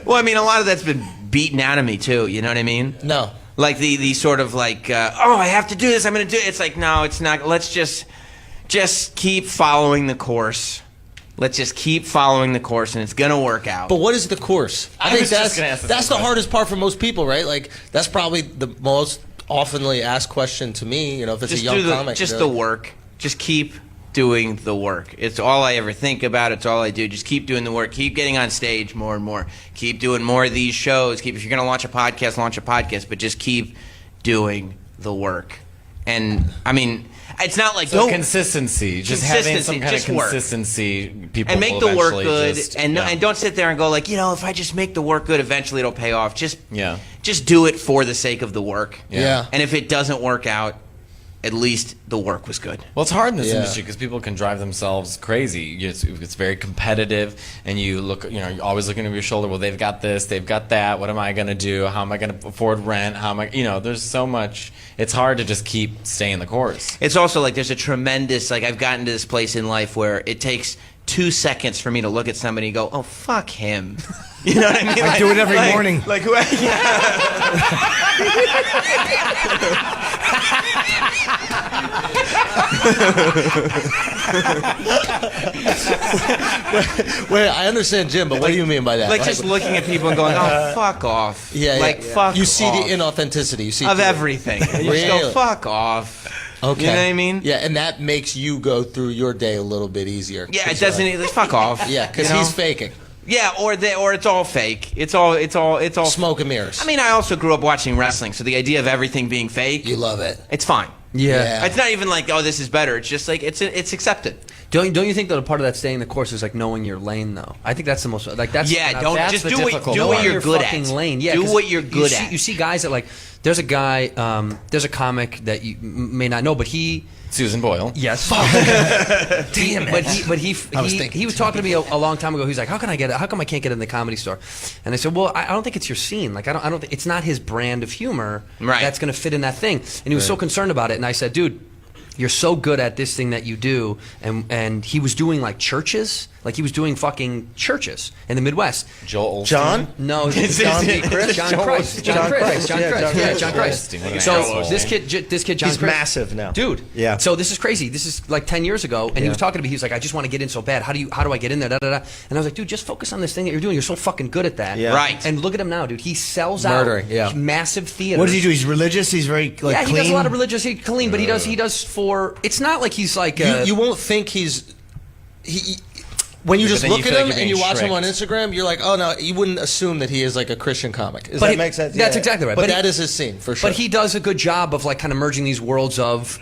Well, I mean, a lot of that's been beaten out of me too. You know what I mean? No, like the sort of like, oh, I have to do this. I'm going to do it. It's like, no, it's not. Let's just keep following the course. Let's just keep following the course, and it's going to work out. But what is the course? I think that's the hardest part for most people, right? Like that's probably the most oftenly asked question to me. You know, if it's just a young comic, just the work. Just keep doing the work. It's all I ever think about. It's all I do. Just keep doing the work. Keep getting on stage more and more. Keep doing more of these shows. If you're going to launch a podcast, but just keep doing the work. And I mean, it's not like consistency. Just having some kind of consistency. People and make will the work eventually good, and don't sit there and go like, you know, if I just make the work good, eventually it'll pay off. Just do it for the sake of the work. Yeah. And if it doesn't work out, at least the work was good. Well, it's hard in this industry because people can drive themselves crazy. It's very competitive, and you're always looking over your shoulder. Well, they've got this, they've got that. What am I going to do? How am I going to afford rent? How am I? There's so much. It's hard to just keep staying the course. It's also like there's a tremendous, like I've gotten to this place in life where it takes 2 seconds for me to look at somebody and go, oh, fuck him. You know what I mean? I do it every morning. Like who? Wait, I understand, Jim, but what do you mean by that? Like just looking at people and going, oh, fuck off. Yeah, like fuck. You see off. the inauthenticity. You see of through it. everything. And you just go, Really? fuck off. Okay. You know what I mean? Yeah, and that makes you go through your day a little bit easier. Yeah, it doesn't. Fuck off. Yeah, because you know? he's faking. Yeah, or it's all fake. It's all smoke and mirrors. I mean, I also grew up watching wrestling, so the idea of everything being fake, you love it. It's fine. Yeah. It's not even like, oh, this is better. It's just like it's accepted. Don't you think that a part of that staying the course is like knowing your lane though? I think that's the most like that's Yeah, don't that's just the do difficult what part. you're Your good fucking at. lane. Yeah, Do 'cause what you're good at. You see guys that like there's a guy there's a comic that you may not know, but he Susan Boyle. Yes. Damn it. But he was talking to me a long time ago. He's like, how come I can't get in the Comedy Store? And I said, well, I don't think it's your scene. Like I don't think it's not his brand of humor that's going to fit in that thing. And he was so concerned about it. And I said, dude, you're so good at this thing that you do. And he was doing like churches. Like he was doing fucking churches in the Midwest. Joel Olstein? John? No, John B. Chris? John Christ. John Christ. Yeah, John Christ. So this kid, John He's Christ, massive now. dude. Yeah. So this is crazy. This is like 10 years ago, and he was talking to me. He was like, "I just want to get in so bad. How do I get in there?" Da, da, da. And I was like, "Dude, just focus on this thing that you're doing. You're so fucking good at that." Yeah. Right. And look at him now, dude. He sells Murdering, out yeah. massive theaters. What does he do? He's religious. He's very like yeah, clean. he does a lot of religious. He's clean, but he does for. It's not like he's like. You won't think he's. When you But just then you look feel at like him you're and you being watch him on tricked. Instagram, you're like, oh no, you wouldn't assume that he is like a Christian comic. Does But that he- make sense? that's exactly right. But But that he- is his scene for sure. But he does a good job of like kind of merging these worlds of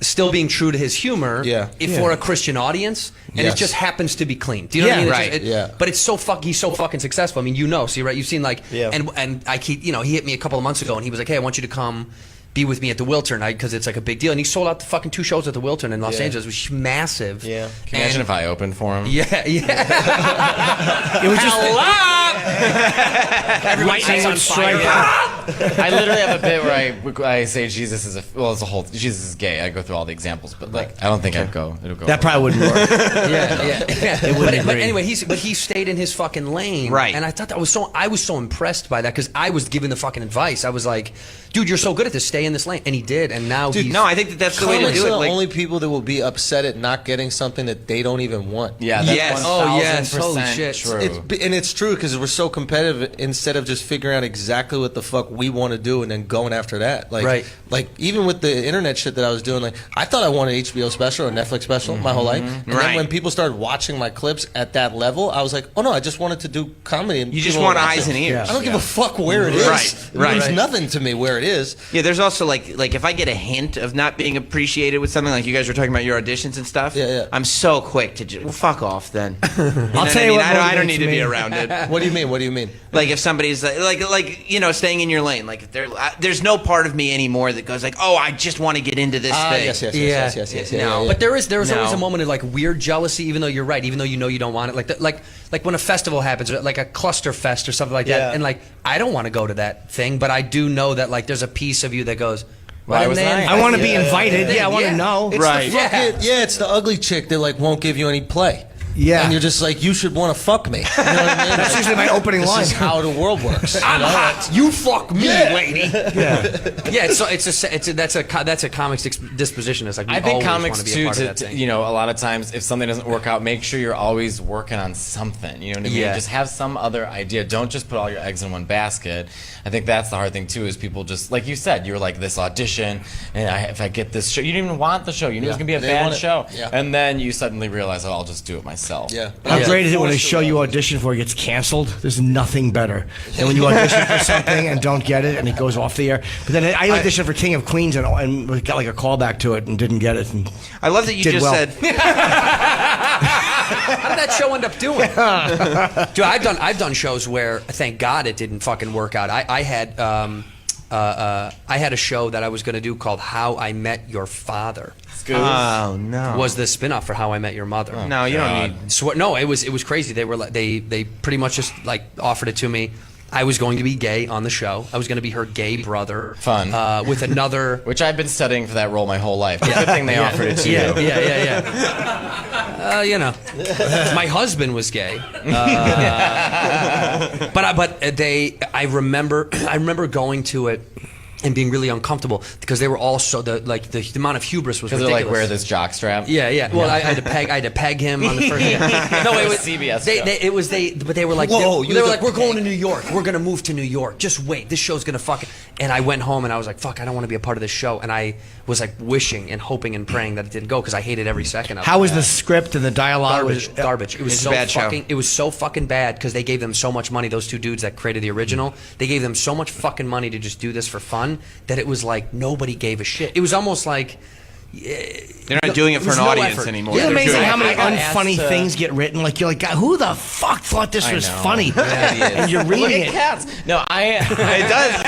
still being true to his humor for a Christian audience, and Yes. it just happens to be clean. Do you know what I mean? It's just- But it's he's so fucking successful. I mean, see, right? You've seen like, and I keep, he hit me a couple of months ago, and he was like, hey, I want you to come be with me at the Wiltern because it's like a big deal, and he sold out the fucking 2 shows at the Wiltern in Los Angeles, which was massive. Can you imagine if I opened for him? Yeah. It was just Everybody's on fire. I literally have a bit where I say Jesus is Jesus is gay. I go through all the examples, but like I don't think it'll go. that probably wouldn't work. But anyway, he stayed in his fucking lane, Right. And I thought I was so impressed by that because I was giving the fucking advice. I was like, dude, you're so good at this. Stay in this lane, and he did. And now, Dude, he's, No, I think that's the way to Comics do are it. the Like, only people that will be upset at not getting something that they don't even want. Yeah, that's Yes. 1000% Oh, yes. Holy shit. true. And it's true because we're so competitive. Instead of just figuring out exactly what the fuck we want to do and then going after that, like even with the internet shit that I was doing, like I thought I wanted an HBO special or Netflix special my whole life, and Right. then when people started watching my clips at that level, I was like, oh no, I just wanted to do comedy. And You just people want watch eyes it. and ears. I don't give a fuck where it is. Right, It right. means nothing to me where it is. yeah, there's also like if I get a hint of not being appreciated with something, like you guys were talking about your auditions and stuff. Yeah. I'm so quick to just fuck off. Then I'll tell you what I don't motivates need to be me. around it. What do you mean? What do you mean? Like if somebody's like staying in your lane. Like there's no part of me anymore that goes like, oh, I just want to get into this thing. Yes. No. Yeah. But there was always No. a moment of like weird jealousy, even though you're right, even though you know you don't want it. Like when a festival happens, or like a cluster fest or something like that, and like I don't want to go to that thing, but I do know that like there's a piece of you that goes, Why wasn't I? I want to be invited. Yeah, I want to know. It's Right. the fucking, it's the ugly chick that like won't give you any play. Yeah. And you're just like, you should want to fuck me. You know what I mean? That's usually my opening line. This is how the world works. I'm hot. You fuck me, lady. Yeah. Yeah, that's a comic's disposition. It's like we I think always comics want to be a too. part of that thing. A lot of times if something doesn't work out, make sure you're always working on something. You know what I mean? Yeah. Just have some other idea. Don't just put all your eggs in one basket. I think that's the hard thing too. Is people just like you said, you were like this audition, and if I get this show, you didn't even want the show. You knew it was gonna be a They bad want it. show, Yeah. and then you suddenly realize, oh, I'll just do it myself. Yeah. How great is it when a show you audition for gets canceled? There's nothing better than when you audition for something and don't get it and it goes off the air. But then I auditioned for King of Queens and got like a callback to it and didn't get it. And I love that you did just well. said. How did that show end up doing? Dude, I've done shows where thank God it didn't fucking work out. I had a show that I was going to do called How I Met Your Father. Oh no! Was the spinoff for How I Met Your Mother? No, you don't need. No, it was crazy. They were like, they pretty much just like offered it to me, I was going to be gay on the show. I was going to be her gay brother. Fun. With another... Which I've been studying for that role my whole life. Good thing they offered it to you. Yeah. You know, my husband was gay. I remember going to it and being really uncomfortable because they were all so the amount of hubris was Because ridiculous. they're like, wear this jock strap. Yeah. Well, I had to peg him on the first. No, it was CBS. But they were like, Whoa, they were like, we're going to New York. We're gonna move to New York. Just wait, this show's gonna fucking. And I went home and I was like, fuck, I don't want to be a part of this show. And I was like wishing and hoping and praying that it didn't go because I hated every second of it. How was the script and the dialogue? Garbage. It was It's a so bad show. fucking. It was so fucking bad because they gave them so much money. Those two dudes that created the original, they gave them so much fucking money to just do this for fun that it was like nobody gave a shit. It was almost like They're not doing it for an no audience effort. anymore. It's They're amazing doing how it- many I got unfunny asked, things get written. Like you're like, God, who the fuck thought this I was know. funny? Yeah, And you're Look reading at it. cats. No, It does.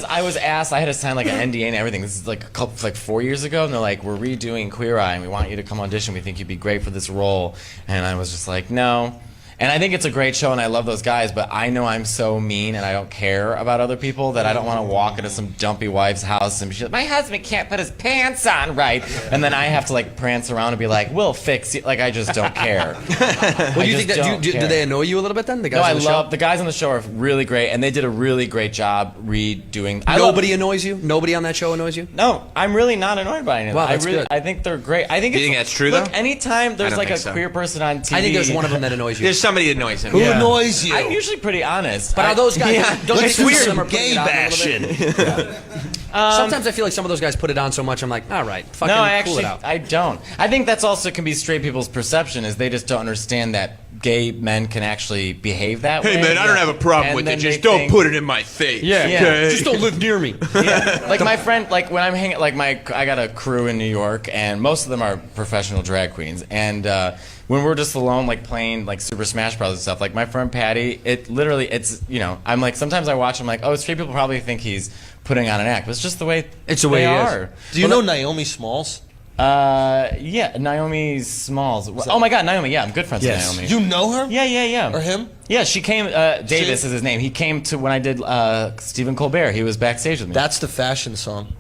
I was asked. I had to sign like an NDA and everything. This is like 4 years ago, and they're like, "We're redoing Queer Eye, and we want you to come audition. We think you'd be great for this role." And I was just like, "No." And I think it's a great show, and I love those guys, but I know I'm so mean, and I don't care about other people that I don't want to walk into some dumpy wife's house and be like, "My husband can't put his pants on right," and then I have to like prance around and be like, "We'll fix it." Like I just don't care. Well, you think that do they annoy you a little bit then? The guys No, I on the show? love the guys on the show are really great, and they did a really great job redoing. Nobody annoys you. Nobody on that show annoys you. No, I'm really not annoyed by anything. Wow, that's good. good. I think they're great. I think. Do you think that's true, look, though? anytime there's I don't like a think so. queer person on TV, I think there's one of them that annoys you. There's somebody that annoys him. Who annoys you? I'm usually pretty honest. But are those guys? Yeah. Don't you Let's think do some of some them are putting gay it on a little bit? bashing. Sometimes I feel like some of those guys put it on so much. I'm like, all right, fucking No, I cool actually it out. I don't. I think that's also can be straight people's perception is they just don't understand that gay men can actually behave that way. Hey man, I don't have a problem And with then it. Just they don't think- put it in my face. Yeah. Just don't live near me. Yeah. Like my friend, like when I'm hanging, like I got a crew in New York, and most of them are professional drag queens. And when we're just alone, like playing like Super Smash Bros. And stuff, like my friend Patty, it's I'm like sometimes I watch him like, oh, straight people probably think he's putting on an act, but it's just the way It's the way they he is. are. Do you know Naomi Smalls? Yeah, Naomi Smalls. Oh my God, Naomi. Yeah, I'm good friends Yes. with Naomi. You know her? Yeah. Or him? Yeah, she came. Davis is his name. He came to when I did Stephen Colbert. He was backstage with me. That's the fashion song.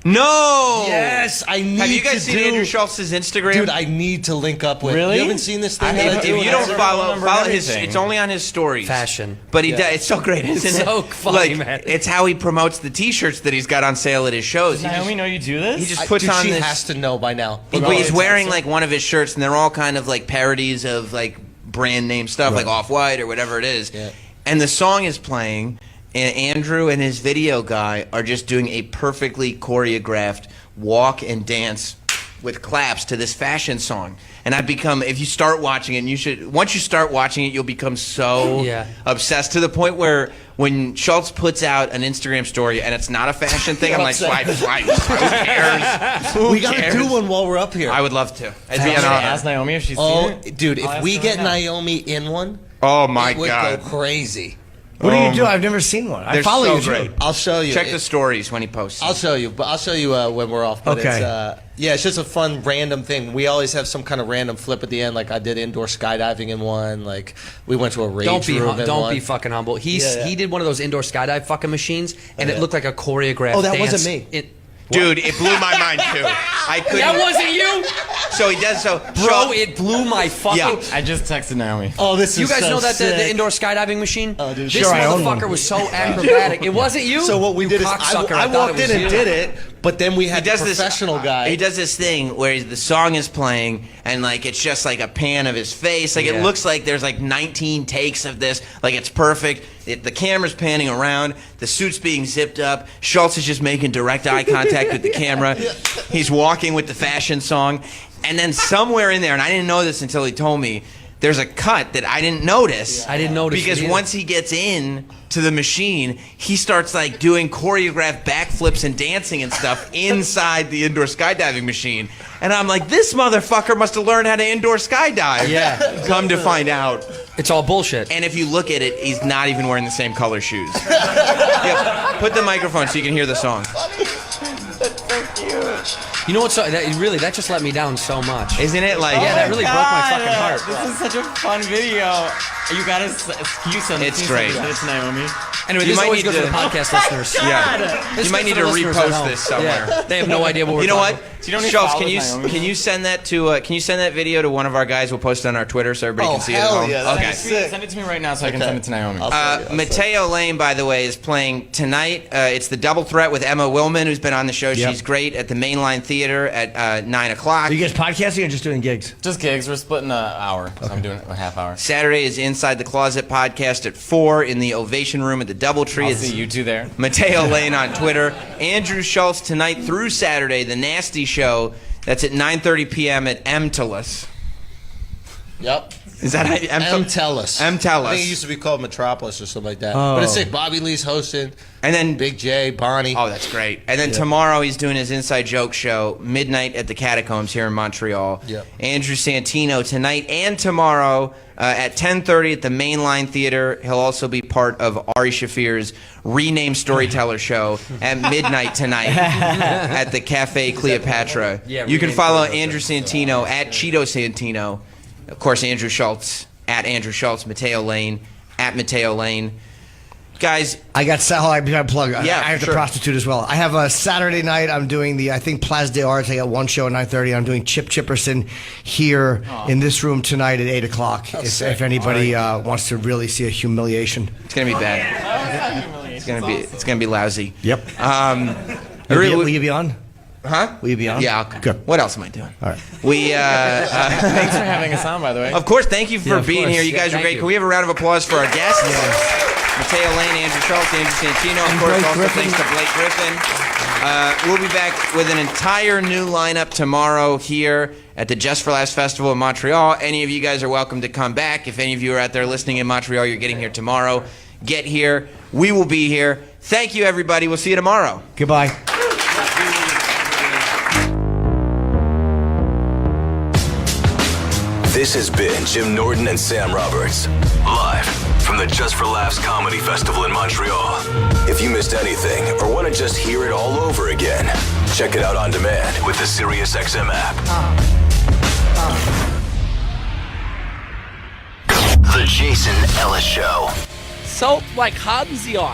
No. Yes, I need Have you guys to seen do- Andrew Schultz's Instagram? Dude, I need to link up with. Really? You haven't seen this thing? I that haven't. I do? If you I don't don't follow remember his, everything. it's only on his stories. Fashion. But he does. It's so great, isn't it? So funny, like, man. It's how he promotes the T-shirts that he's got on sale at his shows. Does Naomi know you do this? He just puts Dude, on she this. has to know by now. But he's wearing like one of his shirts, and they're all kind of like parodies of like brand name stuff, like Off-White or whatever it is. Yeah. And the song is playing, and Andrew and his video guy are just doing a perfectly choreographed walk and dance with claps to this fashion song. And I've become, if you start watching it, and once you start watching it, you'll become so obsessed to the point where when Schultz puts out an Instagram story and it's not a fashion thing, I'm like, swipe. Who cares? Who We gotta cares? do one while we're up here. I would love to. It'd be I'm an gonna honor. ask Naomi if she's Oh, seen it. dude, I'll if ask we her get right now. Naomi in one, Oh my it would God. go crazy. What do you do? I've never seen one. I They're follow so you. great. Too. I'll show you. Check the stories when he posts. I'll show you, but I'll show you when we're off. But Okay. it's just a fun random thing. We always have some kind of random flip at the end. Like I did indoor skydiving in one. Like we went to a rage room in Don't one. be fucking humble. He did one of those indoor skydive fucking machines, and it looked like a choreographed. Oh, that dance. wasn't me. Dude, it blew my mind too. I couldn't. That wasn't you, So he does so. bro. It blew my fucking. Yeah. I just texted Naomi. Oh, this is You guys so know that the sick. indoor skydiving machine? Oh, dude. This Sure, I own motherfucker one. was so acrobatic. It wasn't you. So what we You did is cocksucker. I thought walked it was in and you. did it, but then we had He does the this professional guy. He does this thing where the song is playing and like it's just like a pan of his face. Like it Yeah. looks like there's like 19 takes of this. Like it's perfect. The camera's panning around. The suit's being zipped up. Schultz is just making direct eye contact with the camera. He's walking with the fashion song. And then somewhere in there, and I didn't know this until he told me, there's a cut that I didn't notice. I didn't notice because it either. once he gets in to the machine, he starts like doing choreographed backflips and dancing and stuff inside the indoor skydiving machine. And I'm like, this motherfucker must have learned how to indoor skydive. Yeah. Come to find out. It's all bullshit. And if you look at it, he's not even wearing the same color shoes. Yeah, put the microphone so you can hear the song. You know what? So that just let me down so much. Isn't it like? Yeah, that really broke my fucking heart. This is such a fun video. You gotta. You send It's great. Send it to Naomi. Anyway, You this is might always need good for to- the podcast listeners. Yeah. This You might is need good to for the listeners at repost home. this somewhere. Yeah. They have no idea what we're You know talking what? about. You don't need Schultz, follow can Naomi. you send that to can you send that video to one of our guys? We'll post it on our Twitter so everybody Oh, can see it at hell home. yeah, that'd Okay. be sick. Send it to me right now so I can send it to Naomi. Mateo Lane, by the way, is playing tonight. It's the double threat with Emma Willman, who's been on the show. Yep. She's great at the Mainline Theater at 9 o'clock. Are you guys podcasting or just doing gigs? Just gigs. We're splitting an hour. So I'm doing a half hour. Saturday is Inside the Closet podcast at 4 in the Ovation Room at the Doubletree. I'll It's see you two there. Mateo Lane on Twitter. Andrew Schultz tonight through Saturday, The Nasty Show. That's at 9:30 p.m. at Mtellus. Yep. Is that how Mtellus. Mtellus. I think it used to be called Metropolis or something like that. Oh. But it's sick. Bobby Lee's hosting. And then Big J, Bonnie. Oh, that's great. And then Yeah. tomorrow he's doing his Inside Joke show, midnight at the Catacombs here in Montreal. Yep. Andrew Santino tonight and tomorrow at 10:30 at the Mainline Theater. He'll also be part of Ari Shafir's Renamed Storyteller show at midnight tonight at the Cafe Cleopatra. Yeah, you can Renamed follow Storyteller. Andrew Santino at Cheeto Santino. Of course, Andrew Schultz at Andrew Schultz, Mateo Lane at Mateo Lane. Guys, I got to plug. Yeah, I have sure. to prostitute as well. I have a Saturday night. I'm doing I think Place des Arts. I got one show at 9:30. I'm doing Chip Chipperson here in this room tonight at 8 o'clock. If anybody wants to really see a humiliation, it's gonna be bad. It's gonna be lousy. Yep. Will you be on? Huh? Will you be on? Yeah. Good. What else am I doing? All right. We. Thanks for having us on, by the way. Of course. Thank you for Yeah, of being course. here. You Yeah, guys are thank great. you. Can we have a round of applause for our guests? Mateo Lane, Andrew Schultz, Andrew Santino. Of And course, Blake also Griffin. thanks to Blake Griffin. We'll be back with an entire new lineup tomorrow here at the Just for Laughs Festival in Montreal. Any of you guys are welcome to come back. If any of you are out there listening in Montreal, you're getting here tomorrow. Get here. We will be here. Thank you, everybody. We'll see you tomorrow. Goodbye. This has been Jim Norton and Sam Roberts, live from the Just for Laughs Comedy Festival in Montreal. If you missed anything or want to just hear it all over again, check it out on demand with the SiriusXM app. The Jason Ellis Show. So, like, how does he on?